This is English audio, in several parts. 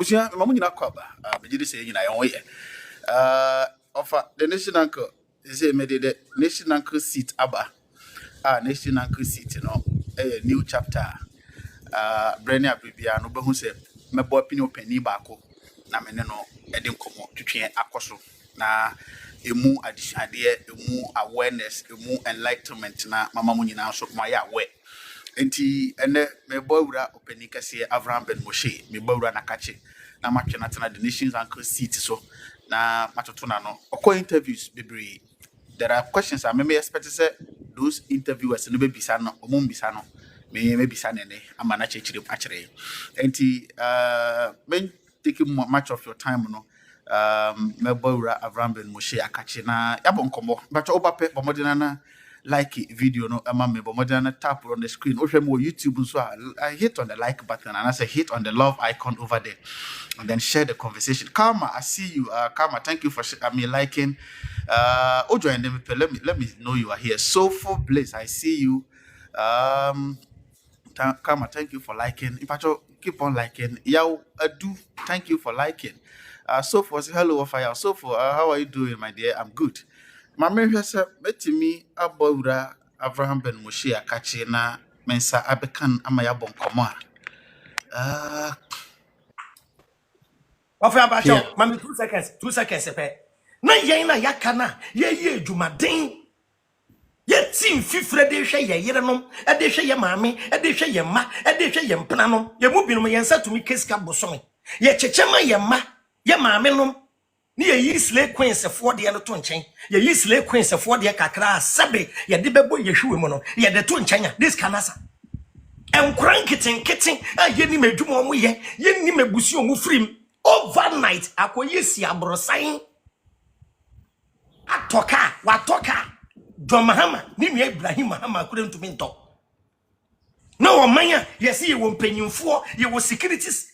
abusia mamu nyina kwaba begide say nyina yon ye offer the national uncle say me the national uncle seat aba national uncle seat no new chapter brand abibia no behu say me boy opinion pani baako na me ne no edim komo twetwe akoso na emu adishade emu awareness emu enlightenment na mama mu nyina so ma ya we enti ene me boy wura opani kase Avraham ben Moshe me boy wura nakache na matwe na tena the nations uncle seat so na matoto na no oko interviews bebre there are questions I may expect to say those interviewers no be bisa no omum bisa no me bisa nene amana chechire achire enti men taking much of your time no me boy wura Avraham ben Moshe akache na yabon komo but obape bomodina na like video no me bomodina tap on the screen o hwem YouTube so I hit on the like button and I say hit on the love icon over there and then share the conversation. Karma, I see you. Karma, thank you for liking. Join them. Let me know you are here. Soulful Bliss, I see you. Karma, thank you for liking. In fact, keep on liking. Yao Adu, thank you for liking. Soulful, hello, Fire. Soulful, how are you doing, my dear? I'm good. My Mary said, "Met me Abora Avraham ben Moshe akache na mensa abekan amaya bon komo a." Avraham, mami 2 seconds. 2 seconds, na yen na yakana ye dwumaden ye team fifre de hwe ye yerenom e de hwe ye maame e de hwe ye ma e de hwe ye mpenanom ye mu binom ye nsa tumi keska bosome ye chechema ye ma ye maame nom ni ye yi slay queens for de no to nchen ye yi slay queens for de kakra sabe ye de bebo ye hwe mu no ye de to nchen this kanasa enkran kitten ye ni medwuma omo ye ni mebusi omo frim overnight akoyesi abrosan watoka John Mahama ni nua Ibrahim Mahama kure ntumi nto no omanya yesi ye wo mpanyimfo ye wo securities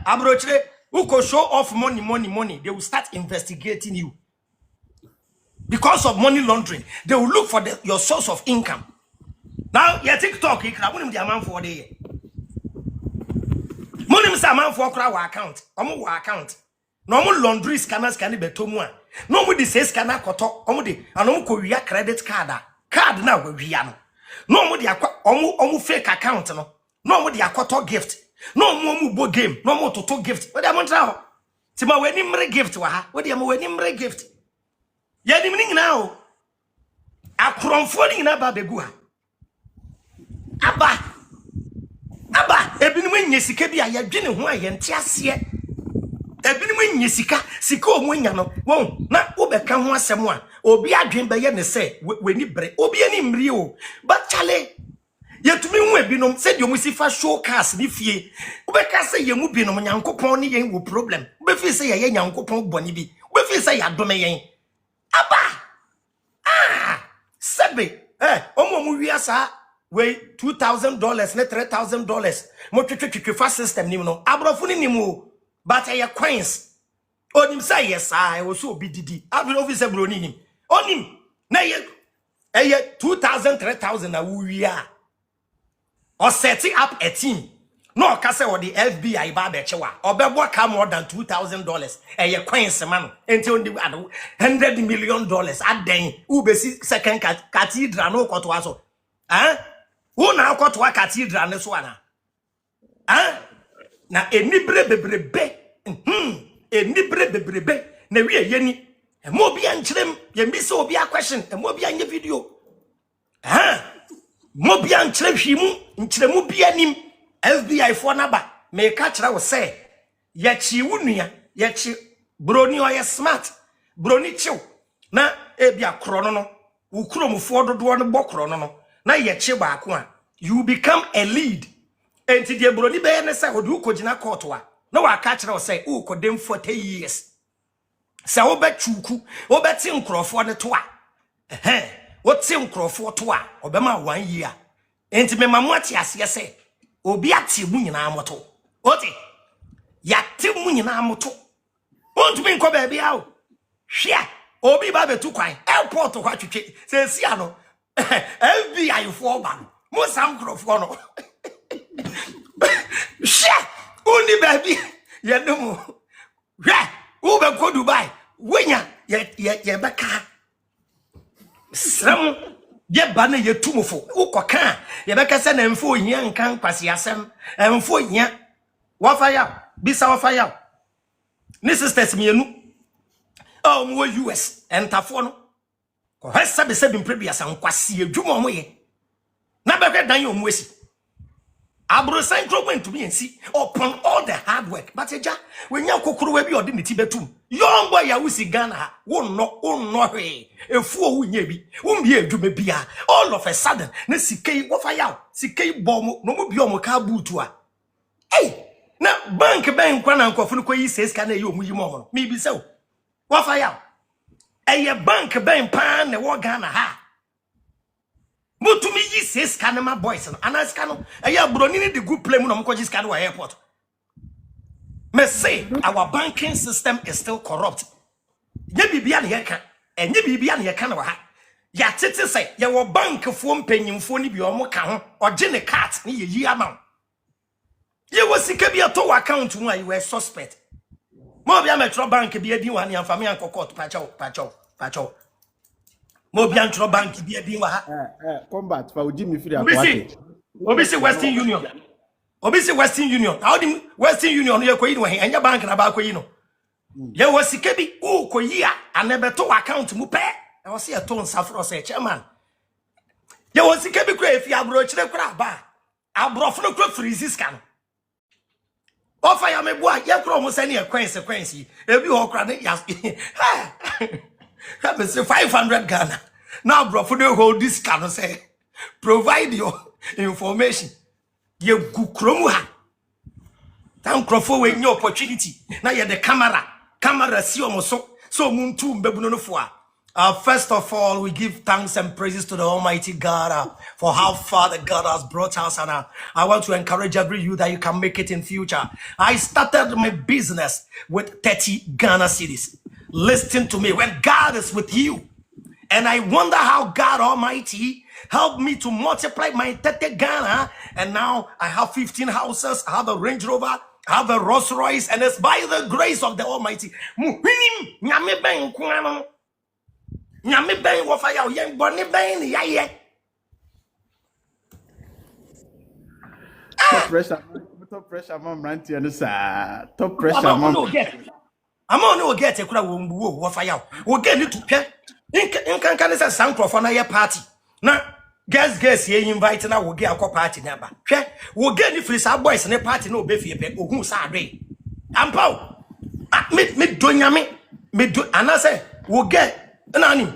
abrochire uko show off money they will start investigating you because of money laundering. They will look for your source of income. Now your TikTok ikrabuni mdi amam for dey money msa man for kra wa account omo wa account no mo laundry scanners can be tomu a no mo di say scanner koto omo di anom ko wia credit card na wa wia no mo di akwa omo fake account no mo di akoto gift no mo bo game no mo toto gift we dey mo tra ho ti ma weni mre gift wa ha we dey mo weni mre gift ya di mini na o akronfo ni na ba begu ha aba ebinim nyesika bi ayadwene ho ayente ase ebinim nyesika sika omunya no won na obeka ho asem a obi adwen be ye ne se weni bre obi ani mri o ba chale yetumi hu ebinom se de omusifa show cars ni fie obeka se ye mu binom nyankopon ne yen wo problem obefi se ye nyankopon boni bi obefi se ya dome yen aba sebe omo wiasa we $2,000 ne $3,000 mo twetwetwe fa system nim no abrofo ni nim o but ye coins onim say yes I wo so obi didi abi officer bro ni nim onim na ye 2,000 3,000 na wo wia or setting up a team no ka say the FBI ba be chewa obebo ka more than $2,000 ye coins man enti on $100 million aden ubesi second cathedral no koto aso who na akotwa cathedral ne so ana na enibre bebrebe na wie yeni mo bi ankyerem ye mbi se obi a question mo bi anye video mo bi ankyere hwimu nkyeremu bi anim FBI for naba me ka kyera wo se ye chi wunua ye chi broni o ye smart broni chiw na ebi akro no ukromfo dodo no bokro no na ye chi baako a you become a lead enti de broni be ne se odu kogina court wa na wa ka kyerɛ say o kodem 40 years se wo betwuku wo beti nkrofo ne to a wo ti nkrofo to a obema 1 year enti me mamu ati ase se obi ati mu nyina amoto oti ya ti mu nyina amoto ontumi nko ba bia o hwia obi ba betu kwan airport kwa twetwe se si ano FBI for ba mo sam nkrofo no hwia oni baby Yedum. Yeah, Uber go Dubai. Winya, ye baka. Some ye banner ye tumufo. Ukoka. Ye baka send them for yan can pass yasem. And for yan. Wafaya. Bisa wafaya. This is testimony. Oh, more US and Tafono. Hesa be said in previous and quasi a jumoye. Nabe dan you mwesi. Abrosan went to me and see upon all the hard work. But when you kokuru we be ordinity betum. Young boy ya wusi Ghana won no hey. A fool who nyebi. Won be a bia. All of a sudden, ne sikei wafaya. Sikei bomo no mo bi omo ka butua. Hey! Na bank kwana nkofunu ko yi says kana yi omu yi mo. Me bi se wafaya. Eye bank pan ne wo Ghana ha. Mutumi yi says kanema boys no anaska no eye broni ni the good play mu no mko jiska no airport. Me say our banking system is still corrupt. Nye bibia ne yeka. Enye bibia ne yeka na wa ha. Ya tete say ye wo bank fo mpanyimfo ni bi omo ka ho. Oje ne card ni ye yi ama. Ye wo sika bi ato account mu ayi we suspect. Mo bia metro bank bi edi wa ne amfa me anko court pacho. Mo bia metro bank bi edi wa ha. Combat fa oji mi free akwate. Obi si Western Union. How di Western Union ye koyi no he anya bank na ba koyi no. Ye wo sika bi o koyi a anebeto account mu pe. E wo se e to nsafro se chairman. Ye wo sika bi kura efi abro kire kura ba. Abrofo no kura freeze scan. Offer ya me boa ye kura mo se ne consequence ebi ho kura ne ya. That means 500 Ghana. Now bro for the hold this scan say provide your information. Ye gu kromu ha. Tan crofo we any opportunity. Now you the camera see omo so muntu mbebu no fo a. First of all, we give thanks and praises to the Almighty God for how far the God has brought us. And I want to encourage every you that you can make it in future. I started my business with 30 Ghana cities. Listen to me. When God is with you, and I wonder how God Almighty helped me to multiply my 30 Ghana. And now I have 15 houses. I have a Range Rover. I have a Rolls Royce. And it's by the grace of the Almighty. Nyame ben wo fa ya yen boni ben ni yaye. Top pressure mom ranty and sa. Top pressure mom. I'm on no get e kura wo fa ya. Wo get ni to pe. In kan say sancro na ye party. Na guess ye invite na wo get akọ party na ba. Hwe wo get ni free sa boys ne party na obefie pe ohun sa adwe. Ampa. Me do nyame. Me do anase wo get nani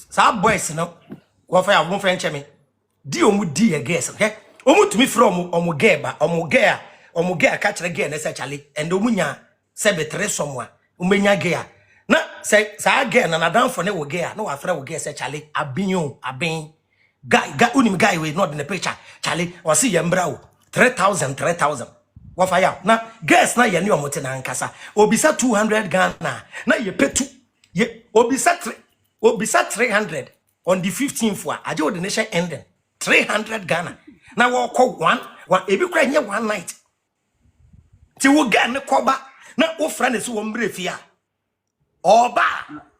sa boys no go fa ya mo friend cheme di omu di e guess okay omu tumi from omu geba omu ge ka kire ge na se chale and omu nya se betre somwa umenya ge a na se sa ge na dan for ne wo ge a na wa fra wo ge se chale abin guy unim guy we not in the picture chale o se ye mbra o 3000 wa fa ya na guess na ye ne omote na nkasa obisa 200 Ghana na ye petu ye obisa 300 on the 15th for aje ordination ending 300 Ghana na wo call one ebi kra nye one night ti wo ga ne koba na wo fra ne so wo mbre fia oba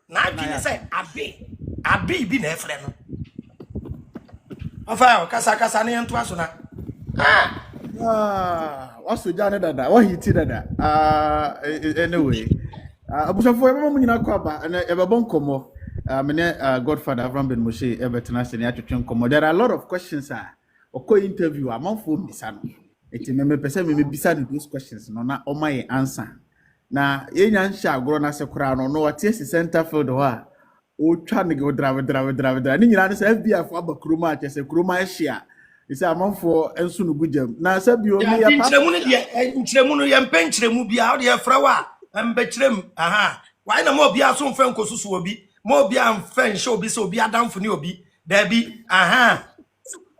na bi ne say abi bi na efre no afa kasa ne nto aso na waso ja ne dada wo hiti dada anyway abusafo e mama nyina kwaba na e babon komo mene godfather Avraham ben Moshe ebetenation ya twetwen komo. There are a lot of questions oko interview amanfo bisa no eti me pese me bisa no those questions no na o my answer na yenya nhya agoro na se kura no no what is center field ho a o twa ne go drive ni nyina no se FBI fo abakroma a chese kroma ehia isi amanfo enso no gujam na se bi o me ya pa nchiremu no ye mpenchiremu bia o de frawa mbechirem aha why na mo bia so mfen kosusu obi mo bia mfen show obi so obi adamfo ni obi there be aha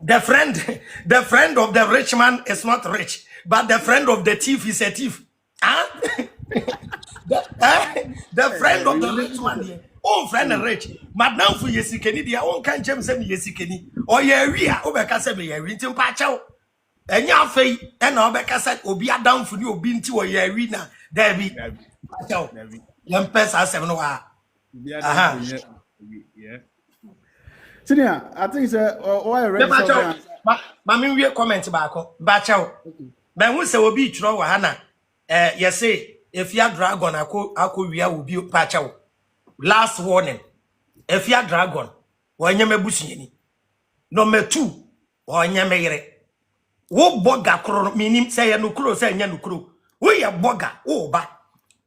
the friend of the rich man is not rich but the friend of the thief is a thief the friend of the rich man oh friend is rich madam for yesikeni dia on kan chem say yesikeni o ye wi a o be ka say me ye wi ntim pa chawo enya afei e na obeka said obi adamfo ni obi nti wo ye wi na there be acho yam pesa asem no wa aha yeah. Senior, I think why ready so ma me wie comment ba ko ba chao ben hu se obi twro wa ha na ye say if ya dragon akowia obi pa chao last warning if ya dragon wanya mabusuani number 2 wanya meyere wo boga kro minim say ya nukuro say nya nukuro wo ye boga wo ba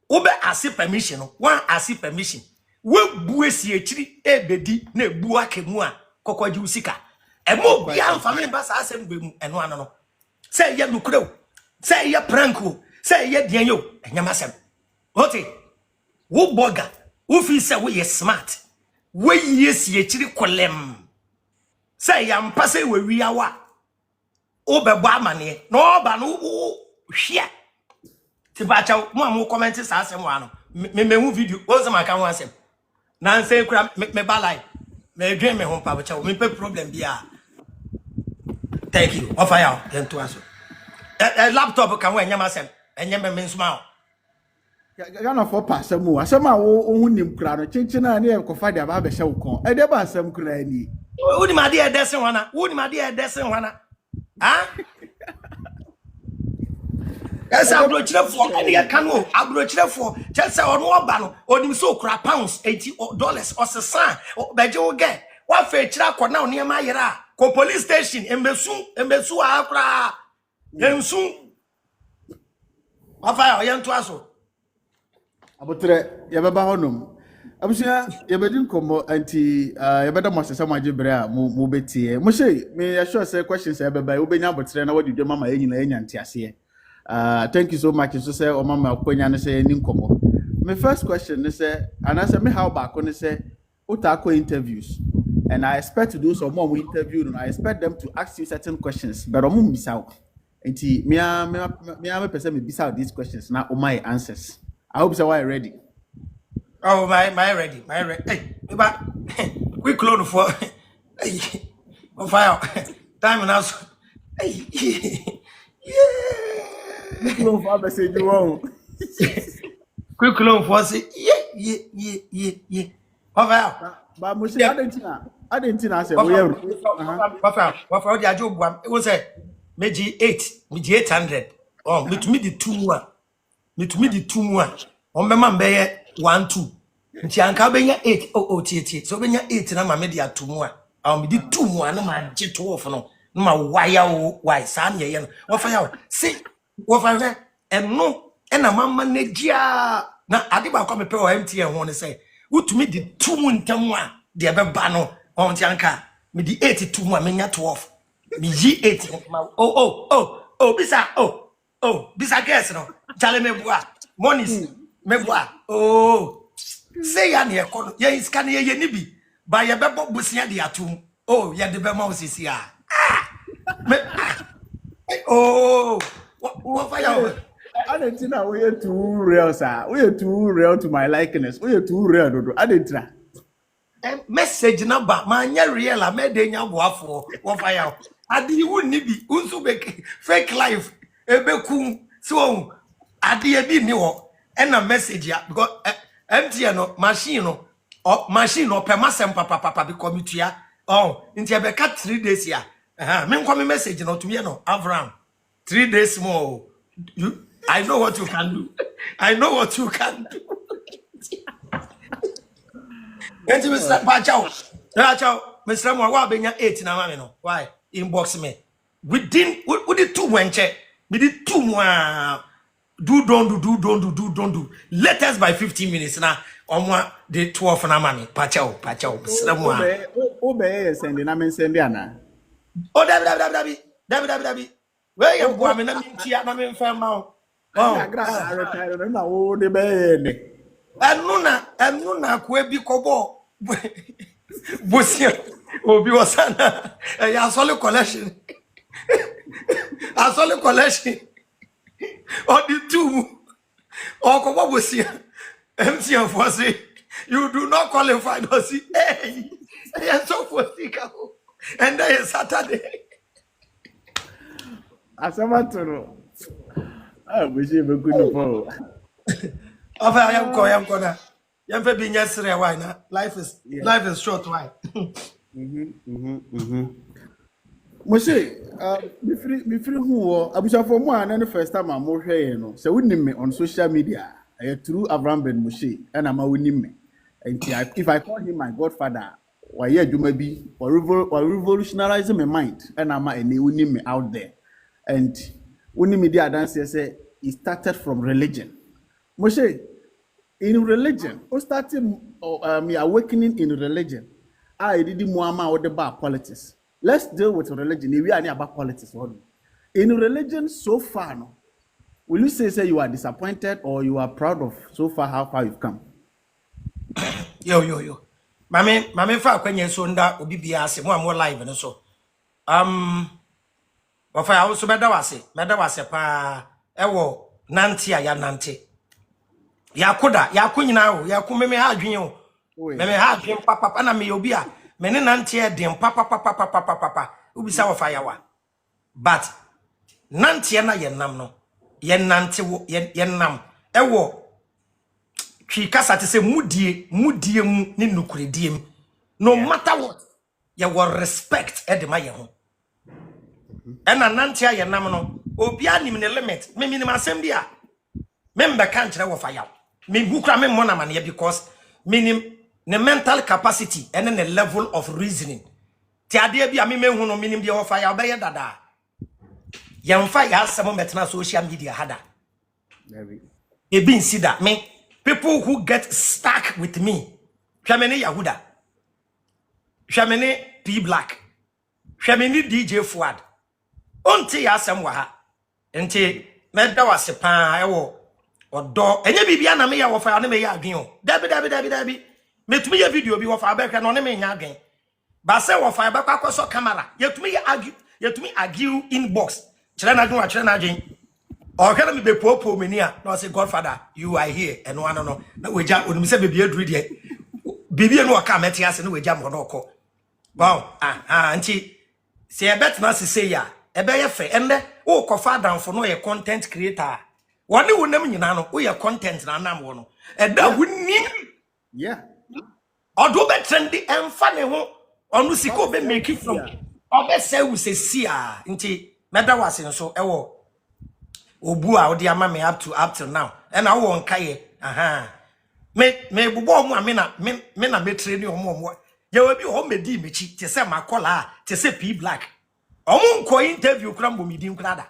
wo be ase permission one ase permission wo bu esi ekiri ebedi na ebu akemu a kokwaji usika e mo bia amfa me ba sa asem be mu eno ano no say ya nukuro say ya pranko say ya dian yo enyama sem oti wo boga wo fi say wo ye smart wo yesi ekiri kolem say ya mpase we wiawa obebo amane no oba no hwe ti ba cha mo am comment sa asem wa no me hu video o zama kan ho asem na nse kura me ba line me dwen me ho pa ba cha me pe problem bia thank you offer ya then to aso laptop kan wa nyama asem enye me nsuma Gana for passamu asema wo hu nim kura no chenchena na e kofa dia ba be hye wo kon e de ba asem kura ni woni ma de e desen wana woni ma de e desen wana ha esa abrochirefo ene kan o abrochirefo chese ono oba no onim so kura pounds $80 osesa beje wo ge wa fa chira akona oni ma yera ko police station embesu akura yensu afa ya nto aso abotre yebeba honom abusia yebedin komo anti yebeda mosesa majibre a mo betie mo shey me assure say questions yebeba obenya abotre na wadidwe mama yenyina yenya ntiase thank you so much so say o mama akonya ne say ni komo my first question is say and I say me how back on say utako interviews and I expect to do some more interview and I expect them to ask you certain questions but omo misao anti me person me bisa these questions now o my answers I hope so why ready. Oh my ready. Hey, but quick load for hey on fire. Time now. Hey. Yeah. Quick load for message you want. Quick load for say yeah. On fire. But Moshe I didn't say we are. What the job one. It was a meji 800. Oh, me to me the 2 1. Me to me the 2 1. On be man be 1 2. Nti anka benya 8 tie so benya 8 na ma me dia 2 mu a me di 2 mu na ma je 12 no na ma waya wo why sa na ye no wo fa ya see wo fa ve eno na mama na gia na ade ba kwa me pe o MTN ho ne say wutumi di 2 mu ntam a de be ba no on ti anka me di 8 2 mu a menya 12 me yi 8 ma bisa bisa guess no chale me bua monies me bua say ya na ekono ye iska na ye ni bi ba ye bebo busia de atum ye de be ma osisi a what fire Adentina we are too real sir we are too real to my likeness we are too real dodo adentina message number ma nya real a me de nya boafo what fire ade wu ni bi unsu be fake life ebeku so ade bi ni ho na message ya because MTN no machine no per masem papa because mitua nti be ka 3 days ya me nko me message no to me no Avraham 3 days more I know what you can do enti Mr. Pachao Mr. Mo wa benya 8 na mama no why inbox me within we did 2 wenche me did 2 more don't do latest by 15 minutes na omwa the 12 na mami pachao sramwa obey send na men send ana dabi where you go me na mintia na me fa ma gra retire na wo de be ne enu na ko ebi kobo bosia obi wasana ya sole collection or the 2 or kobo bosia MTN for say you do not qualify to see hey so for sika and then Saturday Asamatoro. Ah, we see be good for. Of I am gonna. Yam fe binya sere why na. Yeah. Life is short why. Moshe, me free who wo abusafo mo an the first time am mo hwe no. Se wonim me on social media. Through Avraham ben Moshe and am wonim me. If I call him my godfather, why adwuma bi or revolutionizing my mind and am any wonim me out there. And wonim me the dance say it started from religion. Moshe, in religion, who started me awakening in religion. I did Muhammad or the bar politics. Let's deal with religion. We are near about politics. In religion, so far, no, will you say you are disappointed or you are proud of so far how far you've come? Yo. Mame fa kwenye so nda obi bia ase mo am live no so. Wafa ya so meda wase pa ewo nante ya nante. Yakoda yakonyina o yakomeme ha adwen o. Meme ha adwen papa na me obi a me ne nante e den papa ubisa wafa ya wa. But nante na ye nam no. Ye nante wo ye nam ewo twi kasa te se mudie mu ni nukuredie mu. No matter what, you will respect edema ye ho. Ena nante ye nam no obi anim ne limit me minimum asem bia member can't kire wo fire me bukra me mona man because minim ne mental capacity and the level of reasoning ti ade bia me hu no minim dia wo fire obeye dada yemfa ya asem metena social media hada e bin sida me people who get stuck with me hwamene yahuda hwamene P Black hwamene DJ Fuad onti ya asem wa ha enti meda wase pa ewo odo enye bibia na me ya wo fa na me ya adwen o dabi metumi ya video bi wo fa abeka na ne me nya adwen ba se wo fa abeka kwaso camera yetumi argue inbox kire na adwen o kana me be popo meni a na say godfather you are here and one no na weja onimi se bibia duru de bibia no ka meti ase na weja mo no ko wow anti se ebet na se ya ebe ye fe ende wo kofa danfo no ye content creator wani wonam nyina no wo ye content na nam wo no eda woni yeah odo be trendy emfa ne ho onu siko be make it from obe say we say see nti meda wase nso ewo obu a odi ama me up till now and I won kaye me bubo mu amena me na betre ni omo ye we bi o medi mechi te se makola te se P Black omo nko interview kura mbo midi nkura da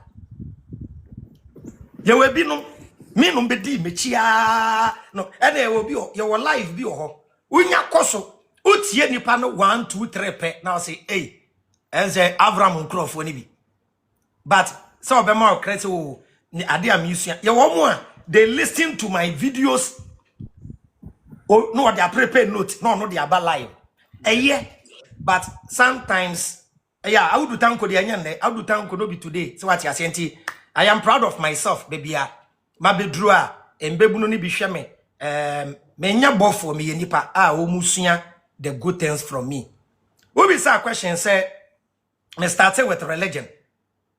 ye we bi no me no bedi mechi no ene ye we bi ye wo live bi ho unya koso utie nipa no 1 2 3 pe na say hey enze Avraham nkrofo ni bi but so be ma krete wo ni ade am yusu ye wo mo a they listen to my videos oh no they prepare note no they aba live but sometimes yeah I would do tanko de anya I would do tanko no be today so what you say I am proud of myself baby ma bedru a embebu no ni bi hwe me menya bofo me yenipa o musua the good things from me we be say question say me started with religion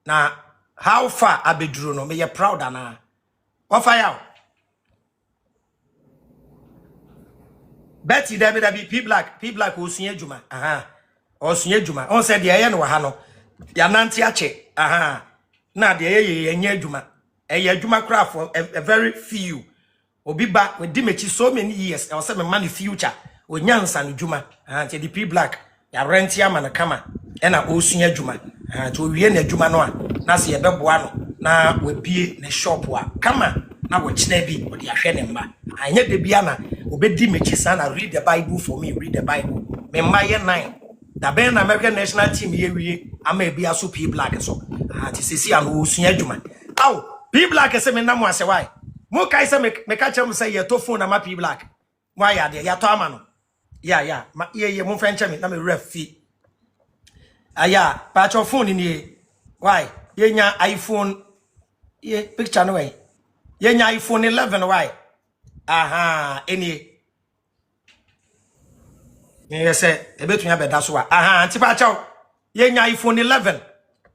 now how far abedru no me you proud ana of fire Betty David P Black osunya djuma osunya djuma on said ye no ha no ya nante ache na de ye nya djuma djuma craft for a very few obi ba we di mechi so many years I was say me man future onyansa no djuma te the P Black ya rent ya man kama e na osunya djuma to wie na djuma no a na se ye beboa no na we bie na shop a kama na wo kina bi wo de ahwe ne mma anya de bia na obedi mechi sana read the Bible for me read the Bible me mma ye 9 da ben American national team ye wie ama bia so P Black so ti sisi an osunya djuma P Black se me na mo ase why mo kai se me ka chem se ye to phone na ma P Black why ya de ya to ama no ya ma ye mo fenche me na me ref fi aya pa cho phone ni why ye nya iPhone ye picture no way ye nya iPhone 11 why any yes ebetunya beda so anti pa cho ye nya iPhone 11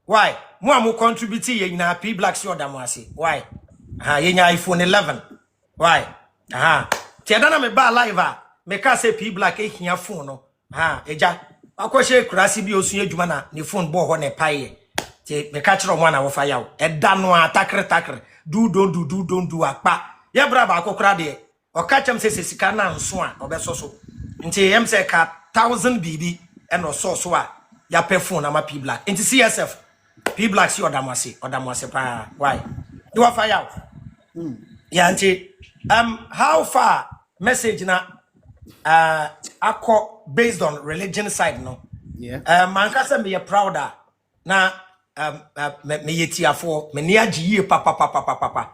Why? Mo contribute ye na P Black si odamwase. Why? Ye nya iPhone 11. Why? Ti adana me ba live me ka say P Black e hia phone no. Eja. Akwahye kurase bi osun adwuma na ne phone bo ho na paye. Ti me ka kire omo na wo fa yawo. Eda no atakre. Do don't do akpa. Ye bra ba akokra de. O ka chem say sika na nso a obeso so. Nti yem say ka 1000 BB and o so a ya pe phone na ma P Black. Nti CSF P Black si odamwase pa. Why? Do I fire out? Yeah, auntie. How far message na ako based on religion side no? Yeah. Man kasa me prouder na me yetiafo me niaji ye papa.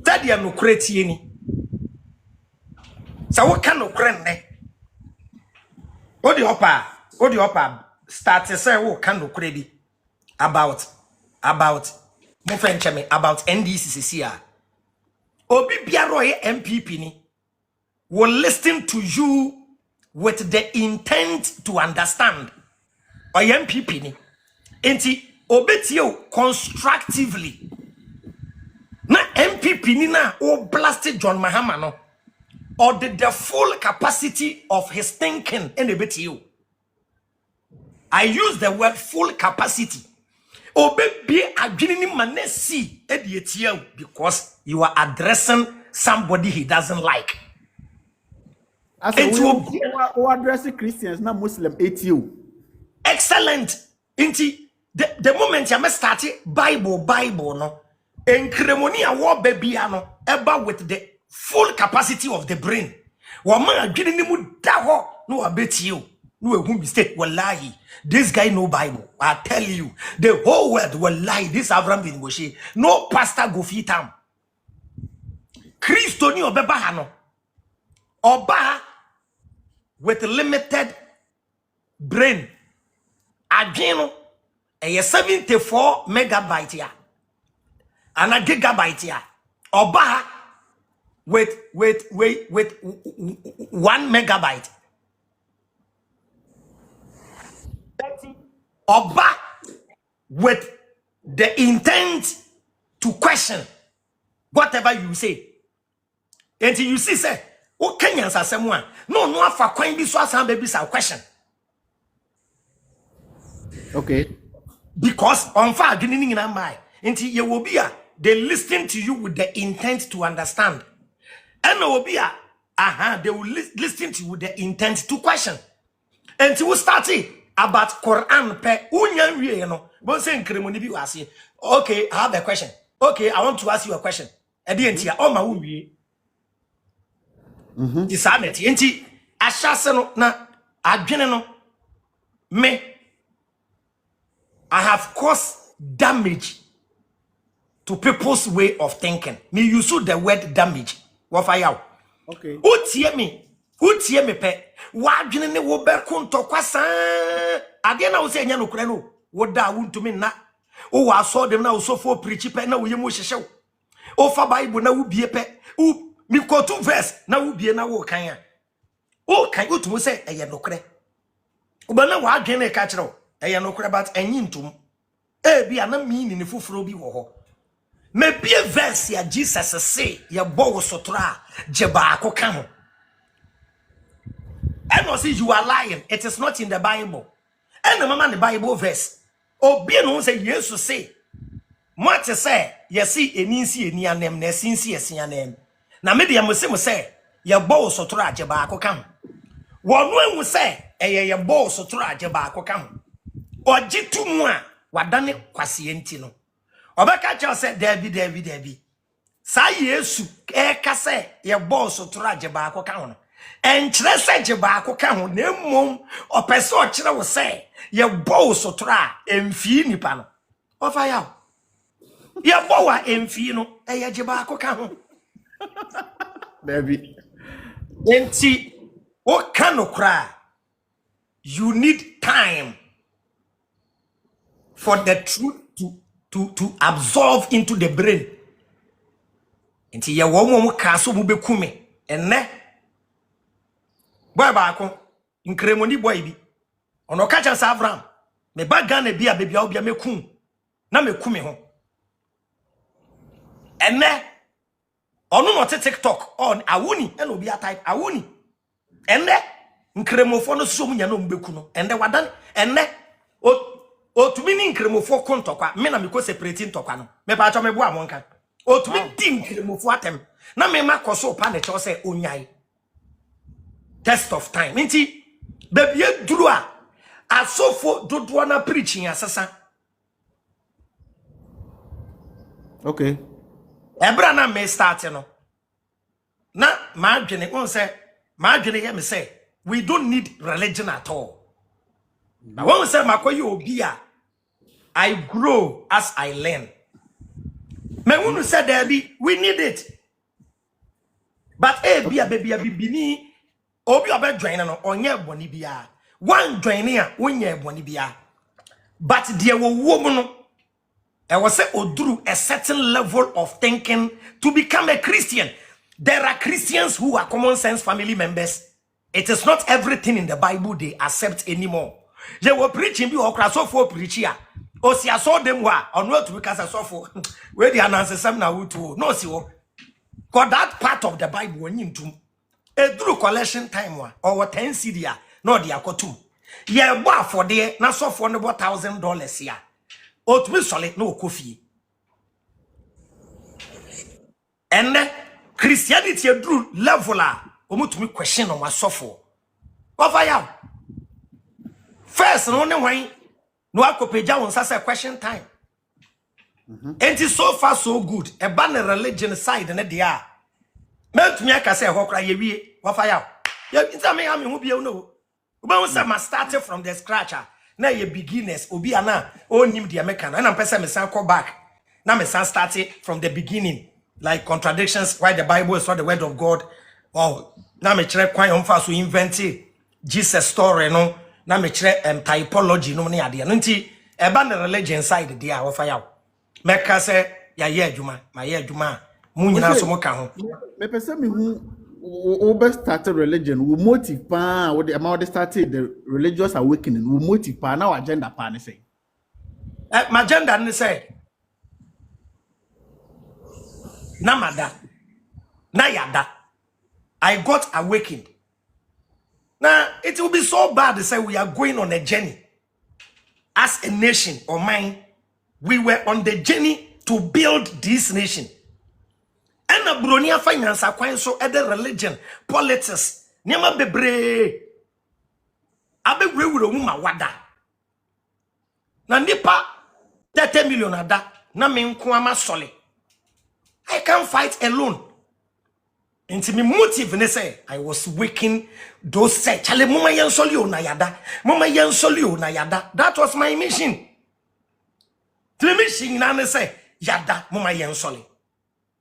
Tadia no kreti ni. Sa wo kan no krenne. Odi opa start say wo kan no krebi about mo friend me about NDCCC obi biaro ye MPP ni will listen to you with the intent to understand or MPP ni enti obetio constructively na MPP ni na o blasted John Mahama no or the full capacity of his thinking in obetio. I use the word full capacity. Obebi adwini manesi edietia because you are addressing somebody he doesn't like. As we address Christians, not Muslim, ATU. Excellent. Inti the moment you start Bible no. Enkremoni awo baby ano eba with the full capacity of the brain. Woman adwini mu da ho no abeti you. No a mistake wallahi. This guy no Bible. I tell you, the whole world will lie. This Avraham bin Moshe. No pastor go fit am. Christo ni obeba hano. Oba with limited brain. Agino a 74 megabyte ya. And a gigabyte ya. Oba with 1 megabyte. Oba with the intent to question whatever you say. Until you see, say, oh, Kenyans are someone. No, for coin this was some babies are question. Okay. Because on fire getting in a mind. Until you will be they listen to you with the intent to understand. And will be they will listen to you with the intent to question. Until we start about Quran pe unyan wie no bon say nkremoni bi wase. Okay, I have a question. Okay, I want to ask you a question. Edi entia o ma wo wie. Di saneti enti ahyase no na adwene no me I have caused damage to people's way of thinking. Me use the word damage. What for you? Okay. Utie me pe wadwene ne wo berko ntokwasan ade na wo se nya no kura no wo da wuntumi na wo wa so dem na wo so for preach pe na wo yemu hyehyew o fa bible na wo bie pe mi quote verse na wo bie na wo kan a o kan otumo se eye no kura wo na wadwene ka kire wo eye no kura but enyi ntum e bia na mi ni fufuro bi wo ho me bie verse ya Jesus say ye bo wo sotra je ba akoka ho. And no say you are lying. It is not in the Bible. And the mama the Bible verse. Obi no say Jesus say. What say? You see eninsi eni anem na sinsi esi anem. Na me dey mo say ye bow sotra age ba akoka. Wonu enwu say ye bow sotra age ba akoka. Oji tumu a wadane kwase enti no. Obeka cha say David. Sa Yesu ka say ye bow sotra age ba akoka ho. And Tressa ba ko ka ho na mom opese o kire wo se ye bow sotra emfi nipa no ofa ya ye bowa emfi no ye je ba ko ka ho Baby enti o ka no kra you need time for the truth to absorb into the brain enti ye wo mo ka so mu bekume enne boy ba ko nkremoni boy bi ono ka cha Avraham Me ba Ghana bia baby a obia mekum na mekum me ho ene onu no TikTok on awuni ene obi type awuni ene nkremofo no so munya no mbeku no ende wadan ene otumi ni nkremofo ko ntokwa me na me ko separate ntokwa no me pa acho me bo amonka otumi di nkremofo atem na me makoso pa ne cho se onyai test of time nti baby duru a asofo dodo na preaching asasa okay ebra na me start no na ma adwene won say ma adwene ye me say we don't need religion at all. Now when we say makoyi obi a I grow as I learn. Me wonu say there be we need it. But be a baby a bibini obi oba join no onye boni bia. One join a onye boni bia. But there wo wo no I was say oduru a certain level of thinking to become a Christian. There are Christians who are common sense family members. It is not everything in the Bible they accept anymore. They were preaching, be okra so for preaching. O si aso dem wa on what we can so for where the answer some na who to no si wo. Cause that part of the Bible when you to a true collection time wa or 10 cedi no the akotum. Ye bo for there na so for no $1,000 ya. O to be solid no coffee. And Christianity a true level to me question on my software. What for you? First, no one no akopeja on say question time. And it's so far so good. A banner religion side and they are. Melt me I say hokra ye what for you? Yeah, it's a me am who be no. But say must start from the scratch. Now ye beginners obi ana o nim the American and I'm person me san call back. Now me san start from the beginning. Like contradictions why the Bible is not the word of God. Oh, na me chere kwan on fa so invent Jesus story no na me chere typology no ne ade no nti e ba na religion side dia wo fa ya me ka se ya ye adwuma ma ye adwuma mu nyina so mo ka ho me pese me hu we started religion we motive pa we the started the religious awakening we motive pa na agenda pa ne say my agenda ne say na mada na yada I got awakened. Now, it will be so bad to say we are going on a journey. As a nation or mine, we were on the journey to build this nation. And a bronia finance acquire so other religion, politics, Nyama bebre. Abe we ma wada. Na nipa 30 million ada. Na me nkwama sole. I can't fight alone. Into me motive ne say I was waking those say chale mama yan solio na yada mama yan solio na yada that was my mission. The mission na ne say yada mama yan soli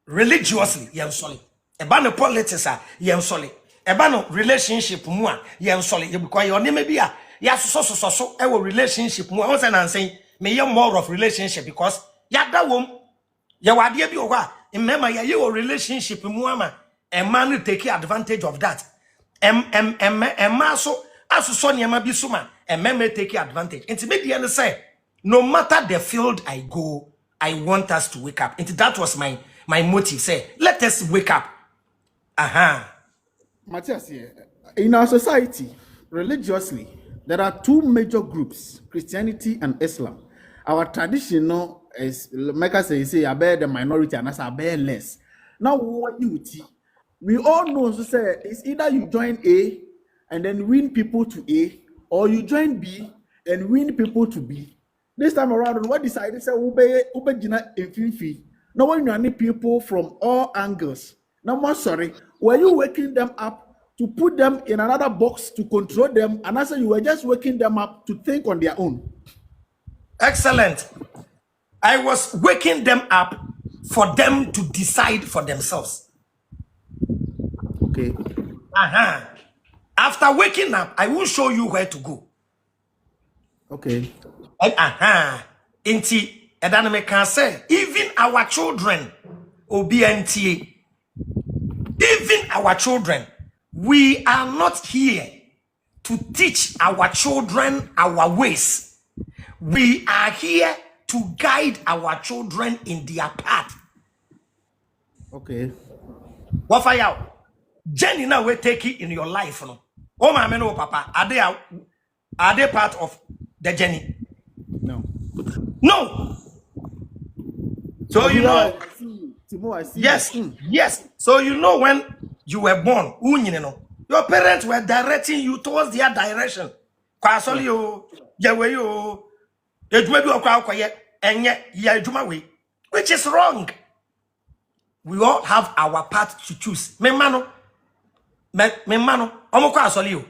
religiously yan soli eba no politics yan soli eba no relationship mu a yan soli e because your name be a ya so e wo relationship mu I say na say me ye more of relationship because yada wom ye wade bi o kwa mmema ye wo relationship mu ama a man will take advantage of that. So as Sonia Mabisuma, a man may take advantage. And to make the end say, no matter the field I go, I want us to wake up. And that was my motive. Say, let us wake up. Matthias, in our society, religiously, there are two major groups, Christianity and Islam. Our traditional is, Mecca say, I bear the minority and as I bear less. Now, what you see? We all know, so say, it's either you join A and then win people to A, or you join B and win people to B. This time around, what decided say ube jina infinity. Now when you need people from all angles. Now more sorry, were you waking them up to put them in another box to control them, and also you were just waking them up to think on their own? Excellent. I was waking them up for them to decide for themselves. Okay. After waking up, I will show you where to go. Okay. Inti edaname can say, even our children, OBNTA, even our children, we are not here to teach our children our ways. We are here to guide our children in their path. Okay. What for you? Jenny, now we take it in your life. No? Oh, my man, oh, papa. Are they part of the journey? No. No. So you know. I see. Yes. Yes. So you know when you were born, your parents were directing you towards their direction. Which is wrong. We all have our path to choose. Memano, omoko asoli o.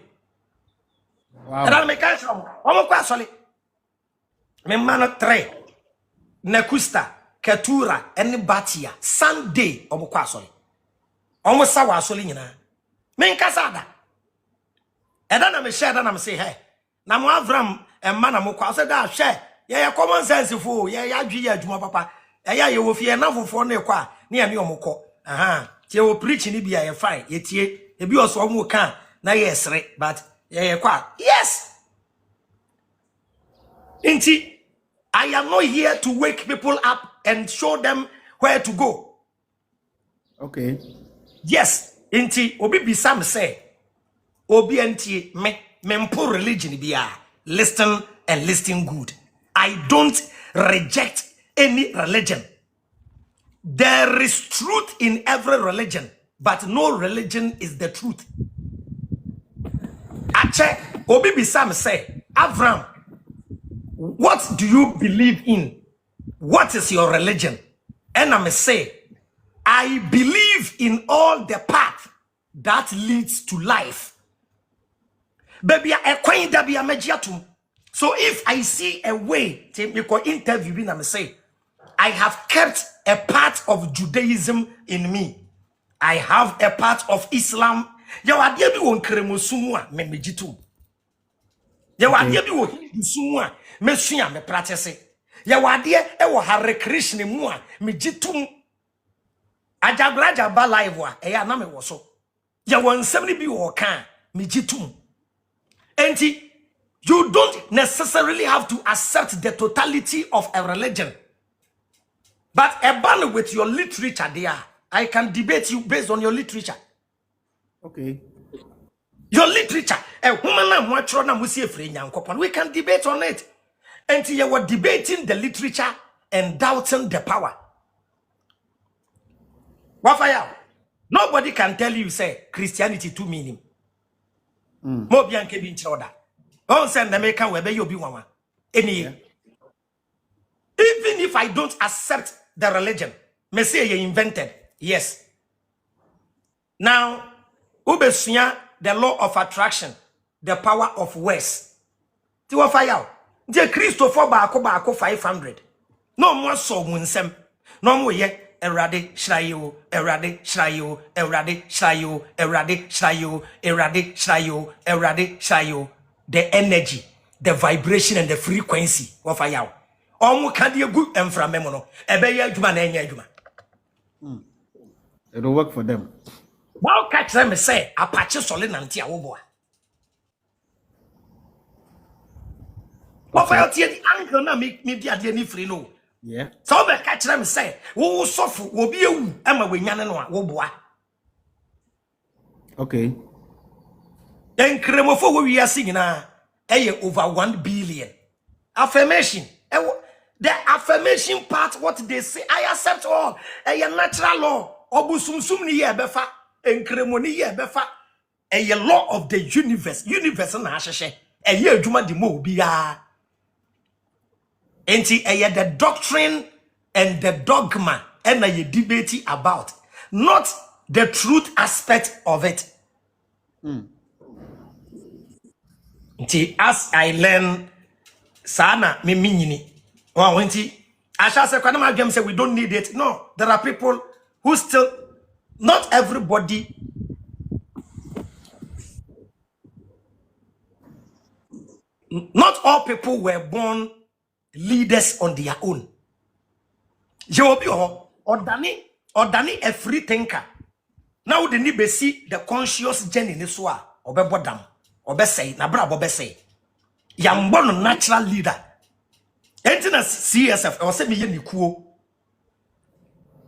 Wow. Me catch omoko asoli. Memano 3. Nekusta, Ketura, and Batia. Sunday omoko asoli. Omo sawa asoli nyina. Me nkasada. Eda na me share da na me say hey. Na mo Avraham emma mo kwa say da share. Yeah, common sense fo. Yeah, adwi ya adwuma papa. Yeah, you wo fie na fofo na kwa na ya me omoko. Aha. Tie wo preach ni bia ye fine. Ye tie. Ebi oso omo kan na ye sere but ye kwa. Yes. Inti I am not here to wake people up and show them where to go. Okay. Yes. Inti obi bisam say obi antie me mpo religion bia. Listen and listen good. I don't reject any religion. There is truth in every religion, but no religion is the truth. Ache, Obi Bisam say, Avraham, what do you believe in? What is your religion? And I say, I believe in all the path that leads to life. Baby, so if I see a way to make an interview, I say, I have kept a part of Judaism in me. I have a part of Islam. Yawadia bi won kremosumu a me mejitu. Yawadia bi wo hindusumu a me sua me practice. Yawadia e wo Hare Krishna mu a mejitu. Ajagraja ba live a e ya na me wo so. Ya won nsem ni bi wo kan mejitu. Enti you don't necessarily have to accept the totality of a religion. But a ban with your literature there, I can debate you based on your literature. Okay. Your literature. We can debate on it. Until you were debating the literature and doubting the power. Nobody can tell you, say, Christianity to meaning. More bianca being chowder. Don't send the maker where you be one. Any. Even if I don't accept the religion, Messiah you invented. Yes. Now, Ubesunya, the law of attraction, the power of words. Tiwa fire. The Christopher Bako 500. No more so munsem. No more ye. Erade shrayo, erade shrayo, erade shrayo, erade shrayo, erade shrayo, erade shrayo. The energy, the vibration, and the frequency of fire. Omu kadi good and from memono. Ebeya juma na enya juma. It'll work for them. Now catch them say Apache solid nanti awoboa. What fire the uncle na me be ade ni free no. Yeah. So be catch them say wo sofu wo bi ewu ama we nyane no a wo boa. Okay. Then kremofo wo wi ase nyina over 1 billion. Affirmation. The affirmation part, what they say, I accept all. A natural law. Obusumsum ni ye befa. Enkremoni ye befa. A law of the universe. Universe na hasheshe. A ye juma di mo biya. Enti a the doctrine and the dogma and a debate about. Not the truth aspect of it. Enti as I learn sana me minyini. Well, when I shall say, say we don't need it. No, there are people who still, not everybody. Not all people were born leaders on their own. You will be ordani a free thinker. Now the need see the conscious journey in this war. Obe bodam, obe say, na bra obe say. Yam born natural leader. Entina CSF or say me ye kuo.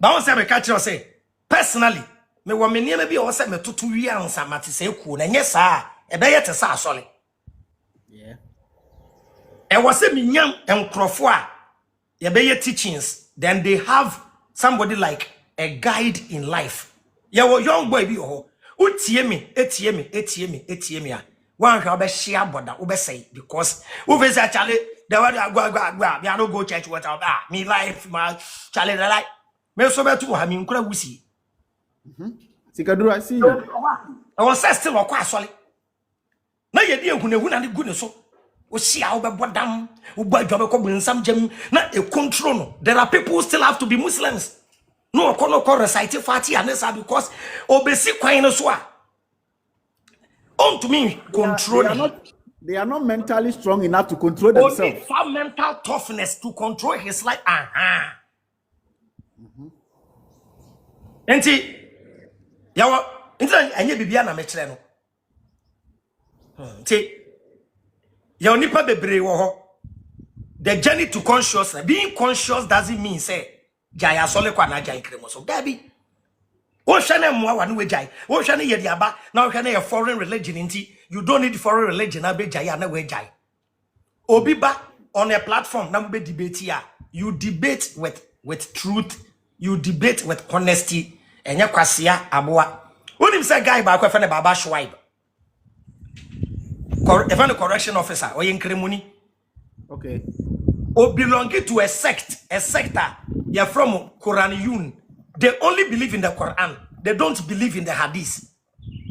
Ba won say me catch you say personally me wo me niam bi o say me tutu wi ansa mate say kuo na nye saa e be ye te saa sole. Yeah. E wo say me nyam enkrofo a ye be ye teachings, then they have somebody like a guide in life. Ye wo young boy bi ho. Utie me a. One shall be share border, ube say, because ube say, Charlie, the way I go, I don't go church without me life, my Charlie, the light. Me so better to have me, could we see? Sikaduru, I see you. I was still a quite solid. Now you dear when you and goodness so. We see how about them, who buy job in some gem, not a control. There are people who still have to be Muslims. No, call recite fatty and this because obesi quine so. On to me, control. They are not mentally strong enough to control themselves. Only for mental toughness to control his life. Enti, yawa, inta enye bibia na mechire no. Enti, yaw nipa bebre wo ho. The journey to consciousness, being conscious doesn't mean say jaya sole kwa na jaya kremo so. Dabi. O hwane mwa wa no wejai. O hwane ye diaba, na o hwane ye foreign religion inti. You don't need foreign religion na be jaya na wejai. Obiba on a platform na be debate here. You debate with truth, you debate with honesty. Enya kwasia aboa. Unim say guy ba kwa fene baba Schweib. Even correction officer or Kremuni. Okay. Or belonging to a sector. You're from Quran. They only believe in the Quran. They don't believe in the Hadith.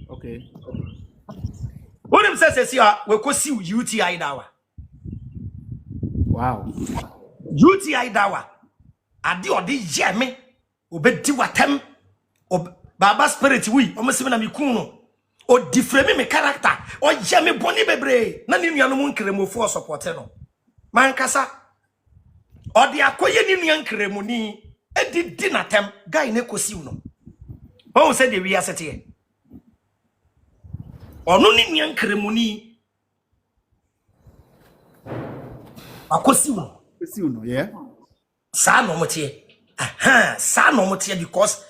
Okay. What him says here, we could see UTI dawa. Wow. UTI dawa. Adi odi jeme. Obedi watem. Baba spirit we. Omesime na mikuno. O different me character. O jeme boni bebre. Na ni nuanu mu nkremo fo support no. Mankasa. Odi akoye ni nuan nkremo ni. Edi dinatem guy ne kosi no. Who said the we are set here? Ono ni nuan nkremo ni. Akosi no. Kosi no, yeah. Sa no motie. Aha, sa no motie because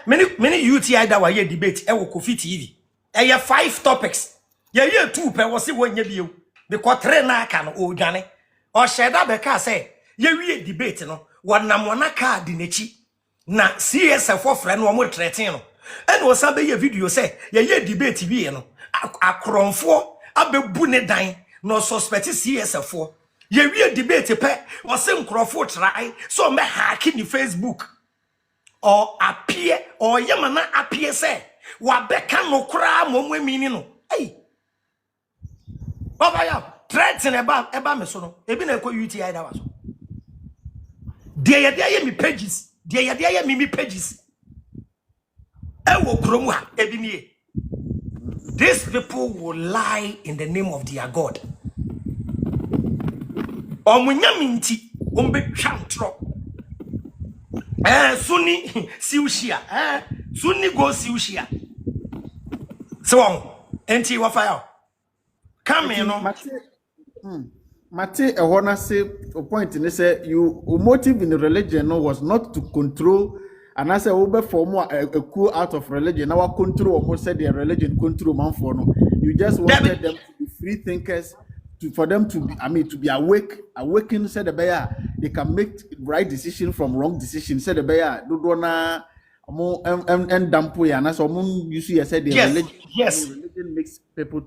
many UTI that were debate e wo Kofi TV. E ye 5 topics. Ye 2 pe wo se wonya bio. Because 3 na aka no o dwane. O sheda be ka say ye wie debate no wonam wona ka di nechi na CSF ofre no mo threaten no. E no sa be ye video say ye debate bi no akronfo abebu ne dan no suspect CSF. Ye wie debate pe o se nkrofo try so me hack ni Facebook or appear or yamana appear say wa beka no kra momwe mini no. Hey, baba ya threaten eba me so no ebi na ekọ UTI da waso de ye me pages de ye me pages e wo krom ha ebi nie. These people will lie in the name of their God. Omunyaminti ombetwa ntro suni siushia suni go siushia so enti wa fire come you know Mate a wanna say a point in say you motive in the religion was not to control and I say over for more a coup out of religion now control almost said their religion control man for no you just wanted them to be free thinkers for them to be to be awakened said the bear they can make right decision from wrong decision said the bear do na and dampo ya na so you see I said the religion makes people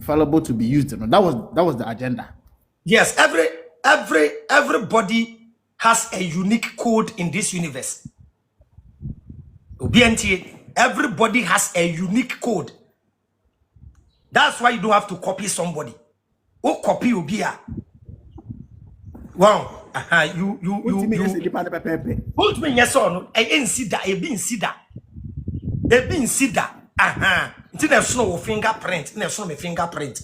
fallible to be used. That was the agenda. Yes, everybody has a unique code in this universe. Everybody has a unique code. That's why you don't have to copy somebody. Oh, copy Ubia. Wow. You put me yes or no. I ain't see that. I been see that. It's a snow fingerprint. It's a snow fingerprint.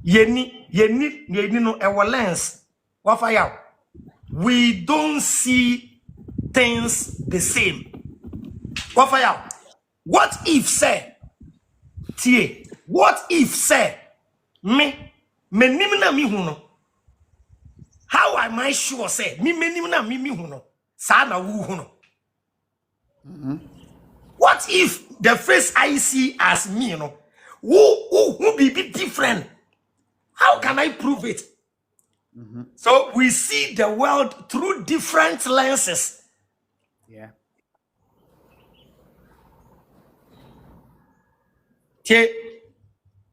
Yeni no our lens. What fire? We don't see things the same. What fire? What if say? What if say? Me nimna mi huno. How am I sure say me menim na me huno? Sa na wu huno. What if the face I see as me, who be different? How can I prove it? So we see the world through different lenses. Yeah.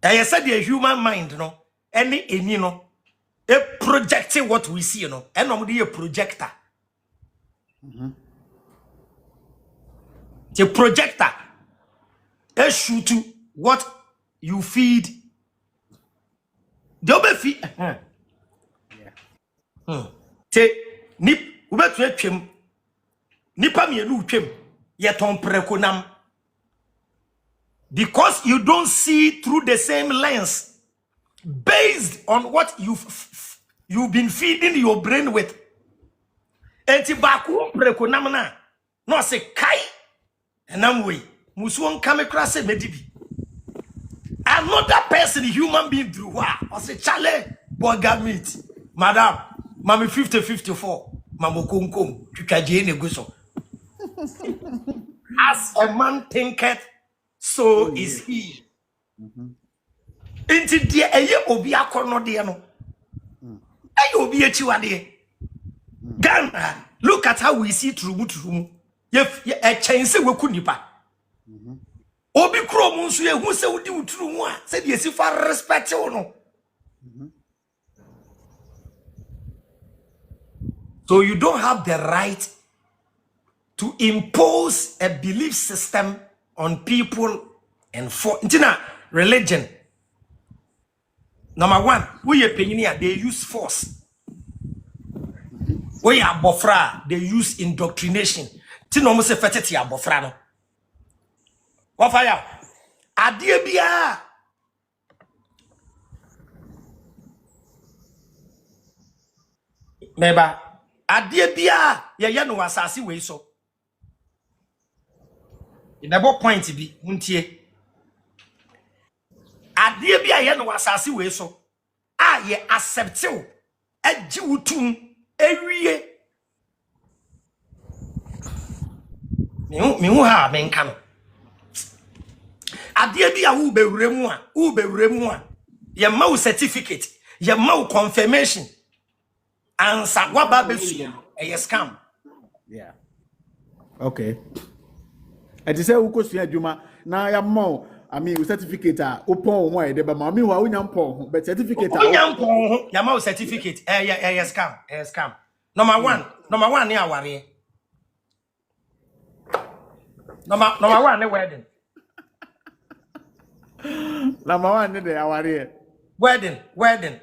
I said the human mind, any it projecting what we see, and normally a projector. The projector shoot to what you feed. The other feed. Nip ubetwe twem nipa mienu twem yeton prekonam, because you don't see through the same lens based on what you've been feeding your brain with. Enti baku prekonam na no se kai enam we musuon kamekra se medibi. Another person, human being through or say chale boga meat madam mami 50-54 mamo kunkum tukaje neguso. As a man thinketh, so is he. Inti dia eye obi akono de no. Eye obi achiwade. Ghana, look at how we see through. A chance we kunipa. Obi kro mu nso ye hu se wudi uturu mu a se de sifa respect no. So you don't have the right to impose a belief system on people and for religion. Number one, we they use force. We are bofra, they use indoctrination. Tino mo se feteti a bofra no. What fire? Adie bia. Meba adie bia ye no asase we so. In the point bi muntie. Adie bia ye no asase we so. A ye accept you. Agi wutum ewie. Me hu ha me nka no. Adie bia wo bewuremu a ye ma wo certificate, ye ma wo confirmation. Answer what babesu a scam. Yeah. Okay. I just say ukosua adwuma na ya mo I mean certificate upon one de ba ma me wa unyam pon but certificate unyam pon ya ma certificate scam. Number one ne aware. Number one ne wedding. Number one ne de aware. Wedding.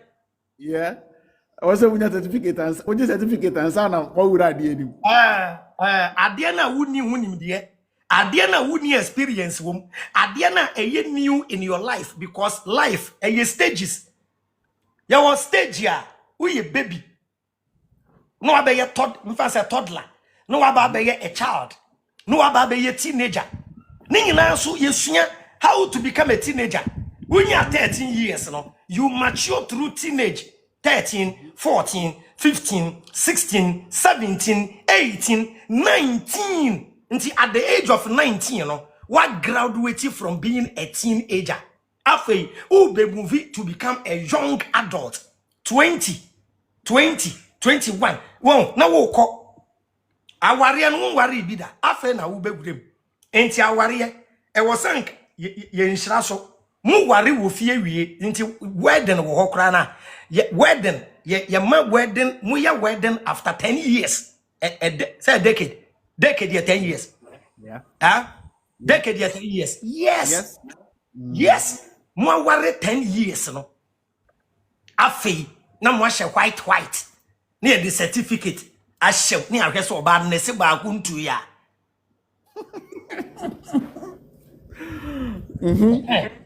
Yeah. Also we certificate and sound na what would I do? Ade na wuni hunim de. Ade na wuni experience wom. Ade na eye new in your life, because life eye stages. Ya was stage ya, we baby. No abaye toddler. No abaye a child. No abaye teenager. Ni nyina so yesua how to become a teenager. When you are 13 years, you mature through teenage. 13, 14, 15, 16, 17, 18, 19. Until at the age of 19, what graduated from being a teenager? After you be moving to become a young adult. 20, 21. Well, now we call. Awari no worry bida. After na ube gudem. Enti awari e wasank ye nshira so. Mu worry wo fie wie. Enti wedding wo hokra na. Wedding ye ma wedding mu ya wedding after 10 years. Say a decade. Decade ya 10 years. Yeah. Decade ya 10 years. Yes. Yes. Mu worry 10 years no. Afei na mo hye white. Na the certificate ahye ni ahwe so oba na se ba kuntu ya.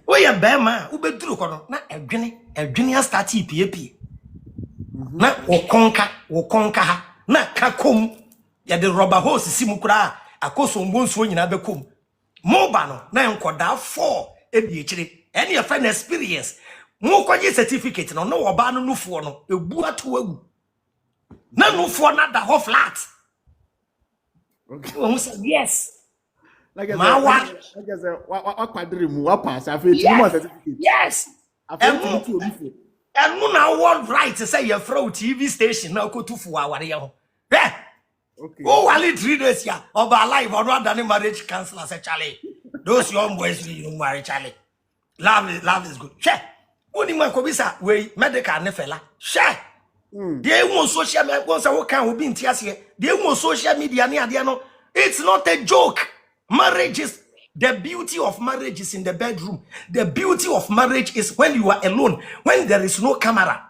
Oya bema ubeduru ko no na edwene start ipie. Na wokonka ha na kakom ya de rubber hose simukura akoso mbonso nyina bekom. Moba no na enkoda 4 ebi ekire. Any your friend experience. Mo kwaje certificate no oba no nufuo no ebu ato agu. Na no for na the whole flat. Okay. Who said yes? Like I My said, what quadri mu what pass? I feel yes. certificate. Yes. I feel to before. And now what right to say your throw TV station now go to for our young. Yeah. Okay. Oh, only 3 days here. Of our life, or rather than marriage counselor said Charlie. Those young boys you marry Charlie. Love is good. Share. Only my kobisa we medical nefela. Share. They want social media. Once I can be in tears here. They want social media near the no. It's not a joke. Marriage is the beauty of marriage is in the bedroom. The beauty of marriage is when you are alone, when there is no camera.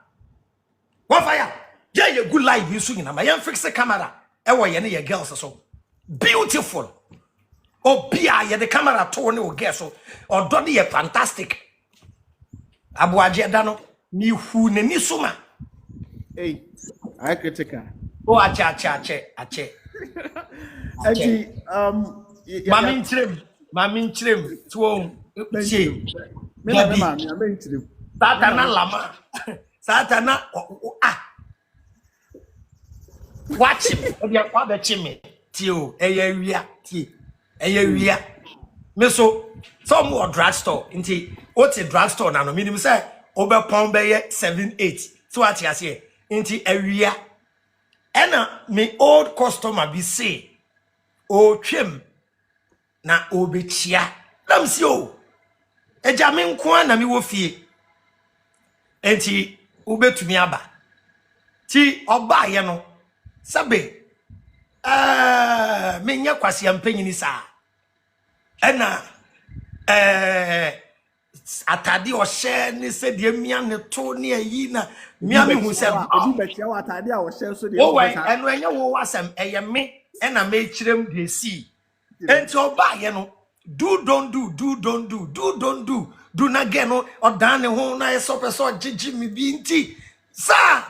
One fire. Yeah, you good life you swing. I am fix the camera. Ewa ye your girls so beautiful. Oh, Bia, ye the camera torn or guess or Donny ye fantastic. Abuaje dano ni hu ne ni suma. Hey, I critical. Oh, ache. Actually, Mamin trim, twom, shame. I'm Satana lama, Satana, watch him. Your father chimney, Tio, area. Meso, some more drugstore, inti, what's a drugstore now? Minimum say, over pound bay 7-8. So what you say, inti area. And me old customer be say, oh, trim. Na obetia nam si o ejamin kwa na mi wo fie enti ubetumi aba ti oba ye no sabe menya kwase ampanyini sa ena atade o she ni se de mia ne to ne ayi na mia me hu se obi betia wa atade a wo she so de o wai eno enya wo wasam eye me ena me kirem de si enti oba ye no don't do na get no or dan ne ho na so person gigi mi bi nti sa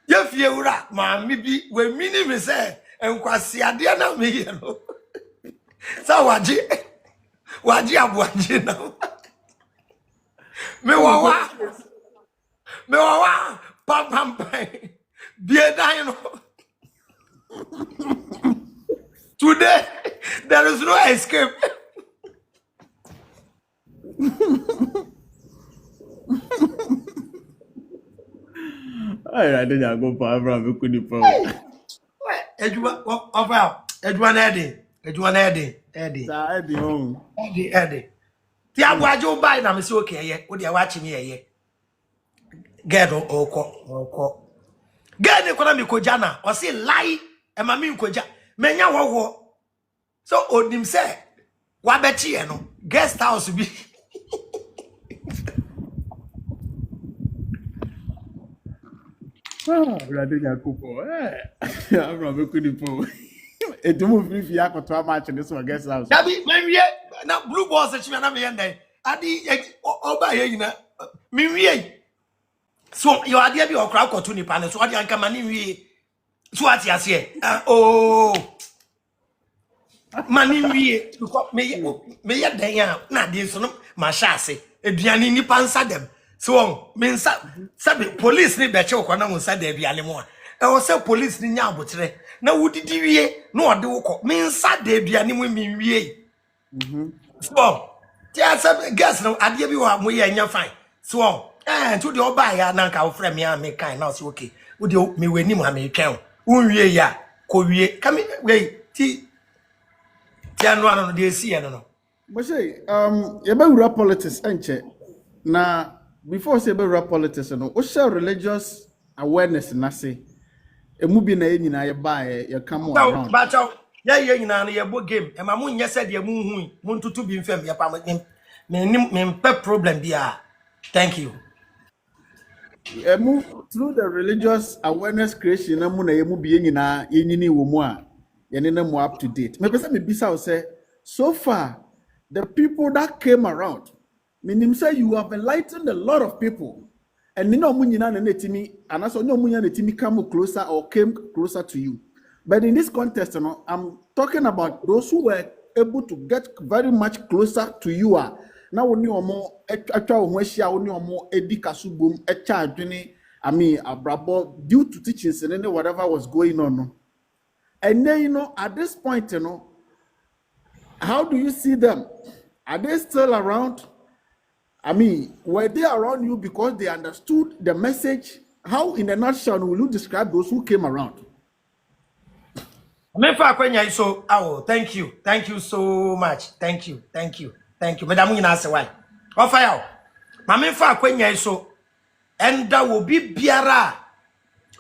ye fie wura ma mi bi we mini me say enkwase ade na me ye no sa waji abuaji na me wawa pam bie dan no today there is no escape. I didn't go for Avraham. Couldn't for Edwan Eddie. The Abuajo buy na me say okay ye. Wo dey watch me ye. Get oko. Get ne kona mi koja na. O say lie e ma mi koja. Menya wo. So onim say wa beti ye no. Guest house bi. Avraham couple. Avraham couldn't for. It move if you have to match in this one guest house. Dabi me na blue balls e chime na me yen adi oba ye yina me wie so your ade bi okra akoto ni pa ne so ade anka mani wie so ati ase mani wie because me ye dan ya na de so no ma sha ase eduane ni pa nsa dem so me nsa sabe police ni be che okona mo nsa da aduane mo e wo se police ni nya abotre na wudidi wie na ode wokọ me nsa da aduane mo me wie so tia sabe gas no ade bi wa mo ye nya fine so to the oba ya na nka wo frɛ me a me kan na so okay wo de me weni mo ha me twɛn wo wie ya ko wie kame wei ti anu de si ya no Moshe, you be politics enche. Na before say be politics no, o share religious awareness na say. Emu bi na ye nyina ye ba ye come around. But ye nyina na ye bo game. E ma mu nye se de mu hu mu ntutu bi mfam ye pa me problem bia. Thank you. Emu through the religious awareness creation na mu na ye mu bi ye nyina ye nyini wo mu a ye ne na mu up to date. Me pese me bisa o say so far the people that came around, meaning say you have enlightened a lot of people. And no munyina na netimi, and also no munyina netimi come closer or came closer to you. But in this context, you know, I'm talking about those who were able to get very much closer to you. Now we need more actual weshia, we need more edikasubum, echa adwene, I mean, abrabo due to teachings and then whatever was going on. No. And then, you know, at this point, you know, how do you see them? Are they still around? I mean, were they around you because they understood the message? How, in a nutshell, will you describe those who came around? So, oh, thank you so much. Thank you. Madam, you answer why. Offer out. Mamma Quenya so, and that will be biara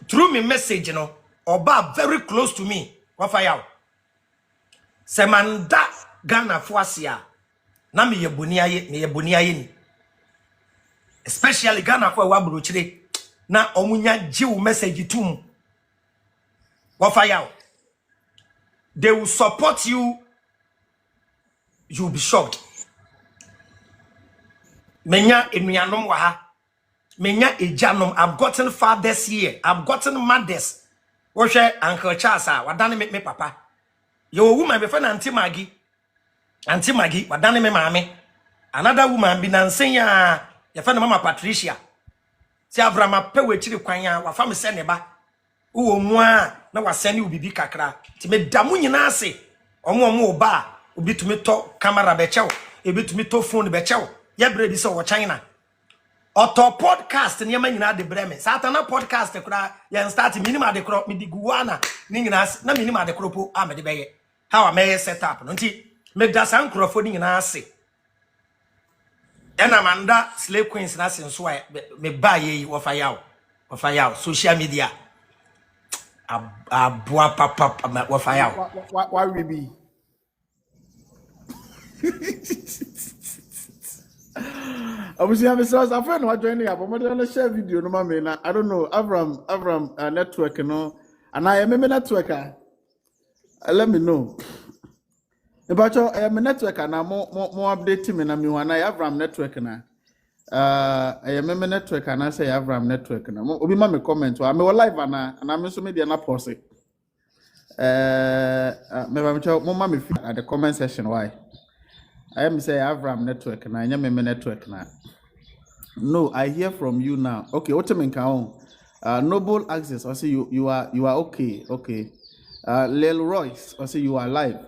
through me message, you know, or bar very close to me. Offer out. Semanda Ghana Fuasia. Na me ye ni. Especially Ghana for Wabuchre. Na omunya jiw message tum. Offer out. They will support you. You'll be shocked. Menya enuanom wa ha. Menya ejanom. I've gotten fathers here. I've gotten mothers. Woshe Uncle Charles wadane me papa. Yo woman be friend Auntie Maggie. Wadane me mame. Another woman be nansen ya friend Mama Patricia. Si Avraham pe we chiri kwan ya wa fa me se ne ba. Uwo mu a na wasani ubibi kakra ti me damu nyina ase omo ba obi tumi to camera be chew ebi tumi to phone be chew ya bre bi se wo China auto podcast ne ma nyina de bre me satana podcast kura ya start minimum de kro me di guana ni nyina na minimum de kro po a me de be ye how am I set up no nti me da san krofo ni nyina ase ena manda slave queens na senso me ba ye wo fa yawo social media Abua papa what fire. Why we be? I was having sauce. I found what joining up. I'm going to share video. No, man. I don't know. Avraham network, you know. And I am a networker. Let me know. But I am a networker and I'm more updating me. And I Avraham network now. I am a network and I say Avraham network. Obi ma me comment. I'm live and I'm so media na post it. Me at the comment section why. I am say Avraham network and I am a network now. No, I hear from you now. Okay, what you mean? Noble access. I say you are okay. Okay. Lil Royce, I say you are live.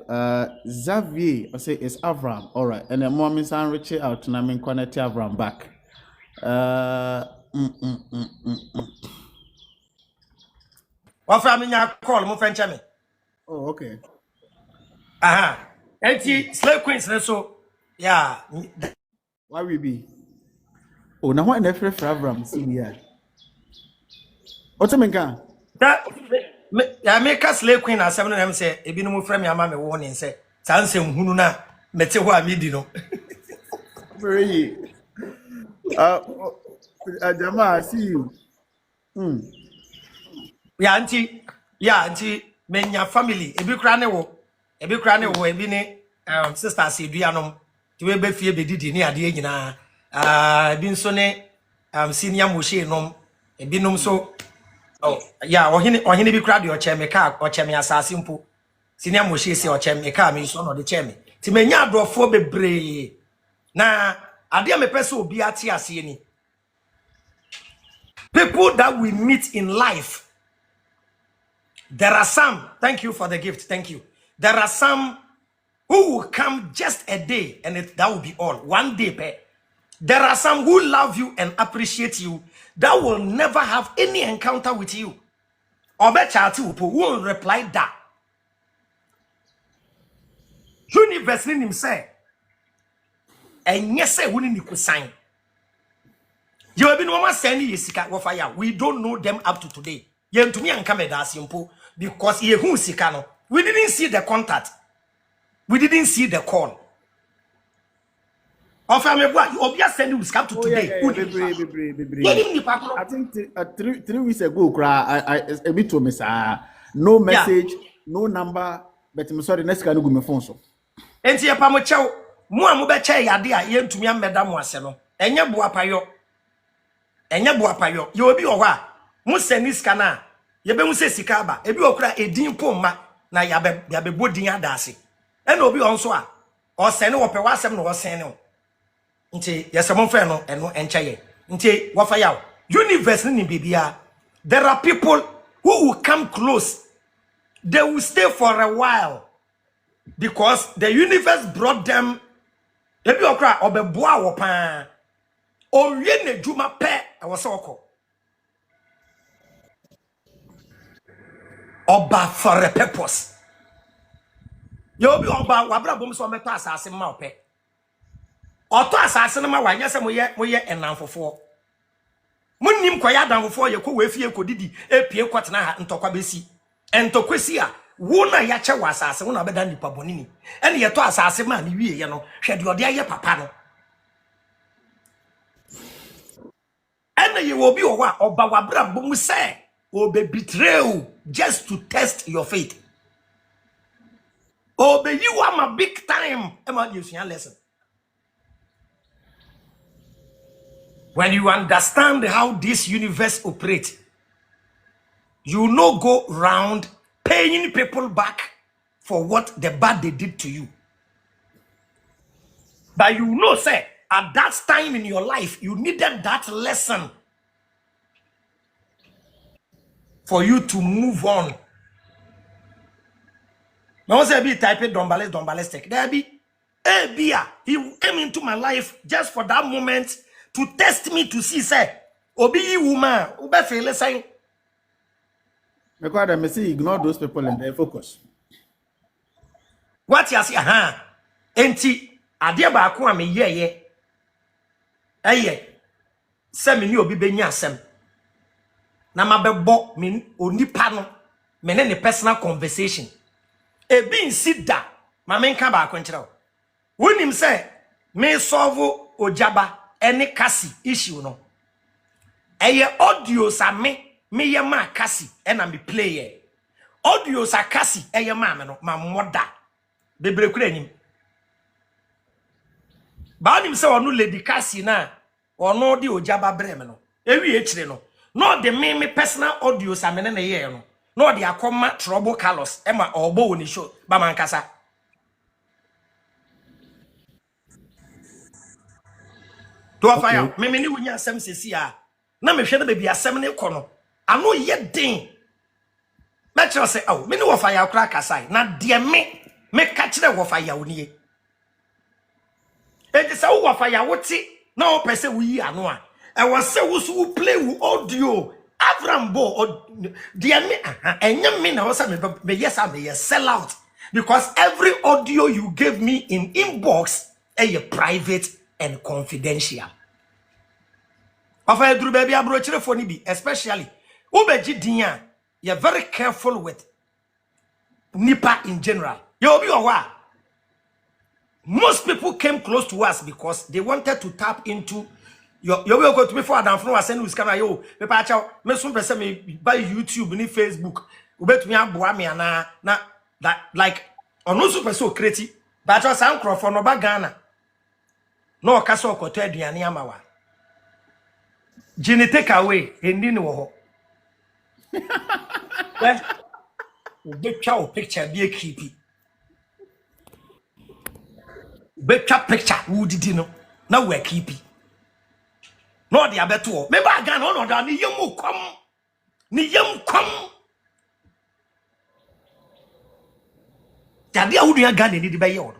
Xavier, I say it's Avraham. All right. And then mommy sound reach out and I'm connect Avraham back. What family call mo friend chame? Oh, okay. Aha. Enti slave queens so yeah. Why we be? Oh, now what in for Avraham see here? What you mean? That ya make us slave queen as seven them say ebi no mo frame ya ma me warning say sanse nhunu na mete ho a me di no. Very. Jama, I see you. Yeah, auntie, menya family. Ebi kra ne wo, ebi ne sister Seduanom. Ti we be fie be didi ni ade nyina. Ebi nso ne senior Moshe nom, ebi nom so oh, yeah, ohine bi kra de ocheme asase mpo. Senior Moshe se ocheme ka me so no de cheme. Ti menya adrofo bebre. Na ade me pese obi ate ase ni. People that we meet in life. There are some, thank you for the gift, thank you. There are some who will come just a day and that will be all. One day, pay. There are some who love you and appreciate you that will never have any encounter with you. Obechati will reply that. Universe in himself. And yes, I wouldn't need to sign. You have been one sending Yesika Wafaya. We don't know them up to today. You to me and come as simple because ye who Sikano. We didn't see the contact. We didn't see the call. Of you obvious sending was come to today. I think 3 weeks ago, I a bit to me, no message, no number, but I'm sorry, next can go my phone so. And see a pamocho, Mua Mubeche Yadia, yen to me and Madame Waseno, and your boapayo. You will be owa. Musenis kana. Yebe muse sikaba. Ebi okra edin poma na yabe bodin adase. Eno obi onso a. O sene wo pe wasem no wo sene o. Nti yesemon fe no eno enchaye. Nti wo fa yawo. universe ni bibia. There are people who will come close. They will stay for a while because the universe brought them. Ebi okra obeboa wo pa. Owie na djuma pe e wo se okọ. Oba for a purpose. You be oba wabra bom so meto asase ma ope. Oto asase no ma wanya se moye enanfofo. Munnim kwaya danfofo ye ko wefie ko didi epie kwatena ha ntokwa besi. Entokwesi a wo na ya che wasase wo na beda nipa bonini. Ene ye to asase ma ni wie ye no hwede ode aye papa no. Ene ye wo bi wo wa oba wabra bom se obe betray just to test your faith. Obe you am a big time. Emma you see a lesson. When you understand how this universe operates, you no go round paying people back for what the bad they did to you. But you know, say, at that time in your life, you needed that lesson for you to move on. No say be type dombalistic. There be Bia. He came into my life just for that moment to test me to see, say, Obi woman, Ube feel saying. Because I say ignore those people and they focus. What you say, Enti, adia ba ko ame ye. Eye. Se me ni obi benya asem. Na mabebo me onipa no me ne personal conversation. Ebi nsida ma menka ba akwenkyerɛ wo wonim sɛ me solve ojaba any kasi issue no eye audio sa me ye ma kasi na me play audio sa kasi eye ma me no ma moda bebre kura nim ba onim sɛ onu lady kasi na onu de ojaba bre me no ewi ekire no no de me personal audio sa me ne ye no no de akoma trouble colors ema obo woni show ba mankasa to afaya me ni wonya asem sesi a na me hwe na baby asem ne kɔ no ano ye den me kire se aw me ni wo faya kra kasai na de me ka kire wo faya woni e de se wo faya woti na wo pese wo yi ano a e wo se wo so wo play wo audio Avraham bo dear me and me now me yes I may sell out because every audio you gave me in inbox is private and confidential. Afa eduru baby abro for bi especially ubeji dinya you're very careful with nipa in general. You be owa. Most people came close to us because they wanted to tap into you will go to me for Adam from was send camera yo me pa cha me so pese me buy YouTube ni Facebook ubetumi aboa me na that like ono so pese o create but just am crop for no ba Ghana no ka so okoto aduane amawa gene take away endi ni wo ho eh ubetwa o picture bi ekipi betwa picture wo didi no na wo ekipi no de abeto me ba Ghana no da ni yem kom tade a wudua Ghana ni de be ye wo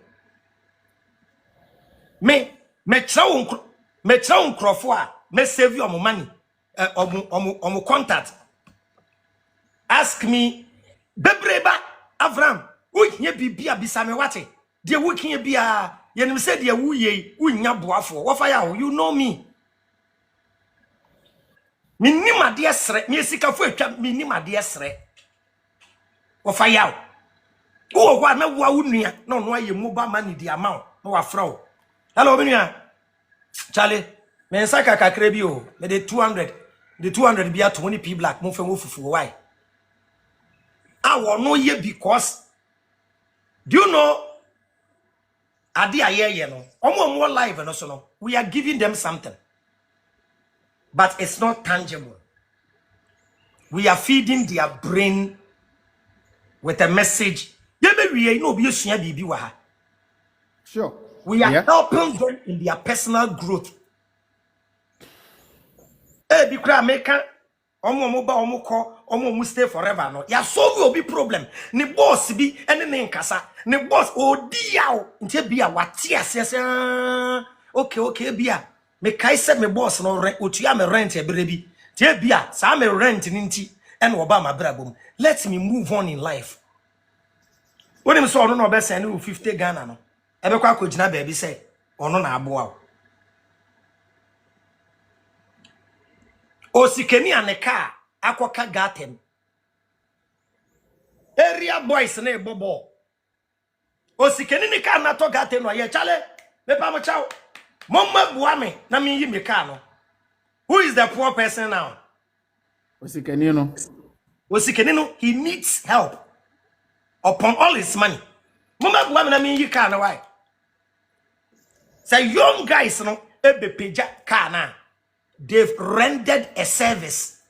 me trawo nkrofo a me save your money omo contact ask me bebreba Avraham wo hia bibia bisa me wate de wo hia bia yenim se de wo ye wo nya boafo wo fa ya you know me minimade esre me sikafo atwa minimade esre wo fa yaw wo wa na wo awunua na ono aye mobile money di amount na wa fra hello minua Charlie me nsaka kakra bi o me de 200 bia 20p black mo fe wo fufu why no ye because do you know ade aye no omo live no so no we are giving them something. But it's not tangible. We are feeding their brain with a message. Sure. We are helping them in their personal growth. say bi kra meka omo ba omo ko omo stay forever no ya solve obi problem ni boss bi ene ne nkasa ni boss odi yawo ntia bia wate asese okay bia me kai se me boss no otua me rent e bere bi tie bia sa me rent ni nti ene oba ma brabom. Let me move on in life. When him so no be send you 50 Ghana no ebe kwa akogina ba bi say ono na aboa o sikeni aneka akoka gaten area boys na ebobo o sikeni ni ka na to gaten no ye chale me pa mo chaw momma bua me na me yi me ka no. Who is the poor person now? Osikeni no. Osikeni no, he needs help upon all his money. Momma bua me na me yi ka no why? Say young guys no ebe peja ka na. They've rendered a service.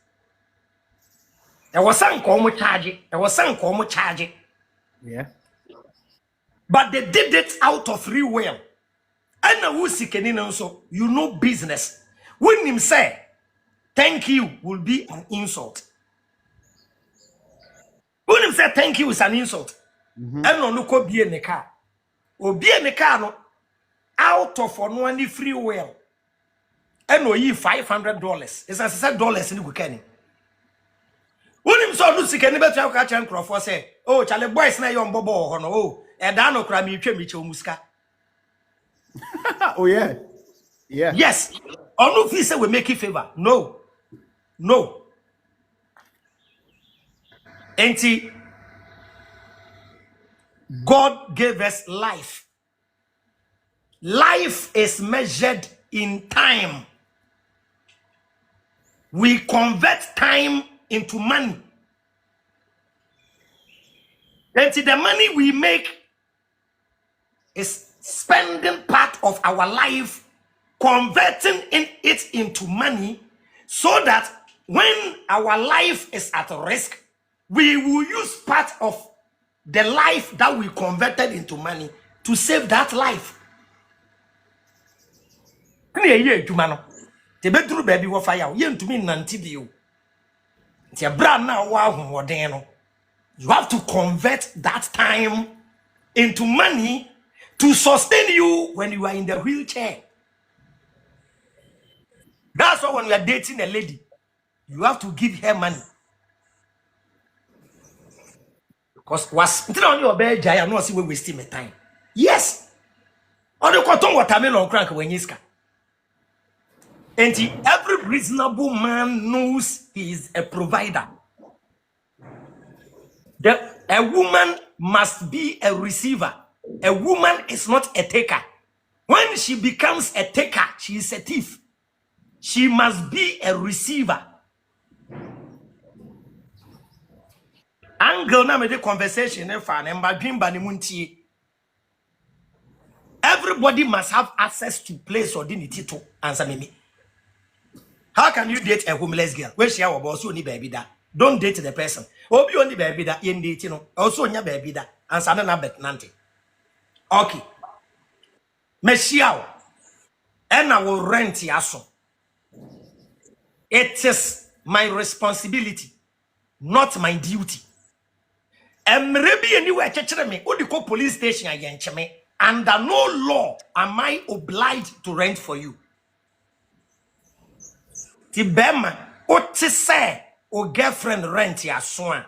There was some charge. Yeah. But they did it out of free will. And now who seeking also, you know business. When him say, thank you will be an insult. When him say thank you is an insult. And no could be in the car. Or be in the car no out of only free will. And no ye $500. It's as I said dollars in the weekend. When him saw Lucy can never tell catch and Crawford say, oh, Charlie boys na yon bobo or no, oh, and Dano Crami Chemicho Muska. Oh, yeah. Yeah. Yes. Or no fee say we make you favor. No. Auntie, God gave us life. Life is measured in time. We convert time into money. And the money we make is spending part of our life, converting it into money, so that when our life is at risk, we will use part of the life that we converted into money to save that life. Te bedru baby wo fire ye ntumi nante bio ntia bra na wo ahoden no you have to convert that time into money to sustain you when you are in the wheelchair. That's why when you are dating a lady you have to give her money, because was on your bed I no see we wasting my time. Yes, on the cotton watermelon crank when yiska. And every reasonable man knows he is a provider. A woman must be a receiver. A woman is not a taker. When she becomes a taker, she is a thief. She must be a receiver. Angle na me de conversation e fa na mba dwimba ne muntie. Everybody must have access to place or dignity to answer me. How can you date a homeless girl? Where she also only baby that. Don't date the person. Obi only baby that in dating no. Also nya baby that. Answer na bet nante. Okay. Meshiao. And I will rent yaso. It is my responsibility, not my duty. Maybe anywhere chechere me. Odi ko police station again cheme. Under no law am I obliged to rent for you. Ti bema oti say o girlfriend rent ya so a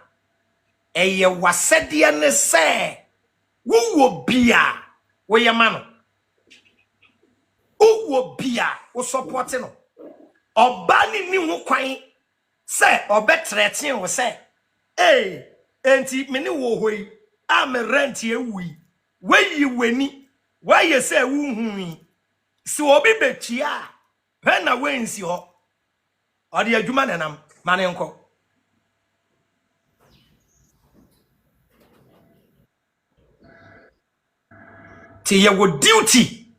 eye wasede ne say wo bia wo ye ma no wo bia wo support no oba ni ho kwan say obetreten wo say enti me ni wo hoi a me rent ye wi we weni why you say wo hu si obi betia when na wensi ho odi adwuma nanam mane nko ti ye wo duty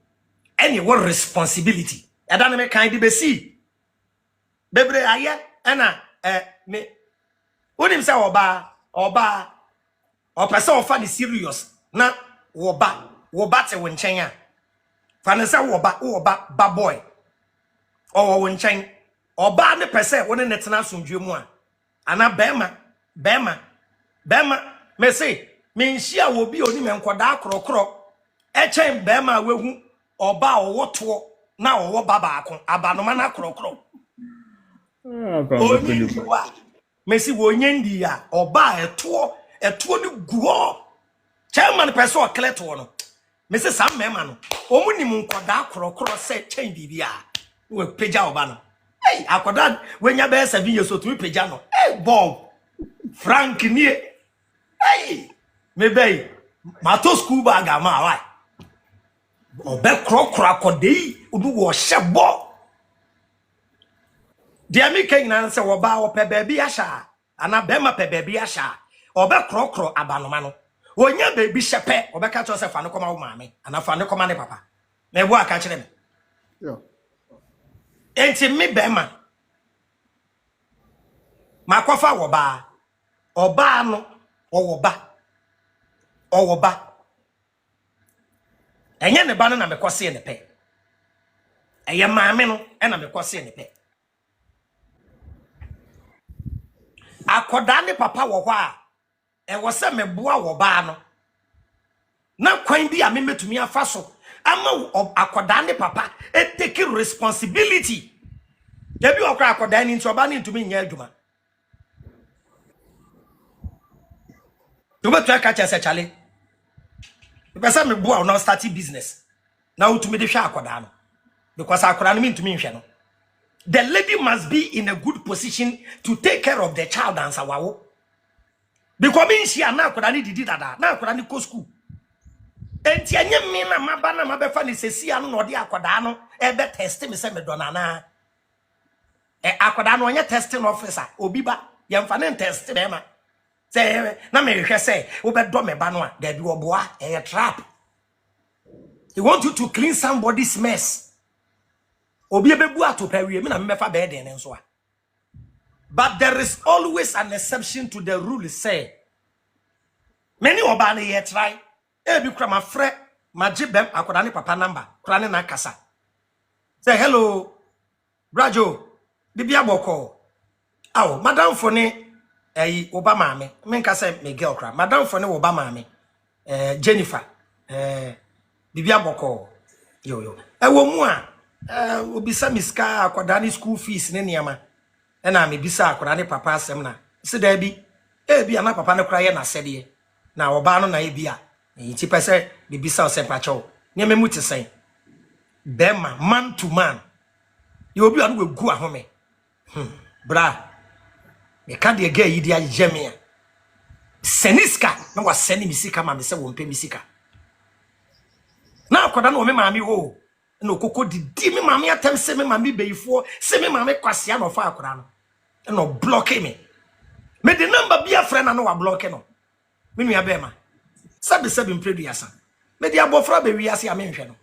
any what responsibility adane me kan di be see bebre aye ana me wonim say oba o person ofa the serious na wo ba te wo nchen a fa ne say wo ba ba boy o wo nchen Oba ne pese woni netena asomdwe mu a ana bema me say me nhia wo bi oni me nkoda akrokro echen bema wehu oba owoto na owo baba akon abanoma na akrokro onyiwa me si wo nyandi ya oba eto ni guo chairman pese o kleto no me say sam mema no omunim nkoda akrokro se chen bibia we peja oba no hey akoda wenya be 7 years so to peja no hey bob Frank nie hey me bay mato school bag ama why obe krokro akodei odu wo hyebo dia mi ken na se wo ba wo pe baby asha ana be ma pe baby asha obe krokro abanoma no wonya baby shepe obe ka cho se fa no koma wo maame ana fa no koma ne papa na ebu aka kire me yo enti mi be ma makofa wo ba oba no owo ba enye ne ba no na mekose ne pe eye maame no e na mekose ne pe akoda ne papa wo hɔ a e wo se meboa wo ba no na kwan bi a memetumi afa so ama akoda ne papa e take responsibility debi okra akoda ni nti oba ni ntumi nya adwuma Tuba try catch as chale. The person me boa now start business. Now to me the sha akoda no. Because akoda no mean to me hwe no. The lady must be in a good position to take care of the child and sawawo. Because me she na akoda ni didi dada, na akoda ni go school. Enti anye me na maba na mabefa ni sesi anu no de akoda no e be test me se me dona na. Akoda no onye testing officer, obi ba, ye mfa ne test be ma. Say na me hwe say wo be do me ba no a da bi oboa a trap. He want you to clean somebody's mess. Obi ebebu atopawie me na me mefa be den nso a. But there is always an exception to the rule say. Many oba na ye try e bi kra ma frɛ ma gibem akoda ne papa number kra ne na kasa. Say hello Brajo bibia boko. Aw madam for ne Obama me menka say me girl kra madam for ne Obama me Jennifer bibia boko yo ewo mu a obisa miska akoda ne school fees ne niama na me bisa akoda ne papa asem na se da bi bi ana papa ne kra ye na sede na oba no na e bi a ti pese de bisa o se pacho ne me muti sen bema man to man you obi anu we gu ahome bra me ka de ga yi dia jemia seniska na wa seni misika ma me se wo mpe misika na akoda na o me maami wo na okoko didi me maami atem se me maami beifo se me maami kwasea no fa akoda no no block me the number be a friend na wa block no me nua be ma sabi mpredu yasa me de abofra be wi ase a me nhwe no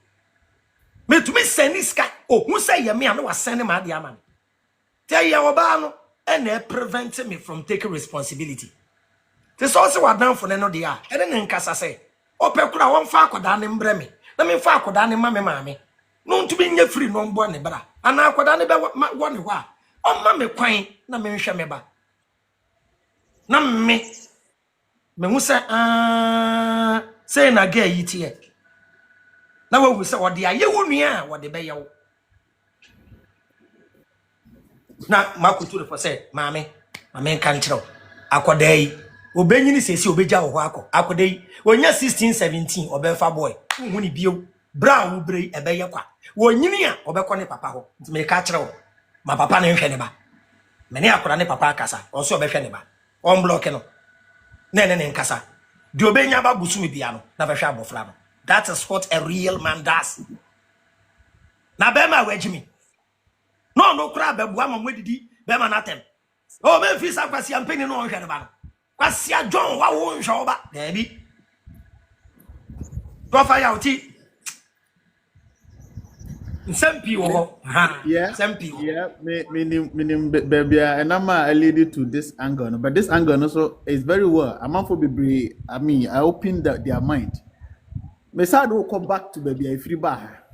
me tumi seniska hu se ye me a na wa send ma de ama te ya oba no and prevent me from taking responsibility. This also what done for no dia. And then nkasa say, "Opekura won fa akoda ne mbre me. Na me fa akoda ne mame. No to be nya free no mbo ne bra. Ana akoda ne be won ho a. O ma me kwan na me nhwe me ba. Na me hu say say na ga yitie. Na we hu say wo de aye wo nua wo de be ye wo. Na makuturu for say mame kan kiro akodai obenyini sesi obeja wo akọ akodai wonya 16 17 obefa boy hu ni bio bra wo bre ebeye kwa wonyini a obekọ ne papa ho ntime ka kiro ma papa ne hwe ne ba mene akoda ne papa akasa onso obehwe ne ba on block no ne nkasa di obenya ba busumi bia no na behwe abofra no. That is what a real man does. Na be ma wajimi no kura bebu ama mwedidi be ma natem o be fi sa kwasi ampeni no hwere ba kwasi adjon wa wo nhwe oba da bi to fa ya oti nsempi wo ha nsempi meaning baby and I lead to this angle no? But this angle also is very well among be I opened their mind me sad will come back to baby free bar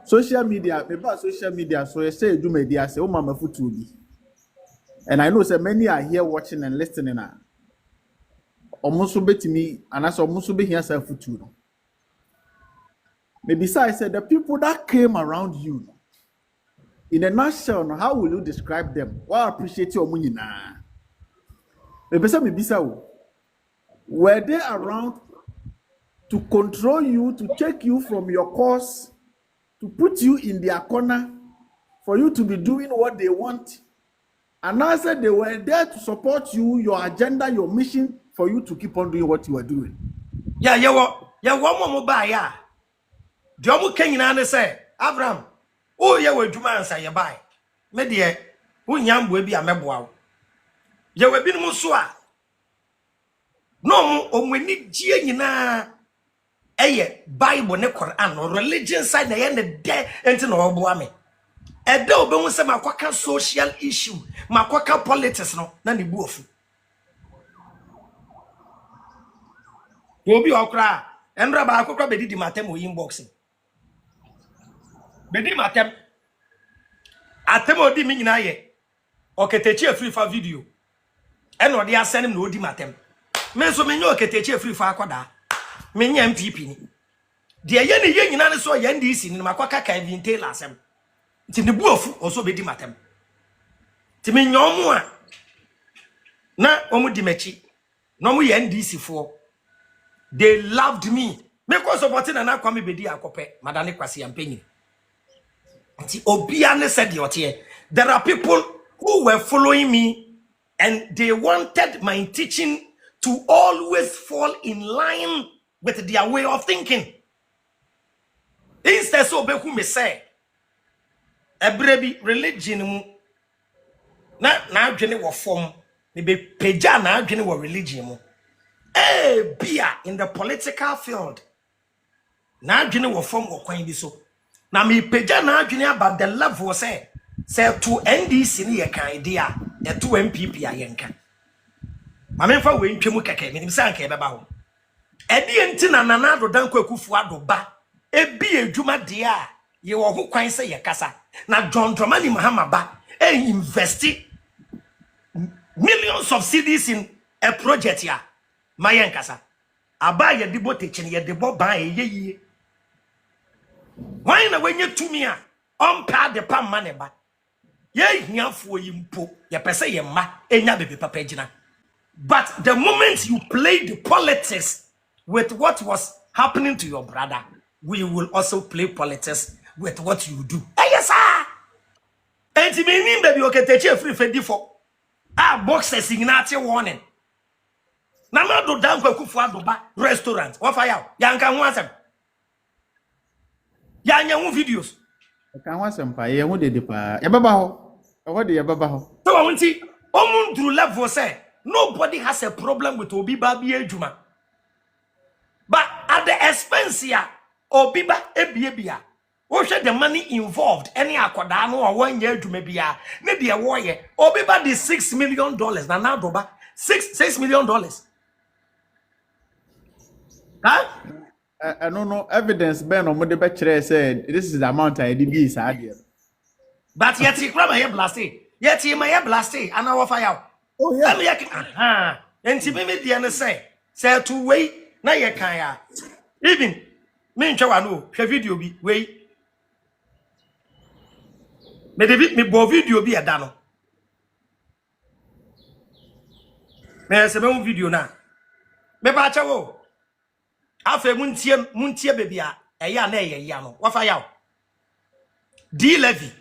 social media, maybe social media, so I say do media, say, oh, mama futubi. And I know so many are here watching and listening. Almost bet me, and as almost be here self futu. Maybe so I said the people that came around you, in a nutshell, how will you describe them? Well, appreciate your money now. Maybe so, were they around to control you, to take you from your course, to put you in their corner, for you to be doing what they want? And I said they were there to support you, your agenda, your mission, for you to keep on doing what you are doing. Yeah, one more buy ya. Jomu Kenyan say, Avraham, oh, you will do man say you buy. Media, who yam will be a meboa. You will be Musua. No, we need Giana. Bible ne Quran or religion side na yende de enti no oboame e de obehu se makwaka social issue makwaka politics no na ne buofu obi okra enra ba akokra bedidi matem o inboxing bedi matem atem odi mi nyina ye oketechi free for video e no de asem na odi matem me so menye oketechi free for akoda menye MPP ni de ye ne ye nyina ne so ye ndisi ni makwaka Kevin Taylor asem ti ne buofu oso bedi matem ti me nyomu a na omu di mechi no mu ye ndisi fo they loved me because supporting na kwame bedi akope madane kwase ampanyi nti obia ne said yote there are people who were following me and they wanted my teaching to always fall in line with their way of thinking. Instead, so be who me say, ebrebi religion mu na adwene wo form, me be peja na adwene wo religion mu. Bia in the political field, na adwene wo form wo kwan bi so. Na me peja na adwene about the level say to NDC ni ye kan idea, e to MPP a yenka. Ma me fa we ntwemu keke, me nim say anka e beba ho. Edi enti na nanado dan kwakufu adoba ebi edwuma de a ye wo ho kwan se ye kasa na John Dramani Mahama ba invest millions of cedis in a project ya mayen kasa aba ye debo techin ye debo ban ye why na wenye tumi a ompa de pam ma ne ba ye hiafo yimpo ye pese ye ma enya bebe papa gina but the moment you play the politics with what was happening to your brother, we will also play politics with what you do. Hey, yes, sir. And to me, baby, okay, take you free for default. Boxes in warning. Now, not do down for restaurant. What for you? Young can want them. Young videos. I can't want some pie. I want the pa. Yababaho. What the Yababaho? So I want to see. Omun through level say nobody has a problem with Obi Babi Ejuma. But at the expense here, Obiba Ebiebia, what should the money involved? Any akwadano or 1 year to maybe maybe a warrior. Obiba the $6 million. Now doba $6 million. Huh? I don't know evidence. Ben or Mode Betcher said this is the amount I did be idea. But yet he grab my blasted. Yet he may have blasted and our fire. Oh yeah. And to me, the say to wait. Na ye kan ya even me ntwa no hwe video bi wei me David me bo video bi eda no me se me video na me ba cha wo afa muntie baby a eya na eye ya no wa fa ya D levy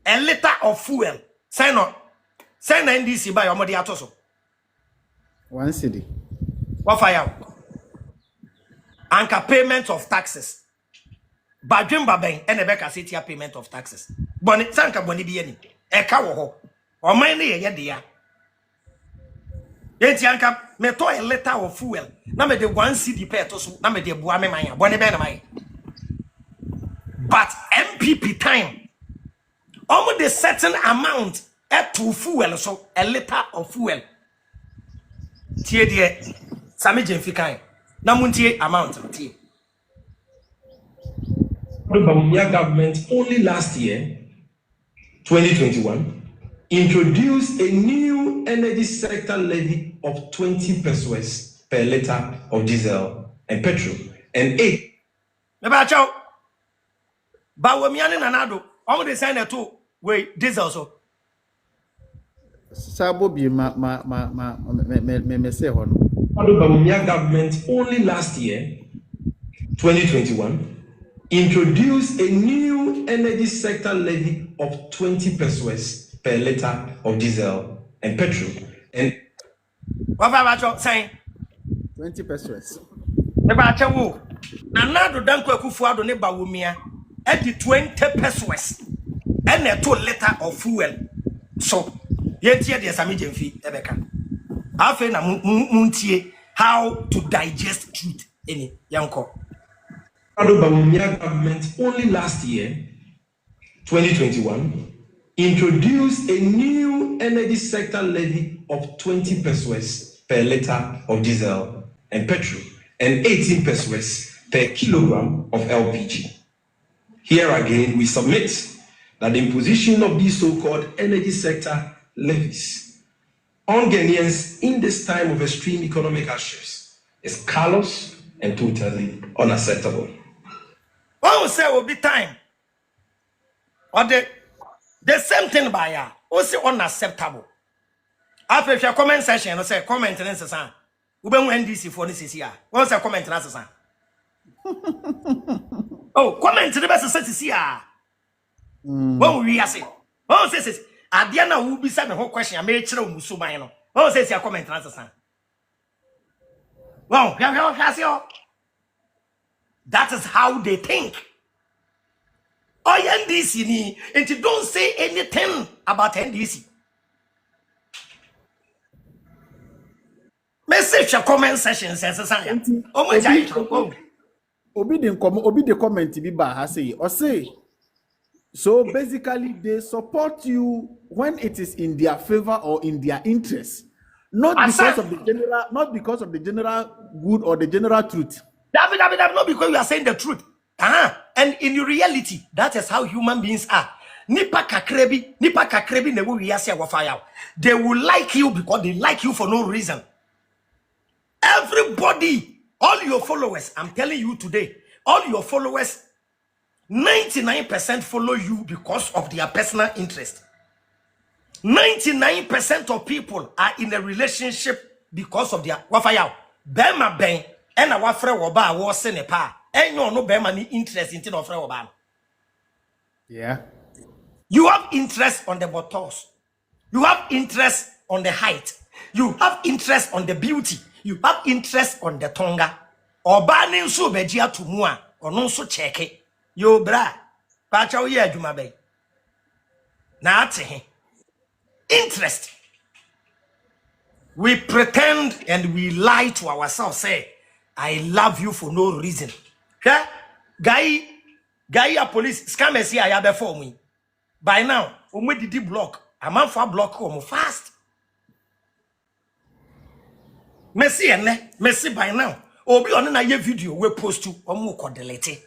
a liter of fuel sign NDC by omodi atoso 1 cedi. What fire? Anka payment of taxes. Badwin babeng enebeka setia payment of taxes. Boni sanka boni bi ani. Eka wo ho. O man ne ye de ya. Yenti anka me to a liter of fuel. Na me de 1 cedi per to so na me de bua me man ya. Boni be na man. But MPP time. Almost a certain amount to fuel so a liter of fuel. Tie de sami jemfikan na muntie amount tie The Bawumia government only last year, 2021, introduced a new energy sector levy of 20 pesos per liter of diesel and petrol, and 8. Mebacho, Bawumia and Nanado, all the sign to wait diesel so. Sabo bi me say hono. The Bawumia government only last year, 2021, introduced a new energy sector levy of 20 pesos per liter of diesel and petrol. And what about saying 20 pesos? About you, another Danko Kufuado neba Wumia at the 20 pesos and a 2 liter of fuel. So, yet here there's a medium fee, Ebeka. I feel muntie how to digest truth in Yanko. The Bawumia government only last year, 2021, introduced a new energy sector levy of 20 pesos per liter of diesel and petrol and 18 pesos per kilogram of LPG. Here again, we submit that the imposition of these so-called energy sector levies on Ghanaians in this time of extreme economic hardships is callous and totally unacceptable. What will say will be time? Or the same thing by ya, also unacceptable. After your comment session, or say comment and answer. Ube NDC for this year. What's a comment and answer? Oh, comment to the best sense here. What we are saying? Oh, says Adiana will be sent the whole question. I made sure Musumano. Oh, says your comment and answer. Well, that is how they think. Oh, NDC, and you don't say anything about NDC. Message your comment section says, oh my God. Obi the comment be ba say or say. So basically they support you when it is in their favor or in their interest, not because of the general good or the general truth. David, not because you are saying the truth. And in reality, that is how human beings are. Nipa kakrebi ne wo wiase wafaya. They will like you because they like you for no reason. Everybody, all your followers, I'm telling you today, all your followers, 99% follow you because of their personal interest. 99% of people are in a relationship because of their wafaya. Bema ben, and a wafre woba was in a pa. And no bema ni interest in tin of woba. Yeah. You have interest on the bottles. You have interest on the height. You have interest on the beauty. You have interest on the tonga. Or banning so bejia to mua or no so check it. Yo bra. Pacha ye jumabe. Na interest. We pretend and we lie to ourselves. Say, I love you for no reason. Yeah? Guy a police scam see I have for me. By now, we did the block. A man for block home fast. Messi by now. Obi on na ye video we post to omo ko delete.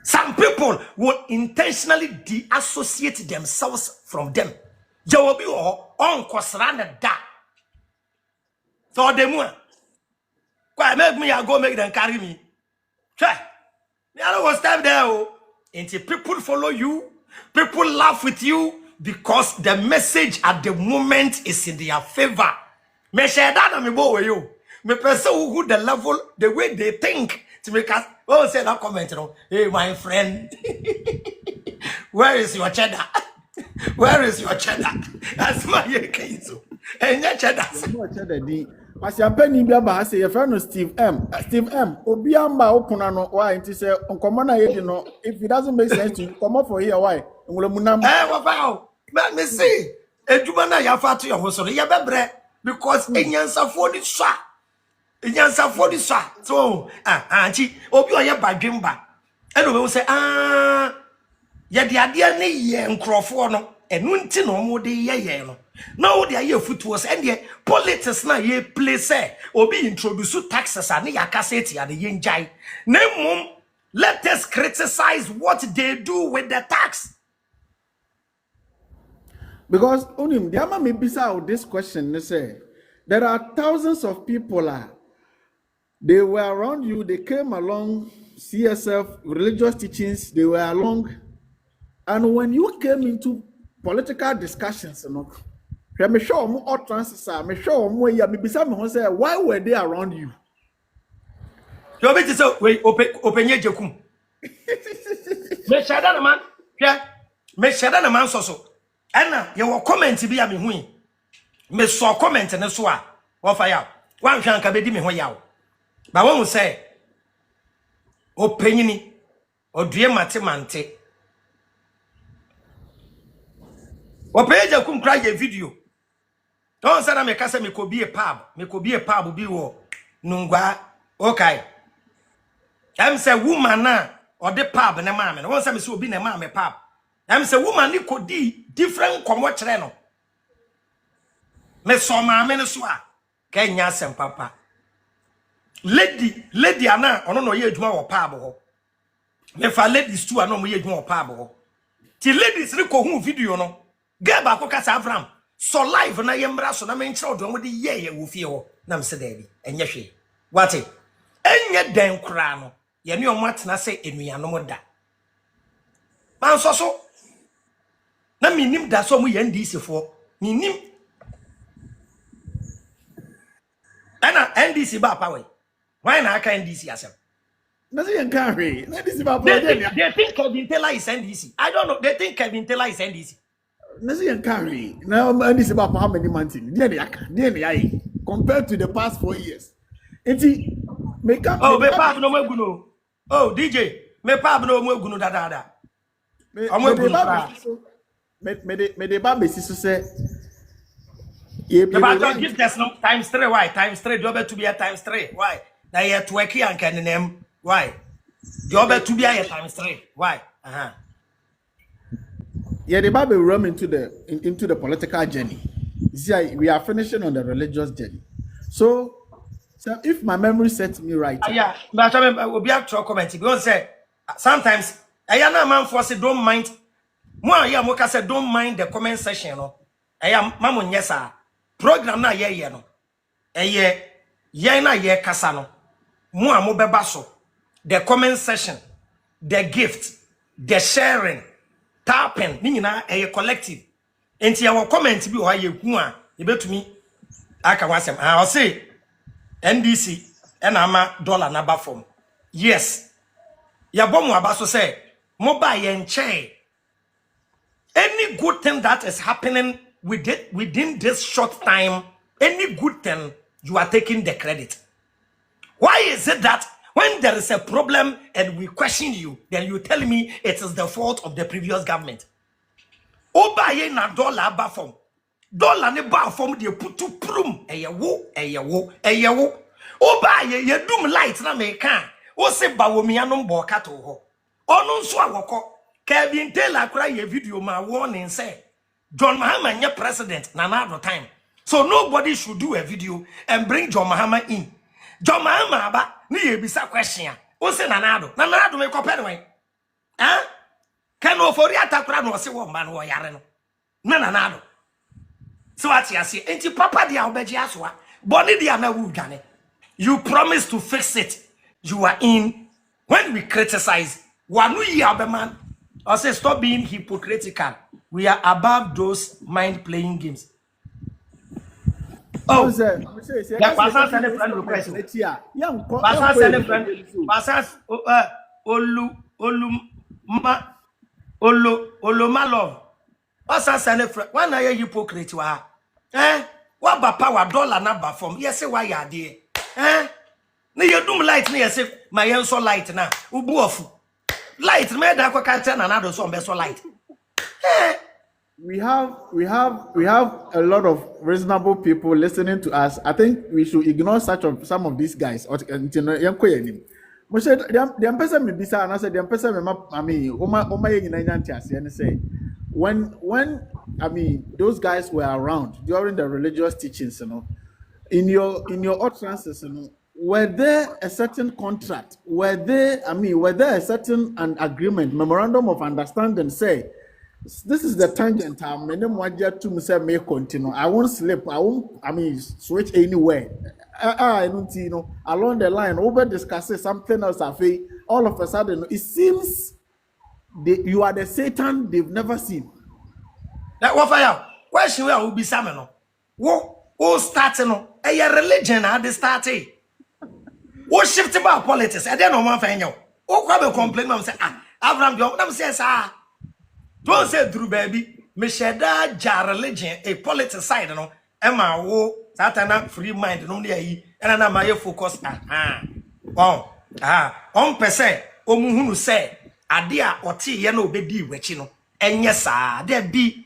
Some people will intentionally deassociate themselves from them. Jawobi o on kwasra na da. So demu. Why make me go make them carry me? Try. Me I don't want stand there. Until people follow you, people laugh with you because the message at the moment is in their favor. Me share that on me boy you. Me person who the level, the way they think to make us. Oh, say that comment, you know. Hey, my friend, where is your cheddar? Where is your cheddar? That's my case. And your cheddar. As your penny be about say your friend Steve M. Steve M. Obiamba opuna no why it say uncommon no if it doesn't make sense to you, come up for here why? What about? Let me see. Ejumana ya fatu ya hosoro ya bebre because enyansa for the sha. Enyansa for the sha. So anchi obi oya badwemba. And we say ya de ade ne ye nkrofo no enunti no mo de ye no na wo de aye futuo se ende politics na ye play say obi introduce taxes and ya cassette and ye njai na mum let us criticize what they do with the tax. Because onim the ama me bisa this question they say there are thousands of people they were around you, they came along CSF religious teachings, they were along, and when you came into political discussions, you know, me sure more transfer, me sure more ya me bisa me say why were they around you? You bet so we open ye jekum. Me shada na man, yeah. Me shada na man so. Ena ye wo comment bi ya me hu. Me so comment ne so a wo fa ya. Wan hwan ka bedi me ho ya wo. Ba won say openyini odue mate. Open jekum kra ye video. Don say na me ka say me ko bi e pub bi wo nungwa okay. Em say woman na or the pub na ma me. Won say me so obi na ma me pub. Em say woman ni kodi different komo kire no. Me so ma me no so a ka nya sem papa. Lady ana ono no ye adwuma wo pub ho. Me fa ladies too ana mo ye adwuma wo pub ho. Ti ladies ni ko hu video no. Ga ba ko kasa Avraham. So live na ye mbra so na me nkyere odo mo de ye wo fie ho. Na me se da bi enye hwe. Wate? Enye den kra no. Ye ne omo atena se enuanom da. Man so na minim da so mo ye NDC fo. Minim. Ana NDC ba pa we. Why na aka NDC asem? Does he carry? They think Kevin Taylor is NDC. I don't know. They think Kevin Taylor is NDC. Does he carry? Now NDC about how many months? Compared to the past 4 years. Make up. Oh, me pab no maguno. Oh, DJ, me pab no maguno da. Me de ba so say. Don't give this no times 3. Why? Times 3. Job to be a times 3. Why? Now you twerky and can name. Why? Job to be a times 3. Why? Yeah, the Bible roam into the political journey. See, we are finishing on the religious journey. So if my memory sets me right. Yeah, but I will be able to comment. Because say sometimes I am man for say don't mind. More yeah, Moka said don't mind the comment section. No, I am Mamon Yesa program na ye no. Ye na ye kasano. More mo bebaso. The comment section, the gift, the sharing. Tapping, ni na a collective. Enti ya comment bi o haye hu a ye betumi aka wasem. I say NDC and ama dollar na ba form. Yes. Ya bomu abaso say mo ba ye nche. Any good thing that is happening within this short time, any good thing you are taking the credit. Why is it that when there is a problem and we question you, then you tell me it is the fault of the previous government? Oba ye na dollar ba form. Dollar ne ba form de put to prum. Eyewo. Oba ye dum light na me kan. O se ba wo mi anom bo kato ho. Onu nso awoko. Kevin Taylor kura ye video ma warning say John Mahama nye president na another time. So nobody should do a video and bring John Mahama in. John Mahama ba ni ye bisa question. O se nanado me kopere wen. Kan ofori atakura no se wo mba no yare no. Nanado. So what you say? Enti papa dia obeji asoa. Boni dia na wu dwane. You promise to fix it. You are in. When we criticize, wanu yi abeman. I say stop being hypocritical. We are above those mind playing games. Oh, yeah, Pastor send a friend request. Pastor send a friend. Pastor Oluma love. Pastor send a friend. Why are you hypocrite? What about power dollar number from? Yes, why you are there? No, you do light. No, you say my own so light now. Ubuofu light. Me da ko kan ten another so be so light. We have a lot of reasonable people listening to us. I think we should ignore some of these guys. Moshe, the person me bisa and I said the person me mami oma ye nyina nyanti ase and say when I mean, those guys were around during the religious teachings, in your utterances, were there a certain contract? Were there a certain an agreement, memorandum of understanding, say, this is the tangent, may continue. I won't slip, switch anywhere. I don't along the line, over discussing something else, all of a sudden, it seems you are the Satan they've never seen. That what fire? Question where will be salmon? Who starting? A religion had the starting. Who shift about politics? I don't know one thing. Who come complain? Say, Avraham, you says, don't say Drew baby. Me sheda ja religion a politics side, Emma wo Satan free mind no dey and na my focus wow on percent omuhunu say ade a ote ye na obedi wechi no enye saa there be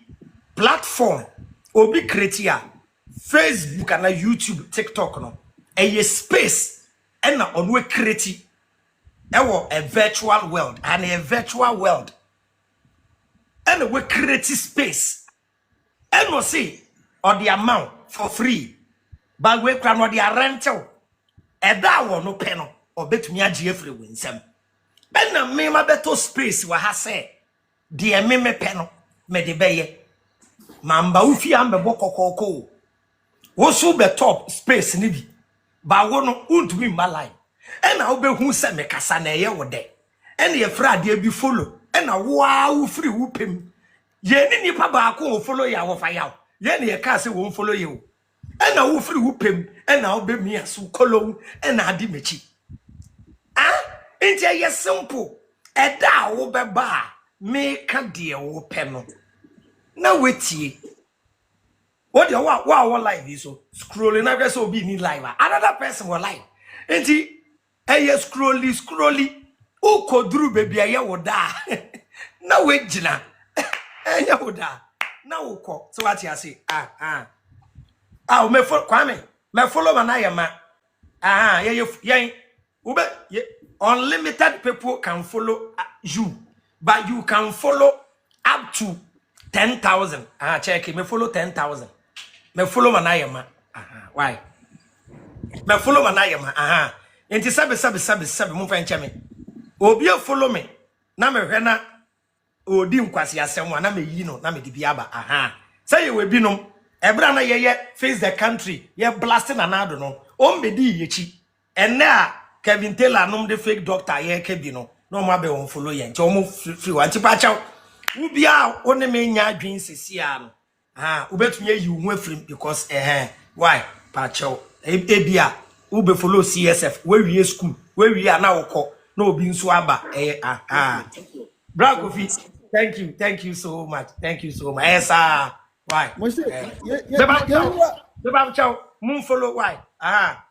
platform obi create Facebook and YouTube TikTok no a space and na onwe create a virtual world and a virtual world and we create space and we see or the amount for free but we can or the rental and that one no pen or bet me a free win some and na me ma better space wa ha say the me pen me de beye mamba ufi ambe bokokoko wo so be top space ni bi ba wo no untumi malai and na obehu se me kasa na ye wo de and ye fra de bi follow and na wow free whoopim ye ni nipa ba ko follow ya wo fa ya ye ne ye ka se wo follow you and na wo free whoopim and na obe mi asu kolon and na adi mechi inti ye simple eda wo be ba me ka de wo pe no na wetie what you what live is so scrolling na guess obi ni live another person will live inti eye scrolly o koduru baby aye wo da na we gina eye wo da na wo ko so what you say me follow kwame me follow na ye ma ye ube unlimited people can follow you but you can follow up to 10,000 check it me follow 10,000 me follow na ye ma why me follow na ye ma enti sabe mo fa nche me obi follow me na me hwe na odi nkwasi asem na me yi no na me di bia ba say you we bi no ebra na ye face the country ye blasting anado no o mbedi yechi ene a Kevin Taylor nom the fake doctor ye ke bi no no ma be won follow ye nche o mo free wan ti pa chaw ubia one me nya adwen sesia no ubetunye yi hu afrim because why pa chaw ebia ube follow CSF we wie school we wie na wokọ na obi nso aba Bra Kofi, thank you so much yes sir why Moshe, Beba chow mun follow why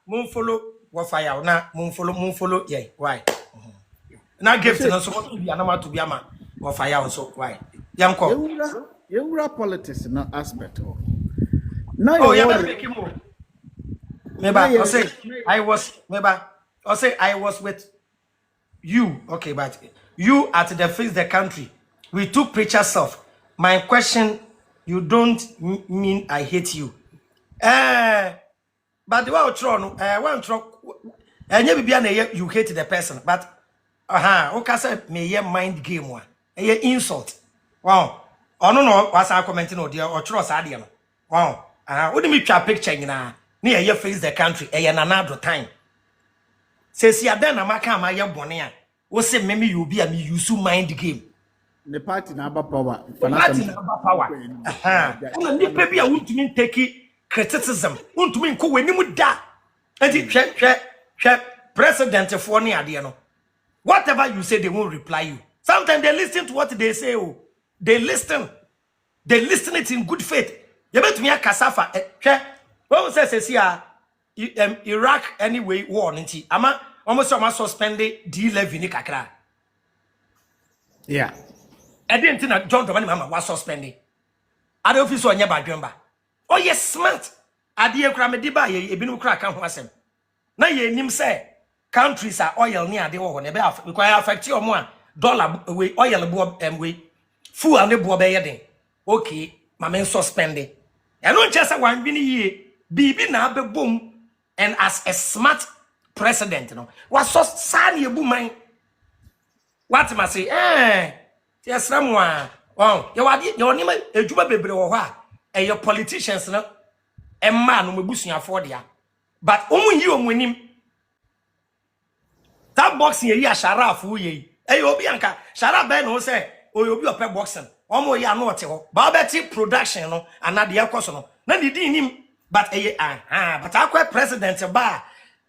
mun follow what fire na mun follow yeah why na gift no so to be anama to be ama what fire so why yanko you politics na aspect now you make him more Meba, I say I was with you. Okay, but you at the face the country. We took pictures of. My question, you don't mean I hate you. But the one you hate the person. But okay, say me mind game one. Insult. Wow. Oh no, what's our commenting or dear or trust adian. Wow. What do you make a picture na? Near your face the country, another time. Says ya then amaka ma ye bone a wo se meme you be a me use mind game. The party na aba power. Party na aba power. Una nipa bi a wuntumi take criticism. Wuntumi nko wanimu da. Enti hwe president for ne ade no. Whatever you say they won't reply you. Sometimes they listen to what they say. They listen it in good faith. You bet me a kasafa hwe when says here Iraq anyway war nti ama almost suspend the levy ni kakra. Yeah. I didn't think John Domani mama was suspending. Ade office onye badwemba. Oh yes smart. Ade ekura me diba ye ebinu kura kan ho asem. Na ye nim say countries are oil ni ade wo ne be because affect omo a dollar we oil bo we fuel ne bo be ye den. Okay, Mamen suspended. And not just a 1 year, BB na be boom, and as a smart president, was so sad you boom mine. What must say, yes, someone. Oh, your name, a juba baby or what? And your politicians, no, a man who will for there. But only you win him. That boxing here, Sharaf, who ye. Hey, Obianka, Sharaf Ben who say, oh, you'll be a pet boxing. Omo ya no te ho. Barbeti production no, and na de akoso no. Na di him, but but akwa president ba.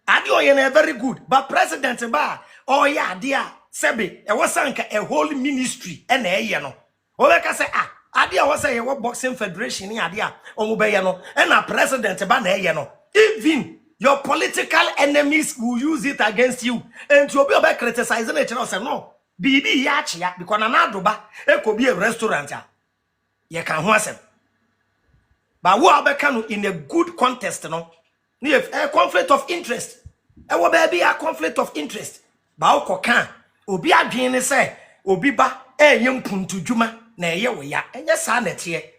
Ade oye na very good, but president ba, oh yeah, dia sebe, e wasanka a whole ministry e na eye no. O be ka say ade a wasa ye wo boxing federation ni ade a omo be ye no, e na president ba na eye no. Even your political enemies will use it against you, and you be criticizing it no. Bibi ya chia because na nadoba e ko bi a restaurant ya ye kan ho asem but wo abeka in a good context no a conflict of interest e wo ba bia conflict of interest ba wo kan obi adwen ne say obi ba e ye mpuntu dwuma na ye wo ya enye sa na tie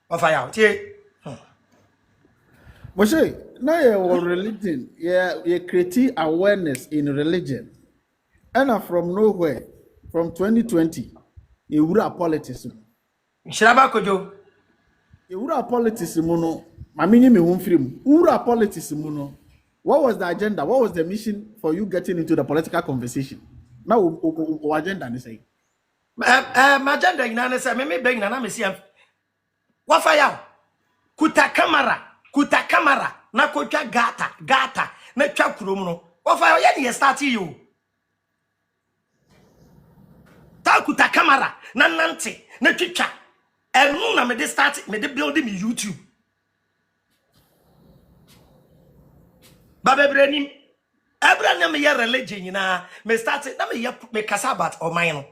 ofa ya tie Moshe, now your religion, you create awareness in religion, and from nowhere. From 2020, you would have politics. Shirabakojo. You would have politics, mono. I mean, you won't film. You would have politics, mono. What was the agenda? What was the mission for you getting into the political conversation? Now, what agenda is saying? My agenda in an answer, me beg na me see. What fire? Kuta camera, na kocha gata, na twa kuromuno. What fire? Ye start you. Kuta camera na nante na twitwa enu na me de start me de building me YouTube baba brenim ebra na me ye religion na me start na me kasa about o man no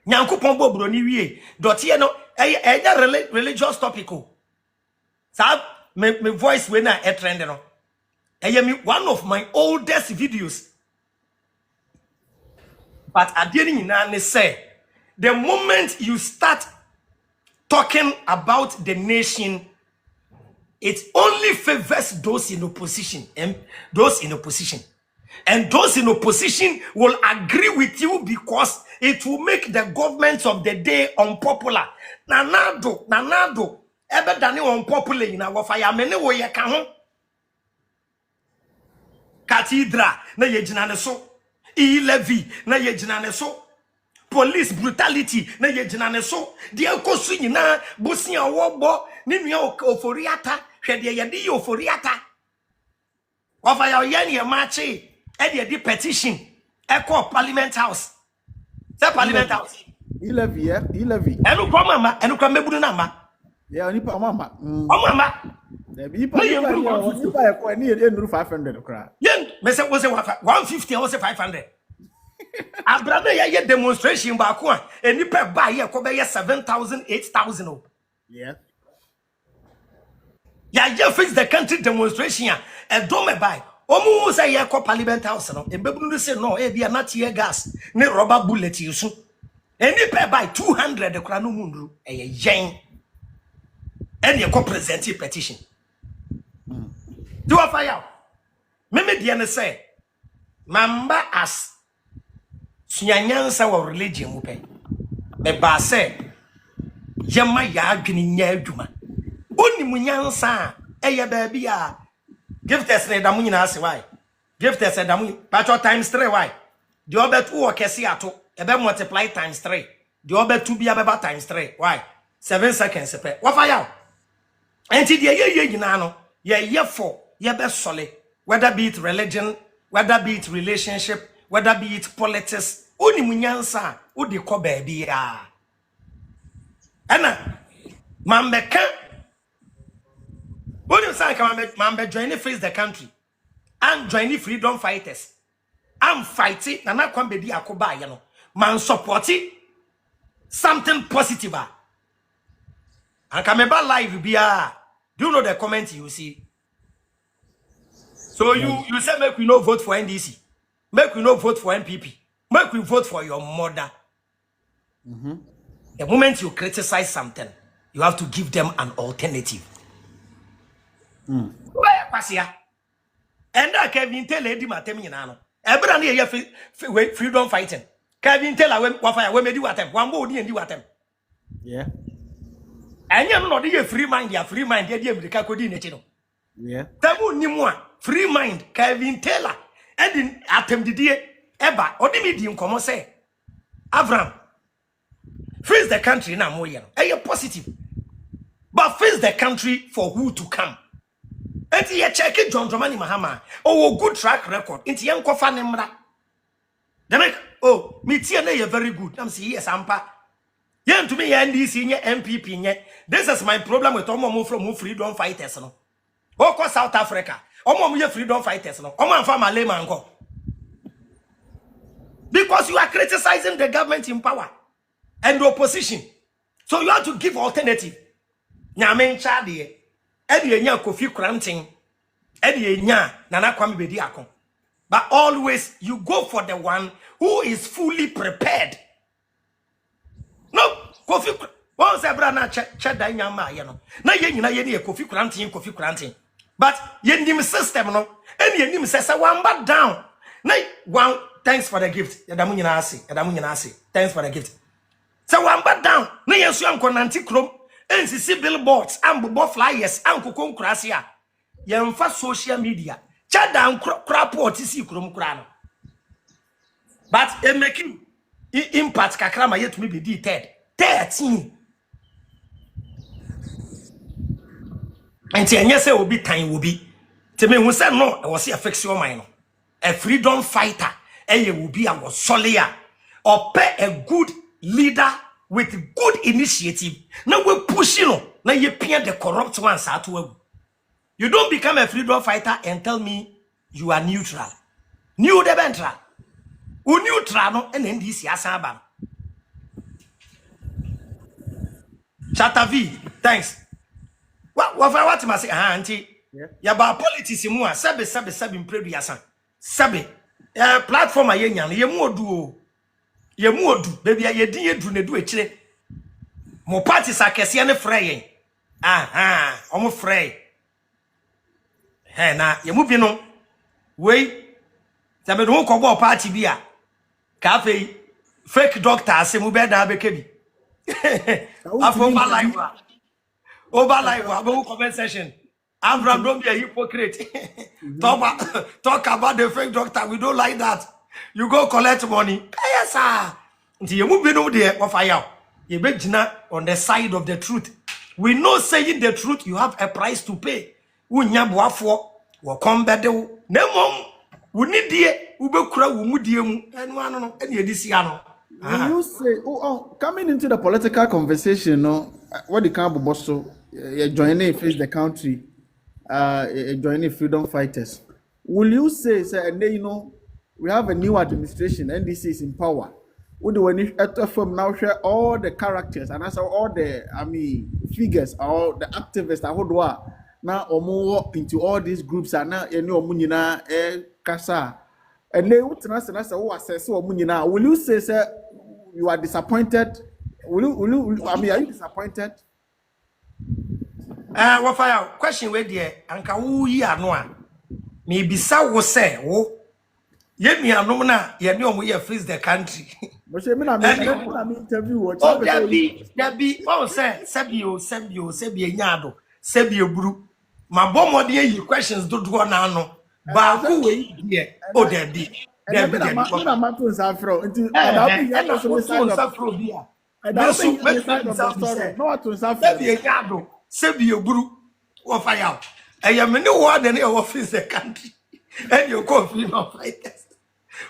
nyankopon bo bro ni wie dot ye no religious topic o sa me voice we na e trend no me one of my oldest videos. But at the end, say the moment you start talking about the nation, it only favors those in opposition and those in opposition. And those in opposition will agree with you because it will make the governments of the day unpopular. Nanado, ebe dani unpopular in our fire. Mene wo ye kan cathedral na ye jinane so. Levy na ye jinane so. Police brutality na ye jinane so. Di ekosu nyina bosi awobo ni nua oforiata hwede ye de oforiata. Wafa ya ye ne machi e de petition e call Parliament House. Say Parliament House. Levy. Enu kwa mama, enu kwa mebudu na ma. Yeah, nipa mama. Mama. Nipa e ko ni e nuru 500 kra. Yen me say was 150 or 500. Abrada ya ye demonstration ba ko a enipa ba ye ko be ye 7,000 8,000 o. Yeah. Ya ye fix the country demonstration a do me buy. Omu say ye ko Parliament House no. Embebunu say no e bia na tear gas ne rubber bullet yusu. Enipa buy 200 kra no mundru e ye yen. And ye ko present petition. Do a fire. Meme diane say mamba as sunyanyansa wa religion mu pe. Me ba say yema ya adwene nya adwuma. Oni munyansa eye ba bia give test na damu nyina ase why. Give test na damu patcho times 3 why. The obet wo kese ato e be multiply times 3. The obet 2 bia be times 3 why. 7 seconds pe. Wa fire. Enti de ye nyina no ye for ye be solid, whether be it religion, whether be it relationship, whether be it politics. Oni munyansa odi ko baabi ya. Ana mambeka oni say mambe join face the country and join freedom fighters. I'm fighting na na kwambe di akoba ye no. Man supporting something positive. And kameba live bia. Do you know the comment you see? So you say make we no vote for NDC, make we no vote for NPP, make we vote for your mother. The moment you criticize something, You have to give them an alternative. Where Pasia? And I Kevin tell Lady Mateminano. Everyone here freedom fighting. Kevin tell when we do at them. One more and do at them. Yeah. And you're not here free mind, you're the Kakodi. Yeah. Tabu ni moi, free mind, Kevin Taylor. And in Atem Didier, Eba, or the medium, come say. Avraham, face the country now, Moyan. And you're positive. But face the country for who to come. And you check it, John Dramani Mahama. Oh, good track record. Into young Kofa Nemra. They make, oh, me TNA very good. I'm saying, yes, Ampa. Yeah, to me, and this senior MPP. This is my problem with Omo from freedom fighters. No? Oko South Africa. Omo freedom fighters. No? Omo from Alemango. Because you are criticizing the government in power and the opposition. So you have to give alternative. Nyamen Chadi. Edi enya Kofi Kranting. Edi enya Nana Kwame Bediako. But always you go for the one who is fully prepared. No, Kofi One Sabra na chada nyama yeno. Na yeni Kofi Kranting. But yenim system no. And yenim sesa wamba down. Na one thanks for the gift. Yadamu nyina ase. Thanks for the gift. So wamba down. Na yesu anko nanti krom. NCC billboards, ambo flyers, anko konkrasia. Yemfa social media. Chada craport isi krom krano. But it making impact kakrama yet me be di 13. And enye say obi time will be. Te me hu say no, I was here fix your mind. A freedom fighter, will be a solia or pay a good leader with good initiative. Now we push now you paint the corrupt ones out to. You don't become a freedom fighter and tell me you are neutral. New the bentra. U neutral no and then this yasaba. Chata V, thanks. What must say, auntie? Ya ba politics mu a sabe impredu yasan. Sabe platform a yenyan ye mu odu baby ye din ye du ne du ekire mo parties akese ne frey yen omo frey na ye mu bi no we sabe do ko go party bi a ka fe fake doctor asemu be da be kebi over live about comment session. Avraham, don't be a hypocrite. Talk about the fake doctor. We don't like that. You go collect money. Yes, sir. Until you move in there, what fire? You be on the side of the truth. We know saying the truth, you have a price to pay. Unya buafo, wo come better. Nemom, we need dear, ube kura umudiemu, and one and you this year. When you say, coming into the political conversation, no, what the camp bosso, joining face the country. Joining freedom fighters. Will you say, and then we have a new administration, NDC is in power. Would when you from now share all the characters and also all the figures, all the activists that hold now or more into all these groups are now munina kasa and they would assess munina. Will you say, sir, you are disappointed? Will you are you disappointed? What fire question where dear anka wu yi ano a me bisa wo say wo ye nuano na ye ne omo ye freeze the country Moshe me na me interview what there be oh say sebio nyado sebio buru ma bomode yi questions do na ano ba ku we here oh there be na mato safro nti ada bi ya so safro bi a ada so no to safro sebio nyado Sebi Oburu of fire. I am no one in your office the country. And you call freedom fighters.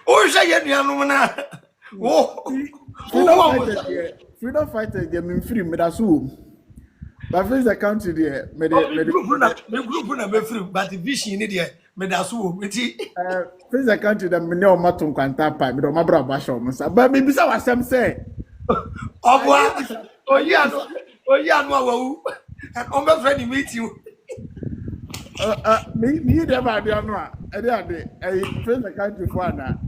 Oh, Shayanumana. Freedom fighters, they mean free, Medasu. But face the country there, the group free, but the vision in there, Medasu. Face the country that me no matum canta pipe, but my brother Basham. But maybe some say. Oh, yeah, no. And almost ready to meet you. Me never did not. I friend the country for now.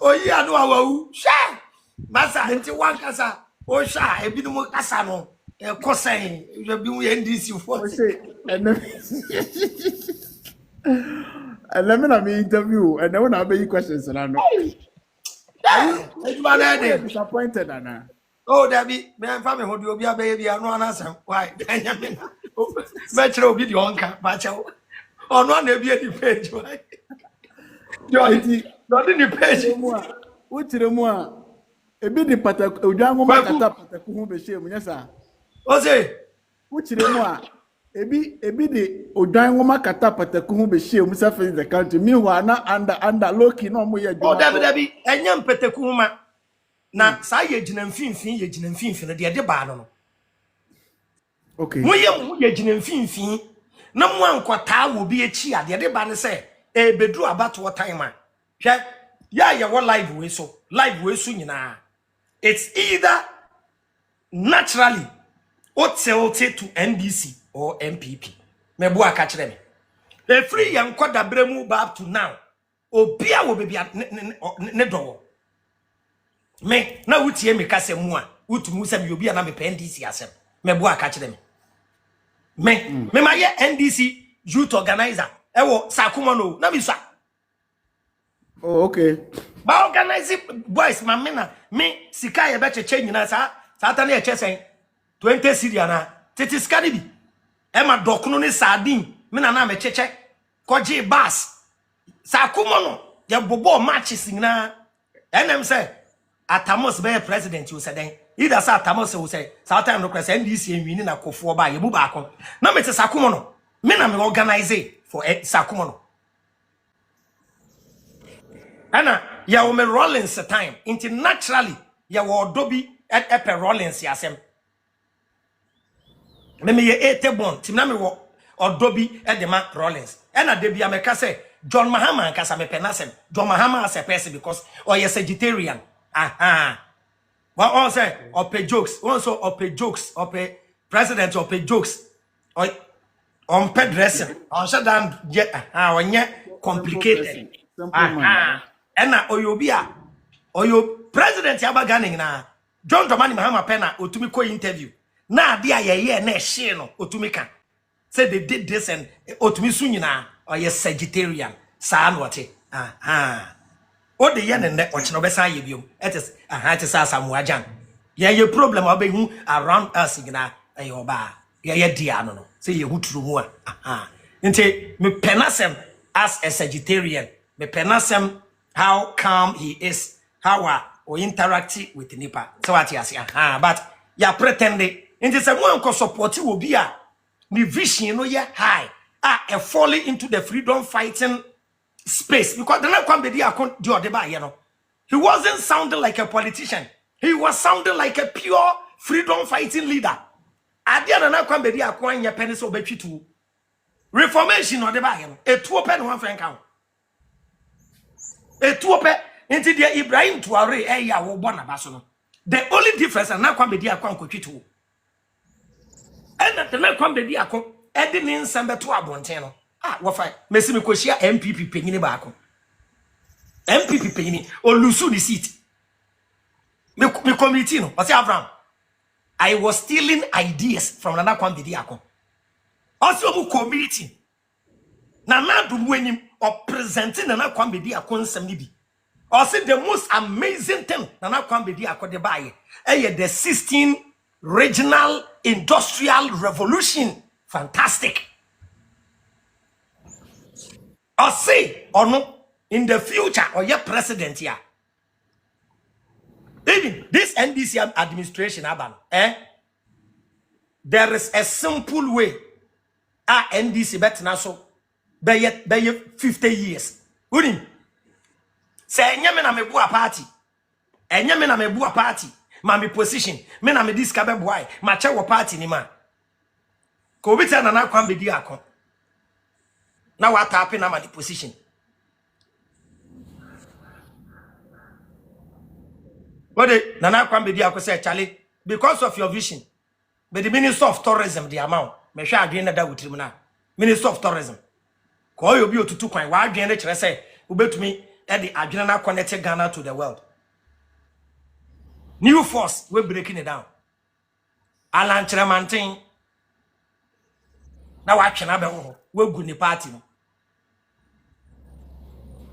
Oh, yeah, no, share. Massa, into one casa. O sha e bi no kasa no e kosen you be we NDC for. Moshe, and let me interview, and then when I be questions, and I know. Are Yeah, e ma na you dey. disappointed, Anna? Oh, Debbie, me and family would be a baby. I know an answer. Why? Metro be the onka, but on one there be any page. Why? Johnny, not in the page. Which the more a bit the patak, Ujango Makata Pataku Besham, yes, sir. Ose, Which the more a bit the Ujango Makata Pataku Besham, himself in the country. Meanwhile, not under Loki, no more. oh, Debbie, and young Petekuma. Na sa ye gina mfimfin de de ba no. Okay. Mo ye gina mfimfin na mo ankota wo bi echi ade de ba ne se e bedru abato time a. Hwe ya ye wo live we so nyina. It's either naturally or tilted to NDC or MPP. Me bo aka kire me. E free yan koda bremu ba up to now. Obia wo bebia ne do. Me na wutie me kase mu a wutumu se me obi na me NDC asem me bo aka kire me ma ye NDC youth organizer e wo sakuma no na me swa Oh, okay. ba organize boys ma me sika ye be cheche nyina sa ta na ye chesen 20 Syria na tete sika ni bi e ma dokunu ni sardine me na me cheche koje bus sakuma no ye bobo matches nyina enem say Atamos be president you said either sa Atamos will say Southern Democrats NDC and winning a kofo ba ye bu ba kon na me te sakumo no me na me organize for sakumo no ana ya wo me Rollins time into naturally ya wo dobi at epe Rollins yasem me ye etebon tim na me wo odobi e de ma Rollins ana de bia me ka say John Mahama kasa me penasem John Mahama as a person because or ye Sagittarian. Aha. Well, on say ope jokes. Also ope jokes. Ope president ope jokes. Or on pet dressing. On shut down yet. When yet complicated. Aha. And na oyobia. Oyo president yaba ganing na. John Dramani Mahama Pena otumi ko interview. Na dia ye na she no otumi kan. Say they did this and otumi sunyina or yes Sagittarian. Sa anwate. Aha. O de ye ne ochino be san ye biom it is samuajan ye problem obehu around us gina ayoba ye dia no say ye huturu mu a nti me penasem as a Sagittarian me penasem how calm he is how we interact with nipa so what you say but ya pretend nti say mo anko support obi a ni vision no ye high e falling into the freedom fighting space because the next be you know, he wasn't sounding like a politician. He was sounding like a pure freedom fighting leader. At the other next be your pennies or between reformation or the buy you know. A 2 pen 1 franc count. A 2 pen into the Ibrahim Touare ya wo bona basono. The only difference and now be dia kwan kwetwitu. And the next be dia kon edin nsambe to abonten no. What fine? Messi me koshia MPP penyini baako. MPP penyini o lusu the seat. Me committee no. What's Avraham? I was stealing ideas from Nana Kwambedi Akon. Also mu committee. Nana du mwenim or presenting Nana Kwambedi Akon semnibi. Also the most amazing thing Nana Kwambedi Akon de baye. The 16 regional industrial revolution. Fantastic. Or say or no in the future or your president here. Even this NDC administration, there is a simple way. NDC bet now so by 50 years. Wouldn't say na me bua party. Enyame na me bua party. Ma me position. Me na me discover boy. Ma che wo party ni ma. Ko bi na na kwam be di akon. Now what happened at the position? What the Nana Kwambedi Akon say, Charlie, because of your vision, but the Minister of Tourism, the amount, me sure again that with tribunal. Minister of Tourism. Call you to 2 coin. Why again? Let's say, who bet me at the Adriana connected Ghana to the world. New force, we're breaking it down. Alan Chiramantin. Now I can have we're good party.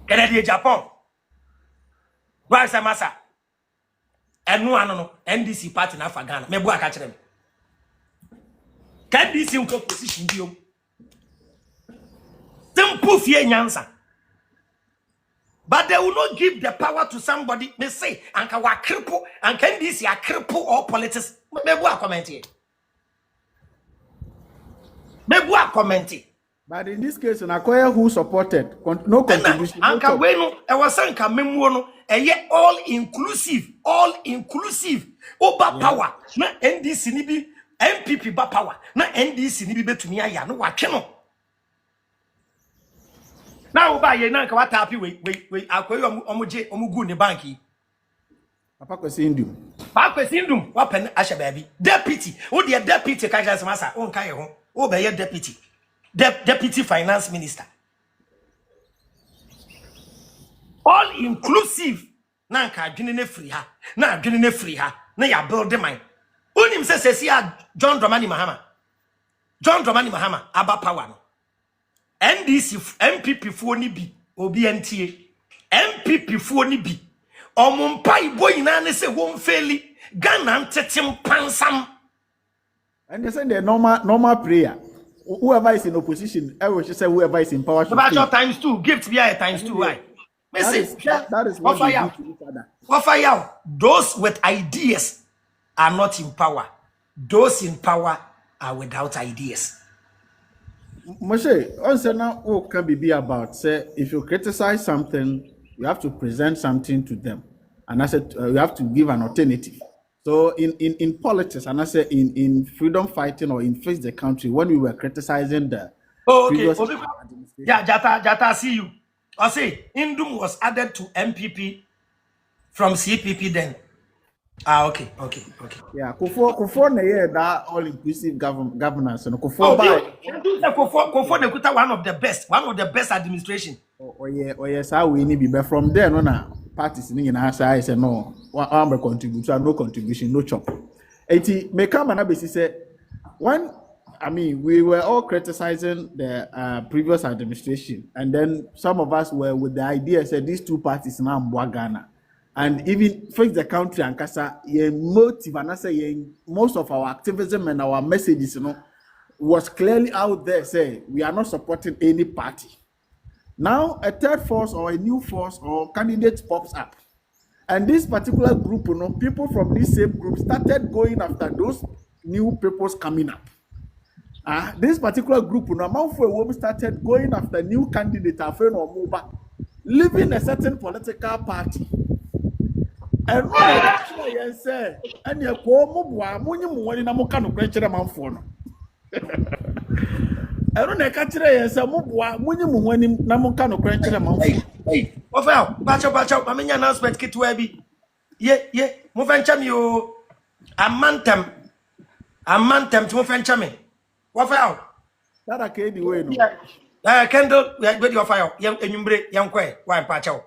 Canada, Japan. Why is a massa? And no, NDC party na Ghana. Me bua catch them. Can this in position you? Simple fear nyansa. But they will not give the power to somebody. They say, Anka wa cripple, and can this ya cripple or politics? Me bua comment here. Me bua comment here. But in this case, Nakoya who supported, no contribution. Anka wenu, I was saying, Kamemuono, all inclusive, over power. Na NDC nibi, MPP ba power. Na NDC nibi betu niya ya, no wakeno. Now, by ye nanka what happy we akoyo omugu ne banki. Papa kwesindum. Papa kwesindum, wapen asha baby. Deputy, o de deputy kaja semasa, on kai ho. O be ye deputy. Deputy Finance Minister. All inclusive. Nanka adwene free ha. Na adwene free ha. Na ya build mine. Unim se John Dramani Mahama. John Dramani Mahama aba power no. NDC MPP fo ni bi obi ntie. MPP fo ni bi. Omumpa ibo ina ne se won feli. Ghana ntetem pansam. And they say the normal prayer. Whoever is in opposition, I will just say whoever is in power should about your times 2. Gift be a times 2. Why? That is what they do to each other. Those with ideas are not in power. Those in power are without ideas. Moshe, also now what can be about say if you criticize something, you have to present something to them, and I said you have to give an alternative. So in politics, and I say in freedom fighting or in Face the Country, when we were criticizing the previous yeah, Jata, see you. I say Indum was added to MPP from CPP then. Okay. Yeah, Kufo na yeah that all inclusive governance and Kufo Kufo one of the best administration. Oh yes, how we need be from there no na parties in answer I say no one contribution, no contribution, no chop. Eti me come and be say when I mean we were all criticizing the previous administration, and then some of us were with the idea said these two parties now Ghana. And even Face the Country and Kasa, motive and I say most of our activism and our messages, was clearly out there. Say we are not supporting any party. Now a third force or a new force or candidate pops up, and this particular group, people from this same group started going after those new peoples coming up. This particular group, started going after new candidates, leaving a certain political party. And yes, sir. And you go money na muka no kwenchira manfo no. Ero na kachira yes mobua money na muka no kwenchira manfo. Hey, ofel, bacho, amenya announcement kitwa bi. Ye, mo venture me o. Amantem to mo venture me. Ofel. That okay the way no. Kendall, we ready ofel. Ye enwumbre ye nkwe, wa mpacho.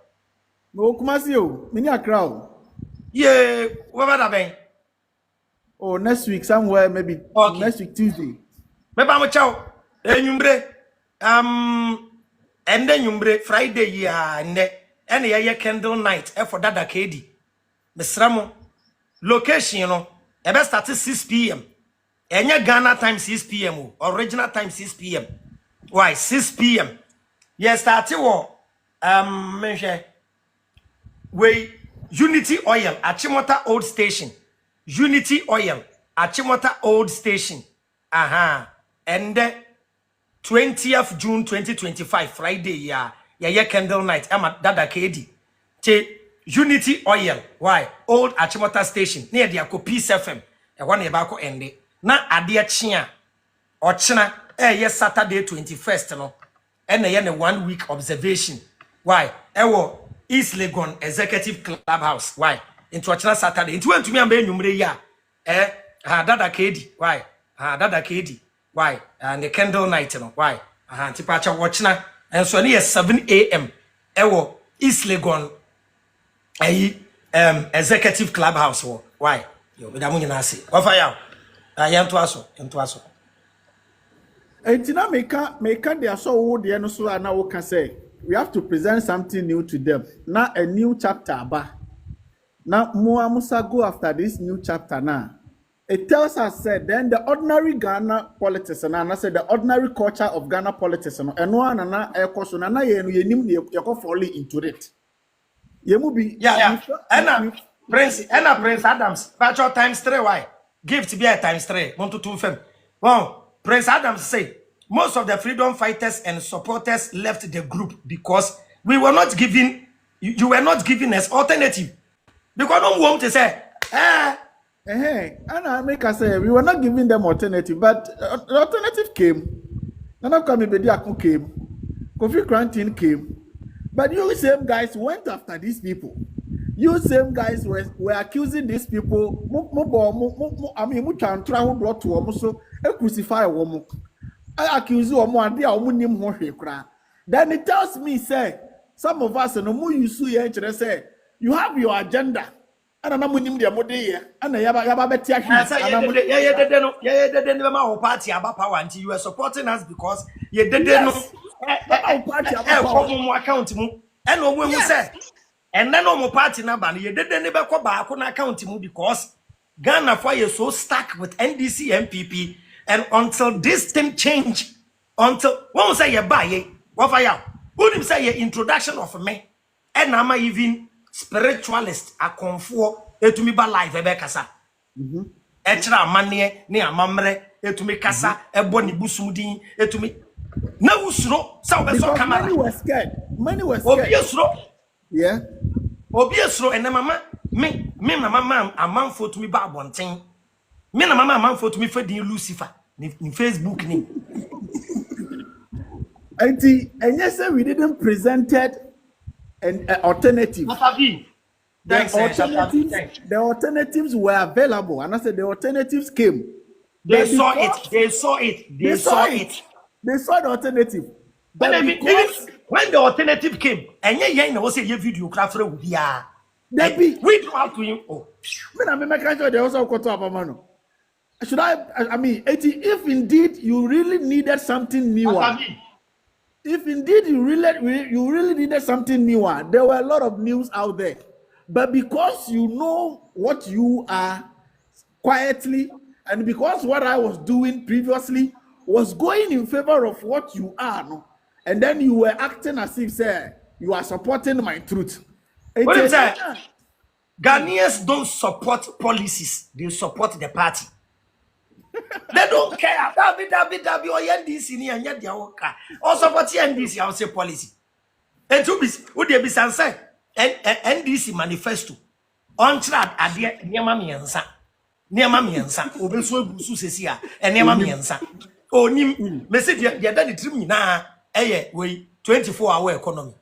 No kumasi o, mini akra. Yeah, what about that? Oh, next week somewhere, maybe okay. Next week Tuesday. Maybe I'm a chow. And then you Friday, yeah, and yeah, candle night. For that Kedi, Miss Ramo location, it best start at 6 p.m. And your Ghana time 6 p.m. Original time 6 p.m. Why 6 p.m. Yes, start mention we. Unity Oil, Achimota Old Station. Unity Oil, Achimota Old Station. And 20th June 2025, Friday, yeah, candle night. I'm at Dada Kedi. Unity Oil, why? Old Achimota Station, near the Peace FM. And one ebako ende. Na adia chia. Or china, yes, Saturday 21st, no. And a 1 week observation. Why? East Legon Executive Clubhouse. Why? Into a Saturday. Into went to me and be numre ya. Dada Kedi. Why? Dada Kedi. Why? And the candle night. Why? Tipacha watchna. And so near 7 a.m. Ewo East Legon. executive clubhouse. Why? Yo, we don't know say. Offer ya. I am to aso. And now make their so old the no so now we can say we have to present something new to them. Now a new chapter ba. Now Musa go after this new chapter now. It tells us said then the ordinary Ghana politics and I said the ordinary culture of Ghana politics and one and na e koso na you fall into it. Yeah. Prince Adams. Virtual times 3. Why? Gift be a times 3. 1 to 2 fem. Well, Prince Adams say most of the freedom fighters and supporters left the group because we were not given. You were not giving us alternative. Because no want to say, and I make us say we were not giving them alternative, but the alternative came. Nana Kamibediako came. Kofi Quarantine came. But you same guys went after these people. You same guys were accusing these people. I mean, brought to so crucify a woman. I accuse you of more then it tells me, say, some of us no more you say, you have your agenda. And I'm not the mode and party about power until you are supporting us because you didn't know account and no one said. And then no more party number, you didn't never call back on account because Ghana for you so stuck with NDC MPP, and until this thing change, until one say you buy it, what for you? Wouldn't say your introduction of me, and I'm even spiritualist, a comfort, to me by life, Ebekasa. Extra money, near Mamre, to me Casa, a bonny busumudi, to me. No, so many were scared. Yeah. Obviously, and mama, me, mama, a man for to me bad one thing. Me na mama, a man for to me for the Lucifer in Facebook name. And yes, sir, we didn't presented an alternative. The alternatives were available, and I said the alternatives came. They saw it. They saw the alternative. But when the alternative came, and yeah, was a video craft we don't have to you. Oh, should I mean, if indeed you really needed something newer, if indeed you really needed something newer, there were a lot of news out there. But because you know what you are quietly, and because what I was doing previously was going in favor of what you are, no? And then you were acting as if, say, you are supporting my truth. What is that? Ghanaians don't support policies; they support the party. They don't care. Dabi or NDC ni anya dia woka. Or support NDC, I will say policy. And to be, would there be say NDC manifesto on trad ade niema miensa. Obeso ebusu sesia niema miensa. Onim message dia da trim nyina eye we 24-hour economy.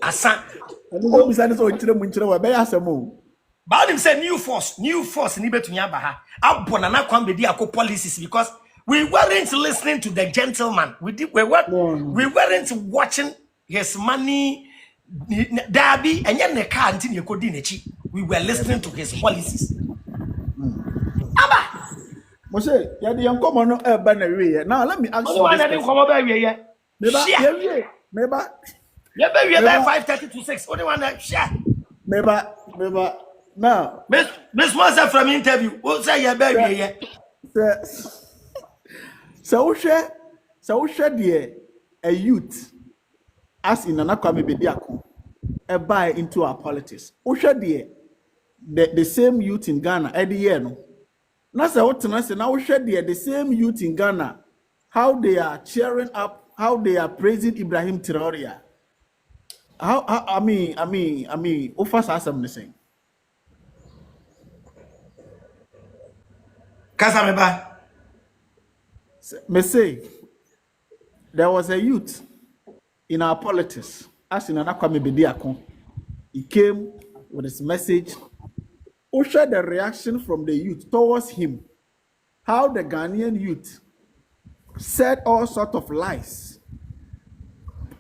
Asa no be say so nchire mu nchire we be asemo. But him say new force ni betumi aba ha. Abona na kwan be di akọ policies because we weren't listening to the gentleman. We weren't watching his money. Dabi enye ne car anti ne kodi nechi. We were listening to his policies. Aba Moshe, ya di yankomo no e ba na wiye. Now let me ask you. What na come ba wiye? Meba. You be wiye by 5:30 to 6. Only one that share. Meba. Now, Miss Moshe from interview. Who say you be wiye? So share a youth as in Nana Kwame Bediako a buy into our politics. Usha the same youth in Ghana every year no. Nasa what say now share the same youth in Ghana how they are cheering up, how they are praising Ibrahim Traore. How I mean offers are some saying. Kasameba. Me say there was a youth in our politics as in Nana Kwame Bediako. He came with his message. Usher the reaction from the youth towards him. How the Ghanaian youth said all sorts of lies,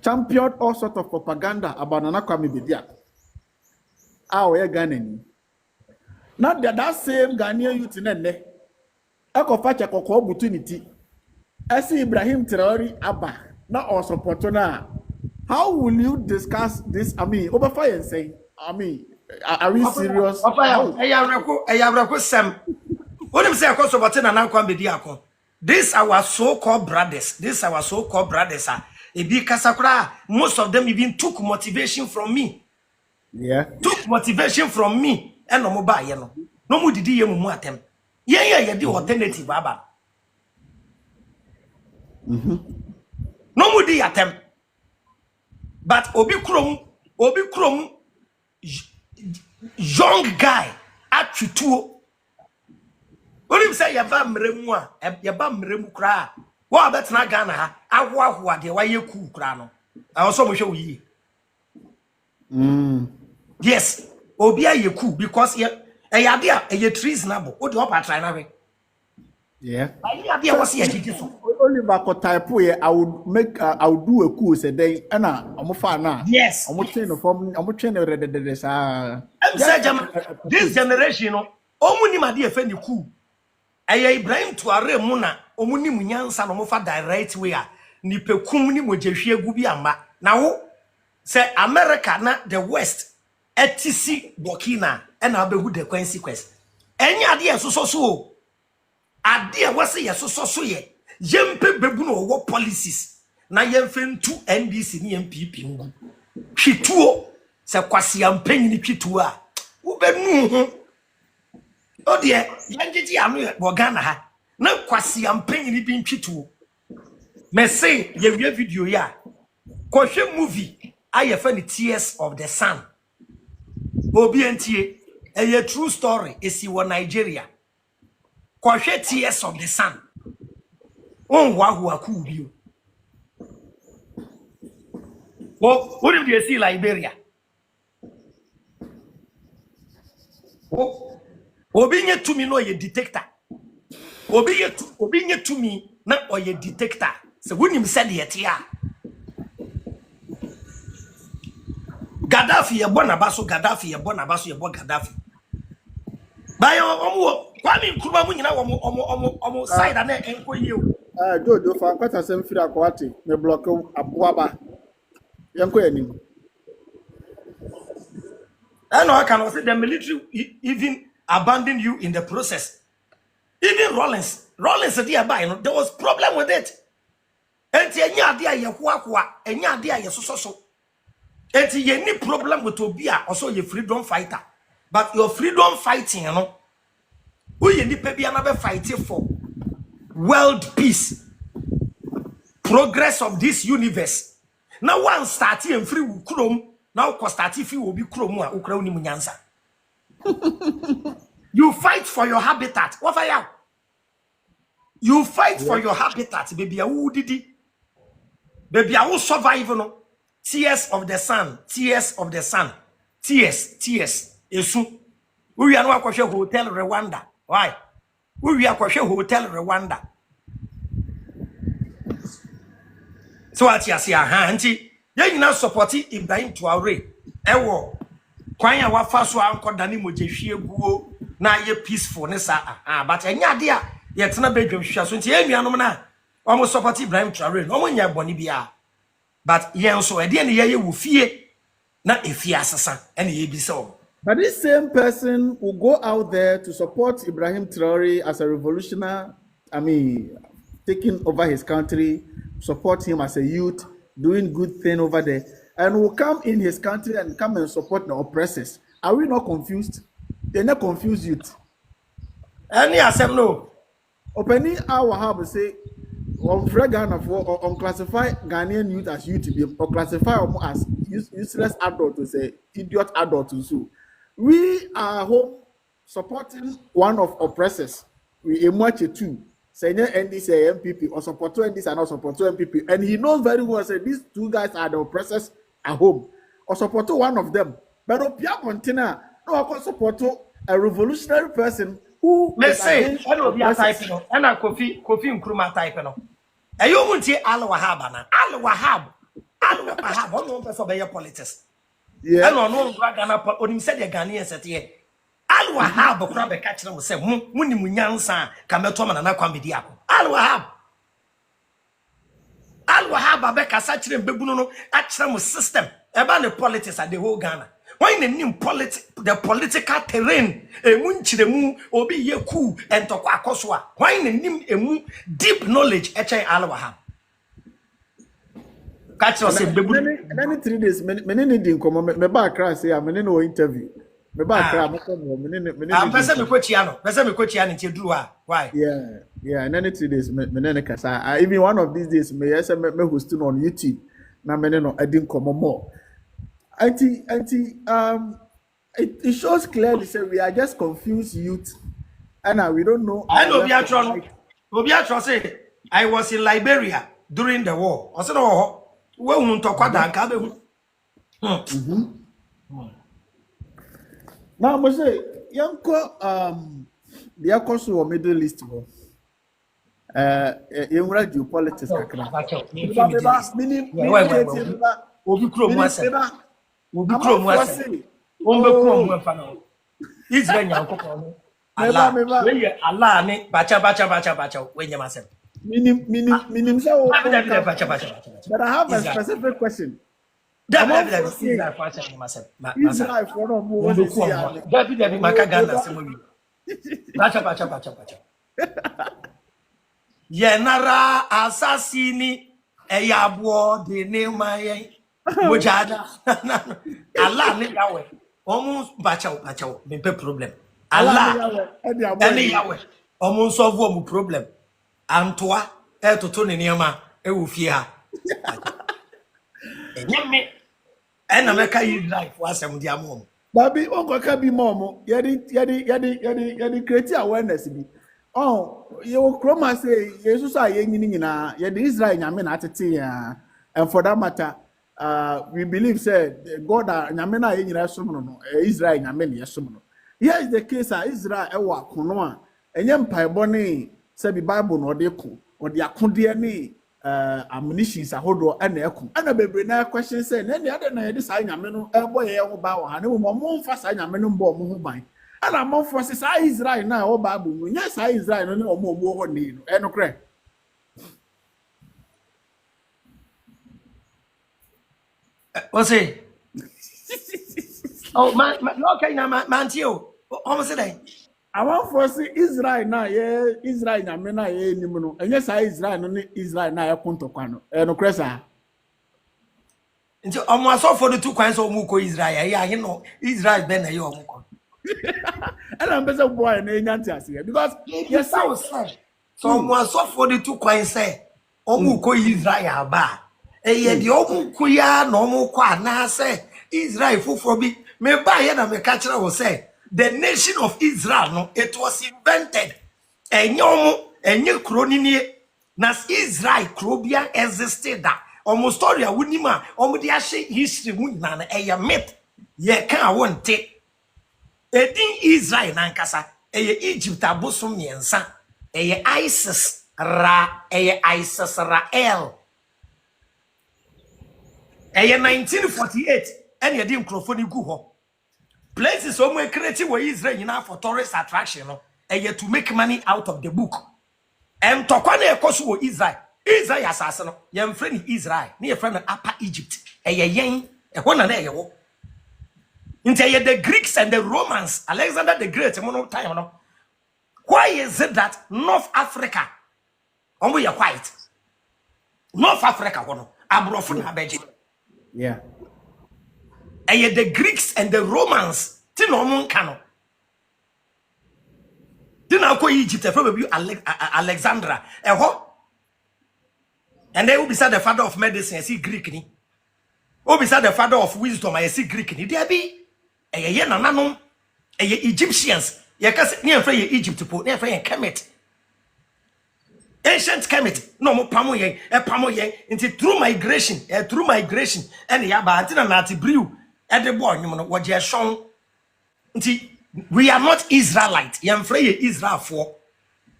championed all sorts of propaganda about Nana Kwame Bediako. our Ghanaian. Not that same Ghanaian youth in a echo fetch a opportunity. I see Ibrahim Traore Abba, not our supporter now. How will you discuss this? I mean, over fire and say, I mean, are we serious? Sam. What am say cause of na kwa be diakon. This our so-called brothers. This our so-called brothers are. Ebi kasakura. Most of them even took motivation from me. Yeah. Took motivation from me. And no mo ba ye no. No mo didi ye mu atem. Ye di alternative baba. No mo di atem. But obi krom young guy at tuo. When you say yaba mremu kra, what about na Ghana ha? Ahwa de why you cool kra no. I also mo show yi. Yes, obia ye cool because ye treasonable. What do you try na we? Yeah. I was here so. Only back type I would do a course a day and I'm fan. Yes. I'm watching from this this generation, no, omuni ma dey offend cool. Aya Ibrahim Traore mu na omuni munyansa no mo fa direct way a ni pekum ni mogehwe gu bi amba. Na wo say America na the West etisi Burkina and abehu the consequence. Enya ade so ade wase so ye yempe bebu no wo policies na yemfe ntu NDC ni MPP ngu twituo se kwase ampanyi ni twituo a wo benu ho o de yanjiji anu wo Ghana ha na kwase ampanyi ni bi twituo me say ye video ya kohwe movie ayefa ni Tears of the Sun obi entie eye true story esi wo Nigeria kohwe Tears of the Sun on wahu akubio. What if you see Liberia? Obinye to me no ye detector. Obinye to me na or ye detector. So when him said yet ya Gaddafi ye bonabaso Gaddafi ye bonabaso ye Gaddafi. Bayo kwami nkuruma mu nyina omo side na enko yiwo. Jojo fa kwata sem firi akwati me block aboaba. Yanko yanim. I know I can say the military even abandoned you in the process. Even Rollins there by there was problem with it. Enti enya ade aye hoahoa, enya ade aye so. Enti ye ni problem with Obia also your freedom fighter. But your freedom fighting, you know, we ye ni pe bia na be fighting for world peace, progress of this universe. Now one starting and free krom, now ko starting free will be krom a ukra uni munyansa. You fight for your habitat. What for you? You fight for your habitat, baby. Who did it? Baby, I will survive. No? Tears of the sun, tears of the sun, tears. Esu. We are not hotel Rwanda. Why? We are hotel Rwanda. So what you see, auntie, you now support Ibrahim Traore. Ewo, kwanya wa faso anko dani mogehwie guo na ye peacefulness but enya de a ye tena bedwahwia so nti enuanom na omo support Ibrahim Traore no nya boni bia but yen so e de ne ye wo fie na efie asesa ene ye bi so. But this same person will go out there to support Ibrahim Traore as a revolutionary, taking over his country, support him as a youth, doing good thing over there, and will come in his country and come and support the oppressors. Are we not confused? They're not confused youth. Any asem no. Opening our hub say on Ghana for unclassify Ghanaian youth as youth or classify them as useless adult to say idiot adult to so. We are home supporting one of oppressors. We emerge two. Say NDC MPP or support NDC and not support MPP. And he knows very well say these two guys are the oppressors at home. Or support one of them. But Opia Container, no, I can support a revolutionary person who let's say I know the type no. And I Kofi Nkrumah type no. Ayo muntie Al Wahab na. Al Wahab. No person be politics. Yeah. And no Ghana on him said the Ghanaian set here. Al Wahab crab a catcher will say, Muni Munyansa, Kametoma and Aquamidiaco. Al Wahab. Al Wahab Abeka Sachin Bebuno, Achram system about the politics at the whole Ghana. Why in the new the political terrain, a munchiremu, obi ye coup, and Tokwa why in the new deep knowledge, H.I. Al Wahab. Catch us in many 3 days, many didn't come. Me back crash here. Many no interview. Me back crash. I'm person me Cochiano until do why? Yeah. And then 3 days, many kasa. Even one of these days, me hosting on YouTube. Na many no, I didn't come more. It shows clearly say we are just confused youth, and we don't know. I know Obiatron say I was in Liberia during the war. I said, oh. Now Moshe, yanko the course of Middle East go. You read your politics kakra. Minim but I have a specific question. Israel for no more. Yenara assassini eyabo de nemaye mojada Allah ni yawe omu bachaw me pe problem Allah eni yawe omu solve omu problem antoa etoto ne niama ewu fie ha enyame ena meka yi life wasem dia mom baby onko ka bi mom yedi create awareness bi you chroma say Jesus are yenyini nyina yedi Israel nyame na atete ya and for that matter we believe say God nyame na yenyina som no Israel nyame na yesom no here is the case Israel ewa kono a enye mpaebo ne say the Bible no de ko odi akode ne ammunitions ahodo ana eku ana bebre na question say na ade na yedi sa nyame no ebo ye ho ba wo ha ne mo mfa sa nyame no mbo mo ho ban ana mo forces sa Israel na o Bible no nya sa Israel no ne o mo ho ni no eno kre o say oh man okay na man tio o say dai I want for see Israel na ye Israel nyame na ye nim no enya sa Israel no ne Israel na ye kontokwa no eno kre sa nti omo asofo do two kwan so omo ko Israel ya he no Israel be na ye omo ko and I'm better boy na enya ntiase because yes so omo asofo do two kwan say omo ko Israel ba ye de omo ko ya na omo ko ana say Israel foforo bi me ba ye na me ka kire wo say the nation of Israel no it was invented enye kronini nas Israel krobia existed that almost story awunima omudi ahye history mu na na eye myth ye kan wonte edin Israel nankasa eye Egypt abosom yensa eye ISIS ra eye ISIS Rael eye 1948 ene ye di nkrofoni gu ho places somewhere creating where Israel you know for tourist attraction no to make money out of the book and to kwane ekoso Israel asase no ye friend Israel ne ye friend Upper Egypt yen ehona na yewo nti the Greeks and the Romans Alexander the Great mono time no why is it that North Africa omo ye white North Africa wono abrofo na beji yeah the Greeks and the Romans ti no mon kano ti na ko Egypt from be Alexandra and they will be said the father of medicine see Greek ni will be said the father of wisdom I see Greek ni there be ye nananom Egyptians ye ka se ne afra ye Egypt po ne afra ye Kemet ancient Kemet no mo pamo ye into through migration and ya ba antina na ati brew boy no waje shon nti we are not Israelite yemfre ye Israel for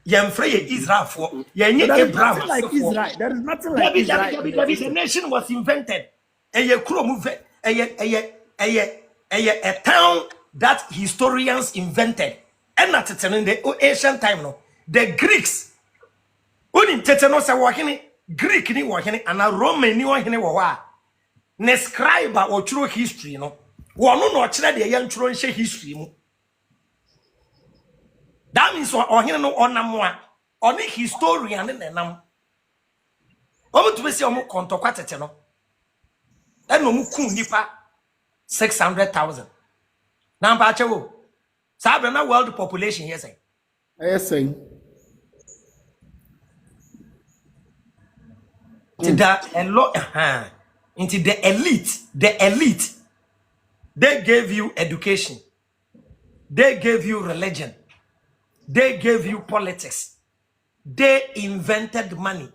yenye Abraham like Israel there is nothing like Israel the nation was invented eye krom a town that historians invented. And not in the ancient time, no. The Greeks, only tetano sa wahine, Greek ni wahine, and a Roman ni wahine wawa. Ne scribe or true history, no. Wano no chila de young true history mu. That means wahine no onamwa, only historian and nam. Omo to see omo konto kwatete no. And no mu kun nipa 600,000. Now pachewo. Sabe na world population here say. Yes, sir. Into the elite, they gave you education, they gave you religion, they gave you politics, they invented money.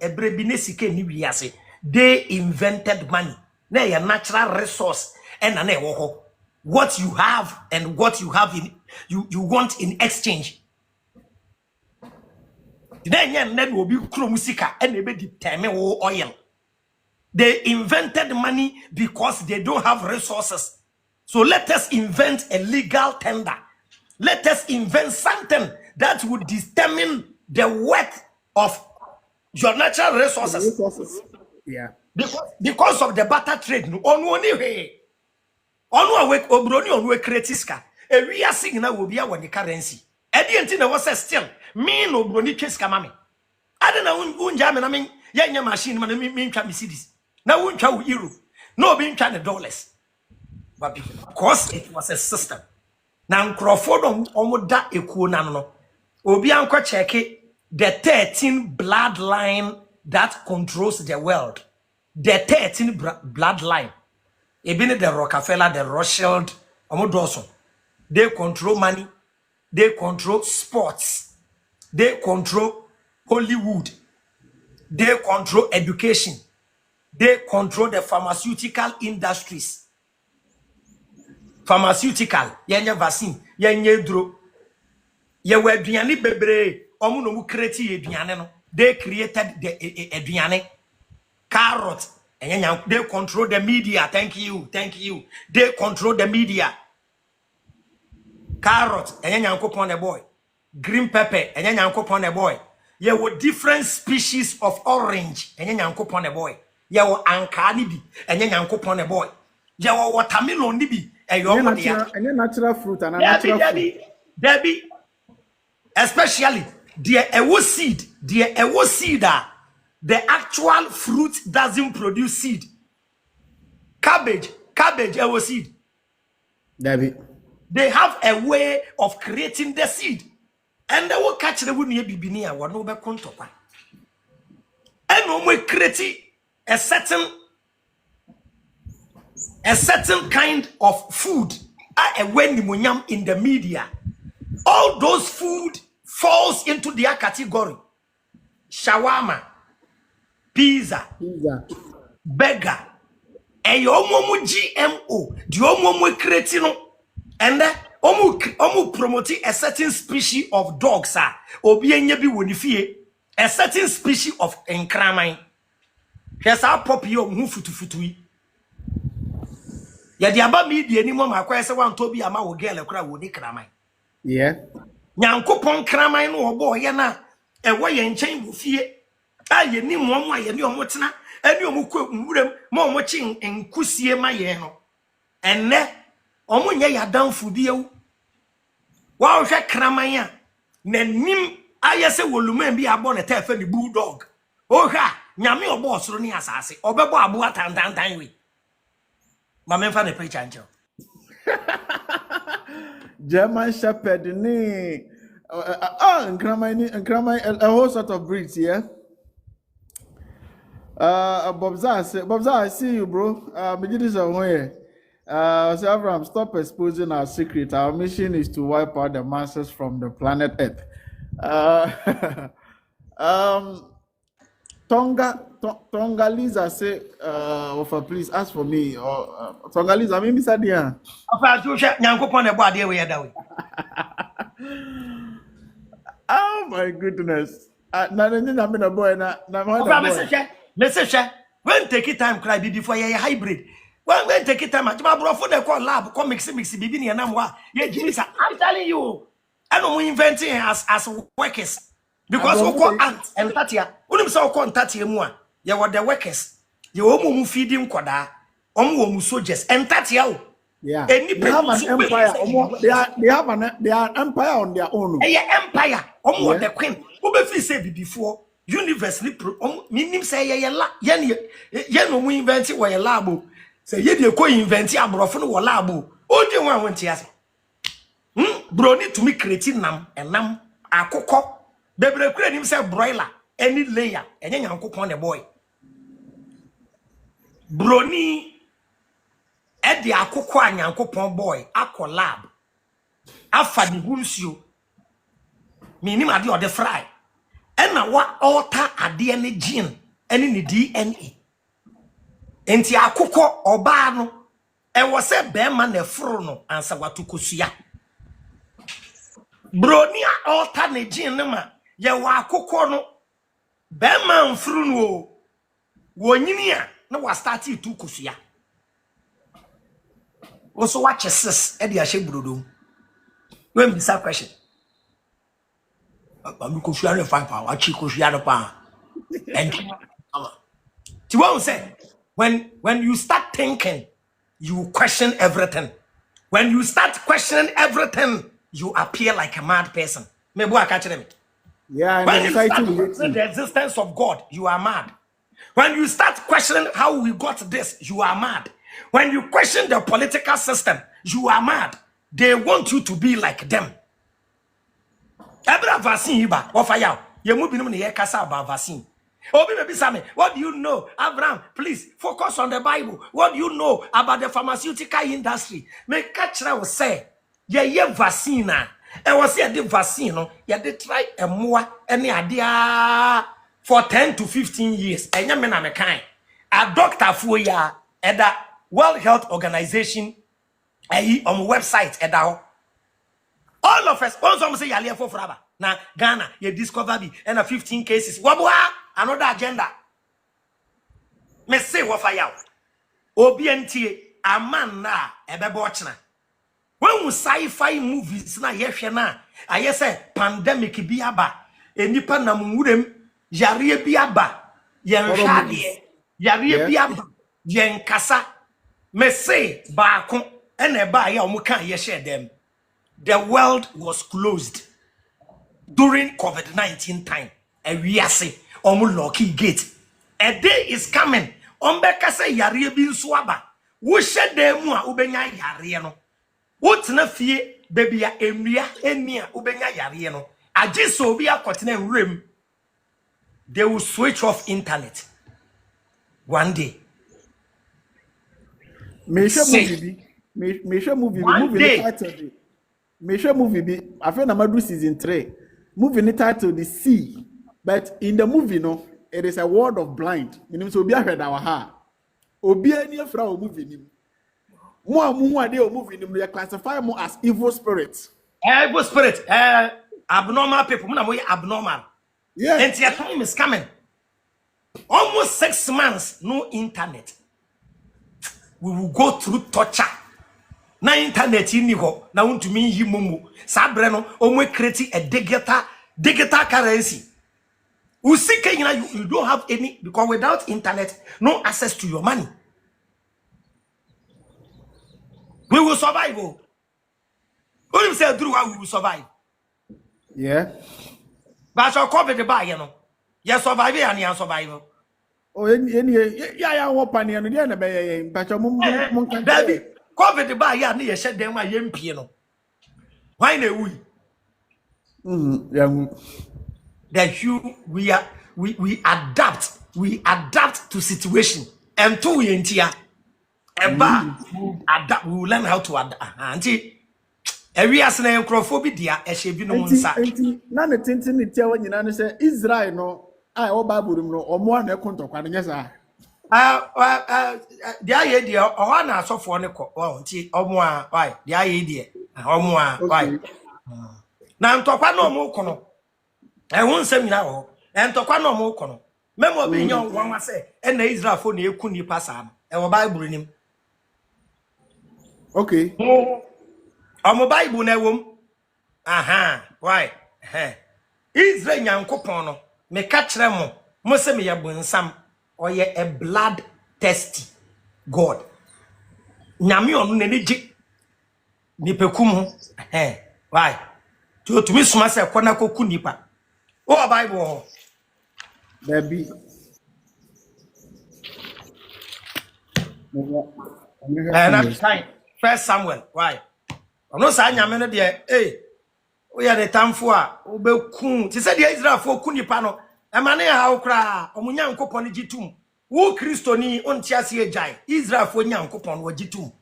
They invented money. Na your natural resource and what you have and what you have in you want in exchange. Then will be musika and they determine oil. They invented money because they don't have resources. So let us invent a legal tender. Let us invent something that would determine the worth of your natural resources. Yeah. Because of the barter trade, no on way. On work obroni on work cretiska. A real signal will be our currency. At the end, was still me no broni cheska mami. I don't know unjamin. I mean, yeah, machine man mean can be cities. Now won't try euro. No being trying the dollars. But because it was a system. Now Crawford on that no. Obi anko check the 13 bloodline that controls the world. The 13 bloodline. Even the Rockefeller, the Rothschild, they control money, they control sports, they control Hollywood, they control education, they control the pharmaceutical industries. Pharmaceutical, yenye vaccine, yenye dro. Yewe aduane bebre, omu no mu create aduane no. They created the aduane. Carrot, they control the media. Thank you. They control the media. Carrot, upon a boy. Green pepper, upon a boy. You were different species of orange, upon a boy. You were ankanibi, upon a boy. You were watermelon nibi, and you natural fruit and natural fruit. Debbie, especially the seed, the actual fruit doesn't produce seed. Cabbage, ewo seed. Debbie. They have a way of creating the seed. And they will catch the wood near Bibinia, what no back on top. And when we create a certain kind of food, when in the media, all those food falls into their category. Shawarma, pizza, burger, and your GMO, the omo creatino, and omu promoting a certain species of dogs, a certain species of enkramai. Here's our poppy of mufutu. Ya diaba media any more, my question one Toby ama will get a crowd with kramai. Yeah. Nyankopon kramai no boy yana, and why in chain with fear. Ye ni mo wa ye ni omotena ani omukwa nwuram ma omochi enkusie ma ye no enne omonye ya danfo biewu wa hwe kraman a nanim ayese woluman bi abo na tafa ni bulldog o hwa nyame obo osoro ni asase obebo abo atantantan we ma memfa ne preacher ancho German Shepherd ni a whole sort of breeds, yeah. Bobza, I see you, bro. So Avraham, stop exposing our secret. Our mission is to wipe out the masses from the planet Earth. Tonga Lisa say, please ask for me. Tonga Lisa, maybe Sadia. Oh my goodness. Message, when take it time cry before you hybrid. when take it time, my bro for the call lab, come mix bibi ni anamwa. Yeah, Jimmy, I'm telling you, I don't inventing as workers because we call ants and tatia. Unim so call tatia mua. Ya what the workers. You omu feeding kwada. Omu soldiers and tatia. Yeah, they have an empire. They have an empire on their own. Yeah, empire. Omu the queen. Ube fi say before. Universally, minim say ye la ye no mu invent wo ye labo say ye de ko invent abrofo no wo labo o de wan won tiase bro need to me create nam enam akokọ bebre kura nim say broiler any layer enye nyankopon the boy broni e de akokọ anyankopon boy akọ lab afa di hunsuo minim ade o de fry ena wa alter ade ne gene ene ne DNA enti akokọ oba no e wo se be ma na furu no ansa watukosua broni alter ne gene ne ma ye wa akokọ no be ma mfuru no wo nyini a na wa start itu kosua wo so wa cheses e de ahye brodo when be that question I'm going to find power. And you won't say when you start thinking, you question everything. When you start questioning everything, you appear like a mad person. Maybe I catch them. Yeah, when you start questioning the existence of God, you are mad. When you start questioning how we got this, you are mad. When you question the political system, you are mad. They want you to be like them. Ebra vaccine iba offer yaw ye mu binum ne ye kasa about vaccine obi be bisa me what do you know Avraham please focus on the Bible what do you know about the pharmaceutical industry me catch na we say ye vaccine na e was say the vaccine no ye dey try emoa ene ade for 10 to 15 years enya me na me kan a doctor fo ya eda World Health Organization on website eda all of us, also say you're for forever. Now, Ghana, you discover me and 15 cases. Wabwa, another agenda. Me say what for you. OBNT, a man na, a bebochna. When we sci-fi movies na yeshana, I say pandemic biaba, a nipa na mudem, yari biaba, yen shadi, yari biaba, yen kasa. Me say, ba kon, and a ba ya muka yeshe them. The world was closed during COVID-19 time. And we are saying, lucky gate. A day is coming. Ombeka say yari bin swaba. Wo shed them ubenya yari no. What na fie baby ya emia ubenya yari no. Aji so be a continent rim. They will switch off internet. One day. Me sure movie. Major movie be I feel Namadu season 3. Movie the title the sea. But in the movie, no, it is a world of blind. Meaning so be a head our ha. Obi any from movie nim. More they movie nim they classify more as evil spirits. Evil spirit, abnormal people. Muna abnormal. Yeah. And your time is coming. Almost 6 months, no internet. We will go through torture. Na internet ni ho na untumi yi mumu sabre no omwe create a digital currency usike you don't have any because without internet no access to your money. We will survive. Who you say through how we will survive? Yeah. But so COVID ba you know. You survive and you survive. Oh yeah what pan no dey na be but mun kan COVID ba ya na ye shed dem a yempie no. Why na we? Yeah. That we adapt to situation. And to we entia. Adapt we will learn how to adapt. Anti every as na enkrofo dia e hye bi no nsa. Anti na ne tintin ne tia wanyina no say Israel no ai o Bible no omo na ekontokwa no nyesa. Dia ye dia o na asofo ne ko nti omo a why dia ye dia omo a why na ntokwa no omo ko no e won nsam nyina ho ntokwa no omo ko no memo bi nyon wan wa se e na Israel fo na eku ni pasa no e wo Bible nim Okay. Omo Bible na wom. Aha, why? Israel nyankopon no me ka kire mo se me yebonsam oye a blood thirsty God. Nyame onu na neji nipekum ho. Why? To me suma se kona koku nipa. O Bible. There be. First Samuel. Why? Ono sa nyame no de we are the time for obeku. Ti say the Israel for ku nipa no. E ma ne ha okra omunya nkopon gitum. Wo Kristoni onti ase ejai. Israel for nyankopon wo gitum.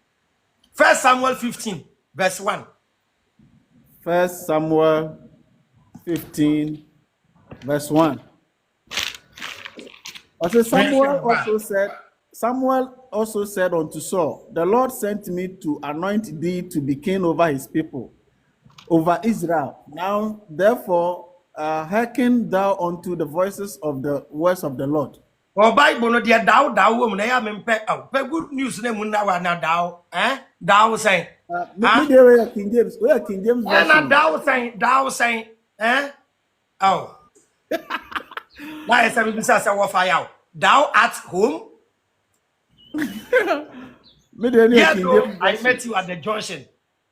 First Samuel 15 verse 1. First Samuel 15 verse 1. Also Samuel also said unto Saul, the Lord sent me to anoint thee to be king over his people, over Israel. Now, therefore, hearken thou unto the voices of the words of the Lord. Oh, Bible no dia daw na ya mempe pe good news na mun na wa na daw daw saying Me dey where King James version. Na daw saying oh na esa bi bisa say wo fire thou at home. Me dey Yeah, King no, James I version. met you at the junction.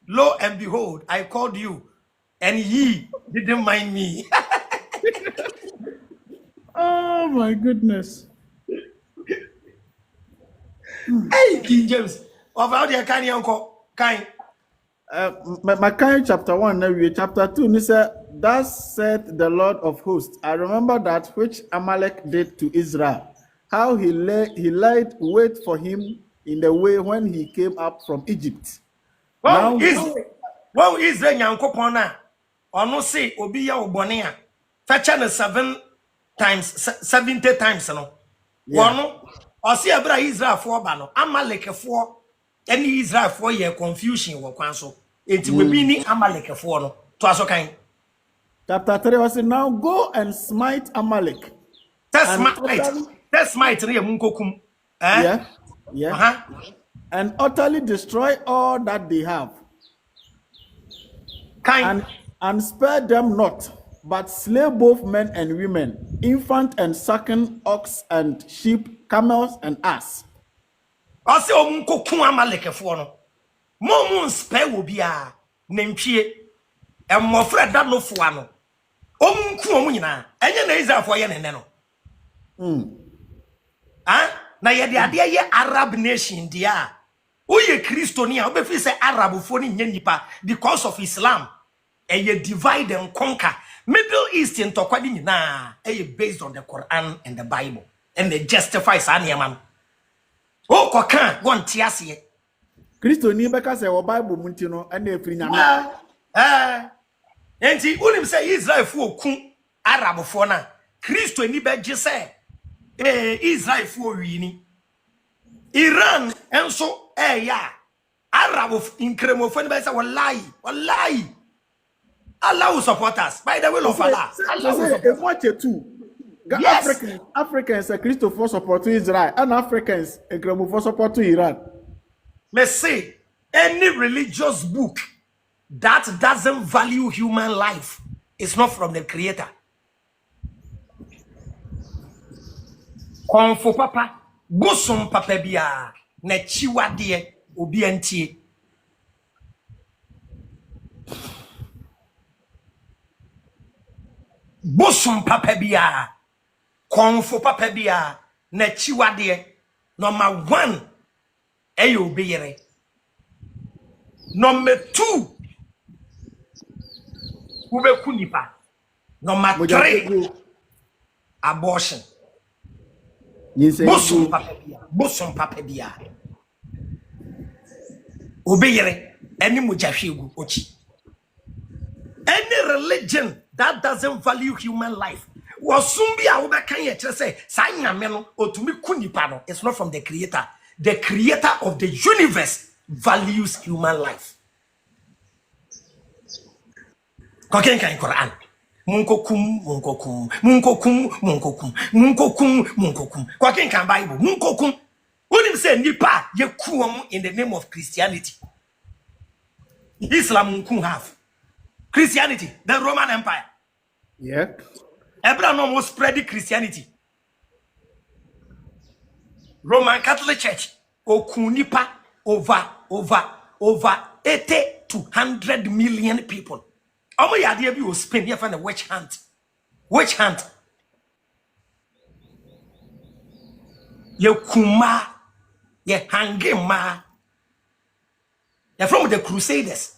Lo and behold, I called you, and ye didn't mind me. Oh my goodness. Hey, King James, of how they can uncle kind. My kind chapter 1, now we chapter 2, he said, thus said the Lord of hosts, I remember that which Amalek did to Israel, how he laid wait for him in the way when he came up from Egypt. Well, Israel nyankopon na ono say obi ya obone a fecha na 7 times 70 times no. Wono o say abra Israel for ba no Amalek for any Israel for ye confusion wo kwan so. Enti we bi ni Amalek for no to aso kan. Chapter 3 was now go and smite Amalek. Test smite na munkokum. Yeah. And utterly destroy all that they have. And spare them not, but slay both men and women, infant and suckling, ox and sheep, camels and ass. Ose omunkokum Amalek for no. Mo spare wo bia nantwie emmofra da no fo ano. Omunku omu nyina enye na Israel for ye ne no. Na ye de ade ye Arab nation dia. Oye Kristoni a obefi say Arab fo ni nya nipa because of Islam. Eye divide and conquer. Middle East in tokwadi nyina based on the Quran and the Bible, and they justify sa niam. O kokan gon tiase. Kristoni beka say wo Bible munti no na efiri nyame. Enti unim say Israel fo ku Arab fo na Kristoni beje say Israel fo wini. Iran enso ya Arab inkremo fo ni be say wallahi Allah will support us by the will of Allah. Allah will support us. Yes. Africans are Christopher support to Israel, and Africans for support to Iran. Let's say any religious book that doesn't value human life is not from the Creator. Konfo papa, bosom papa biya, ne chiwade obi antie. Bosom papa biya, konfo papa biya, ne chiwade. Number 1, eyo beyere. Number 2, ube kunipa. Number 3, abortion. Bosom papa biya. Obeyere, any mujahwegu ochi. Any religion that doesn't value human life, Wasumbia Obekan say, Sanyameno, Otumi Kunipano, it's not from the Creator. The Creator of the universe values human life. Kokenka in Quran. Munkokum. Kokenka Bible. Munkokum. What him say nipa ye kuom in the name of Christianity. Islam could have. Christianity, the Roman Empire. Yeah. Abraham almost spread the Christianity. Roman Catholic Church, Okunipa, over 80 to 100 million people. How many idea you will spend here for the witch hunt? Witch hunt. You kuma, you hangema. You're from the Crusaders.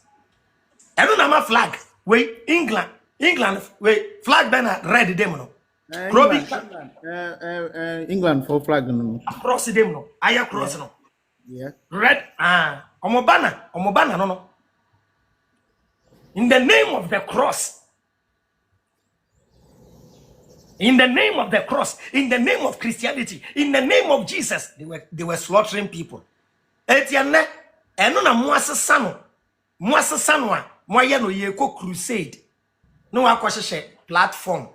I don't know my flag. Wait, England, wait, flag banner red them no. England for flag no. Across them no. I across no. Yeah. Red omobana no. In the name of the cross. In the name of the cross, in the name of Christianity, in the name of Jesus, they were slaughtering people. Etienne, eno na moasesano a moye no yeko crusade. No akwahye platform.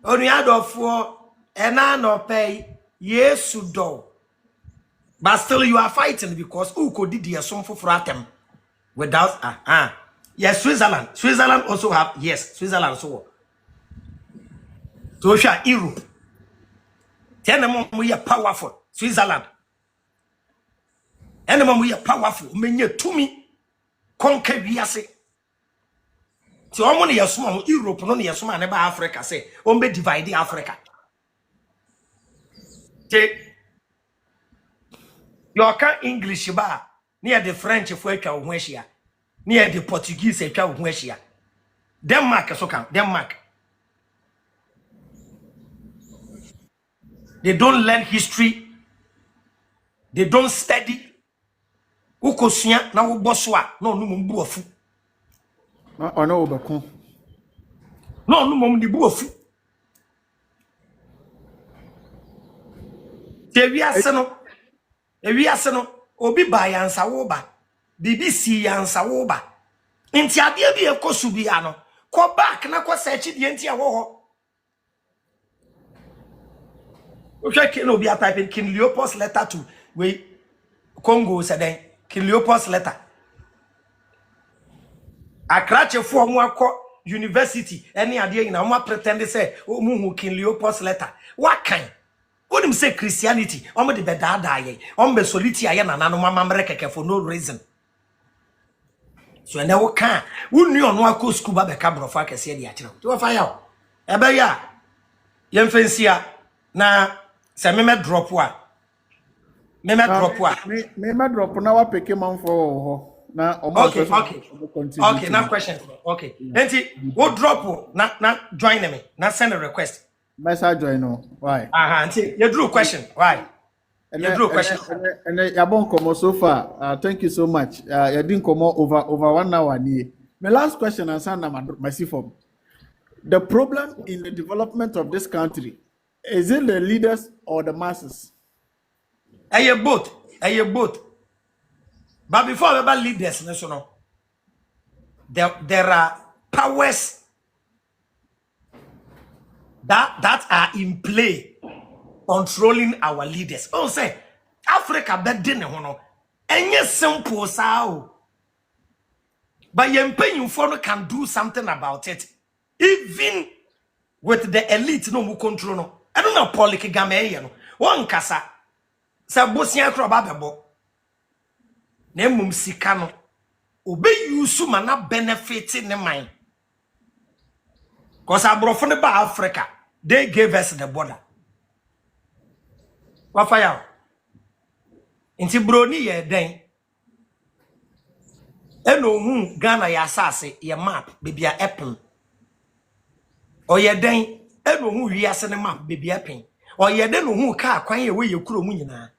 Onu adofo ena no pay Yesu do. But still you are fighting because who could did your son for fratem without yes, Switzerland also have, yes, Switzerland so. So Europe. Tell them we are powerful. Switzerland. And them we are powerful. Many to me conquer we say. So I'm only a small Europe, no near small never Africa say. Ombe divide Africa. Take your English bar near the French for Westia, near the Portuguese a Westia. Denmark so come Denmark. They don't learn history. They don't study. Ukosia na uboswa no numbu afu. No obekun. No numum di bu afu. Ewiase no obi ba yansa wo ba. BBC yansa wo ba. Nti ade bi ekosu bia no. Ko back na ko search die nti awo. Okay, no be a type in King Leopold's letter to we Congo said then King Leopold's letter. Akrache for mwako university any idea in a pretend say oh mu King Leopold's letter. What kind? What him say Christianity? Omo de beda die. Omo soliti aye na nanu mama mrekeke for no reason. So na wo kan wonu ono akọ school ba be ka brofa kese de akire. To fire. Ebe ya yemfensia na se me drop wa me drop na wa peke man for na okay now question okay enti wo drop na join me na send a request message join no why enti you drew question why you drew question and yabon komo so far thank you so much you didn't come over 1 hour ni my last question and send my form. The problem in the development of this country, is it the leaders or the masses? Aye both. But before we about leaders, national, there are powers that are in play controlling our leaders. Oh, say Africa that didn't know. Any simple sao. But Yempe can do something about it. Even with the elite no mu control no. I don't know Poliki Game no. One kasa sa bosia kro babebo. Na emum sika no. Obe use ma na benefit ne mind. Cause abrofo ne ba Africa, they gave us the border. Wa fire. Inti broni ye den. Eno hu Ghana ya asase ye map bibia epem. Oye den eno hu wiase ne map bibia pen. Oye den no hu ka kwan ye we ye kuro mu nyina.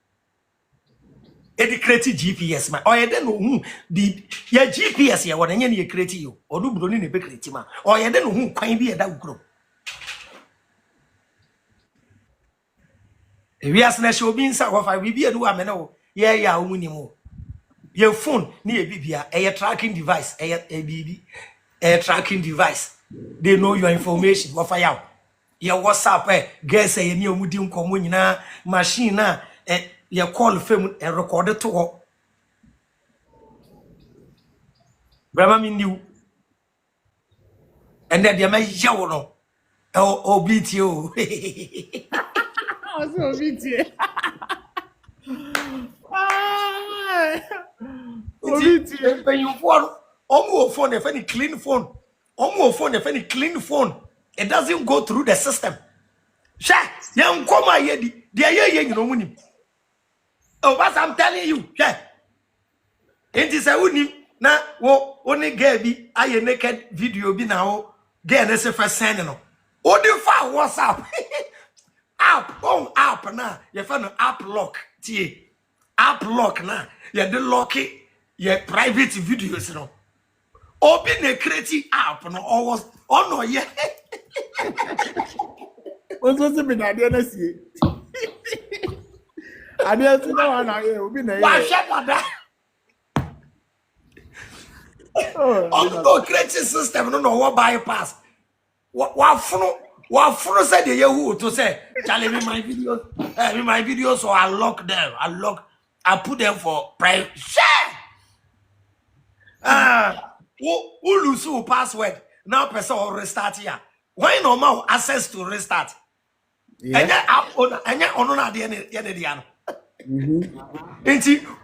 Edi create GPS ma. Oye den no hu di ye GPS ye wona nye ne ye create yo. Odu broni ne be create ma. Oye den no hu kwan bi ye da kuro. E wiase na she obi nsa wo fa bibia du amene wo. Ye ya omu ni mo. Your phone near Bibia, a tracking device, a tracking device. They know your information. What fire? Your WhatsApp, guess a new medium communina, machine, your call film and recorded to Brother me new. And then the man yaw no. Oh, beat you. Also, BT. Ah, BT. When you phone, almost phone, if any clean phone, almost phone, if any clean phone, it doesn't go through the system. Sha, young come my yedi, the aye, you know, money. Oh, what I'm telling you, yeah. It is a winning. Na wo only Gaby I naked video be now get an first sending no. What the fuck WhatsApp? App na you find an app lock tie. App lock na you the lock it your private videos no. Obi na create app no always oh no yeah. Also, see me na dey na see. Ade see na one na here, obi na Wa here. share that. Oh, No create system no what bypass. What said the Yahoo to say, Charlie, me my videos, so I lock them. I put them for private. Share! Who lose your password? Now, person will restart here. Why no more access to restart? yeah. And then app on the end.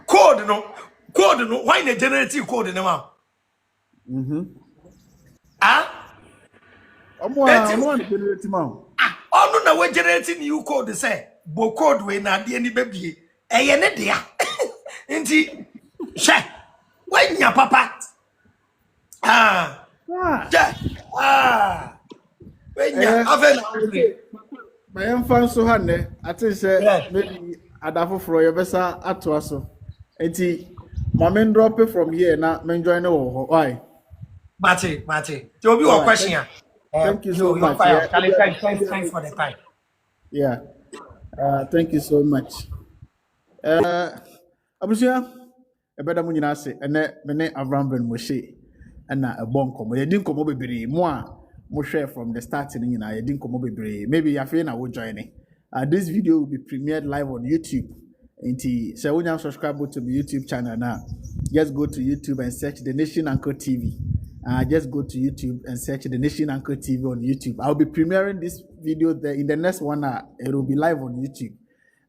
Code no. Why the generative code no? Omo generate man. Oh no, we generating new code say, bo code we na de ni baby. Eye ne dia. Nti she when ya papa. When ya aven My infant so hanne, I think say yeah. maybe adafo fro your besa ato aso. Enti mama drop it from here na me join no ho. Why? Mate. There will be a question. Thank you so much. Thanks for the time. Yeah. Thank you so much. Abusia, ebeda mu nyina ase ene me ne Avraham ben Moshe na ebon komo. Ye din komo bebre mo a mo share from the start ni nyina ye din komo bebre. Maybe you feel na wo join me. This video will be premiered live on YouTube. Inti se wonya subscribe to my YouTube channel now. Just go to YouTube and search The Nation Anchor TV. Just go to YouTube and search The Nation Anchor TV on YouTube. I'll be premiering this video there in the next 1 hour. It will be live on YouTube.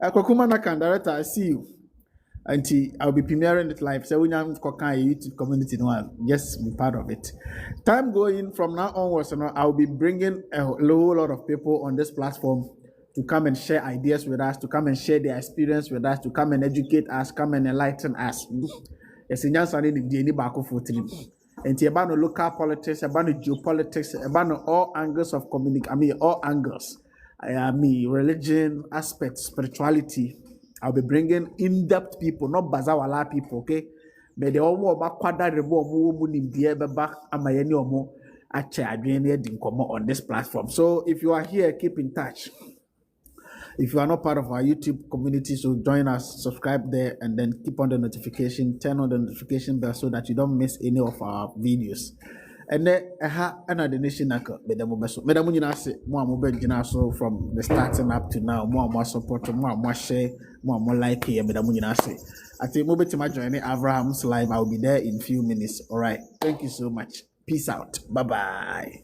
Kokuma Nakan, director, I see you. Auntie, I'll be premiering it live. So when I'm YouTube community, just be part of it. Time going from now onwards, I'll be bringing a whole lot of people on this platform to come and share ideas with us, to come and share their experience with us, to come and educate us, come and enlighten us. Yes, in and about local politics, about geopolitics, about all angles of communication. All angles. Religion, aspects, spirituality. I'll be bringing in-depth people, not bazawala people, okay? But they all about kwada rebo omo munim die beba amayeni omo ache adwene dinkomo on this platform. So if you are here, keep in touch. If you are not part of our YouTube community, so join us, subscribe there, and then keep on the notification, turn on the notification bell so that you don't miss any of our videos. And then The Nation Anchor, Madam Munasi, more so from the starting up to now, more support, more share, more like here, Madam Munasi. I think move to my journey, Avraham's live. I'll be there in a few minutes. All right. Thank you so much. Peace out. Bye bye.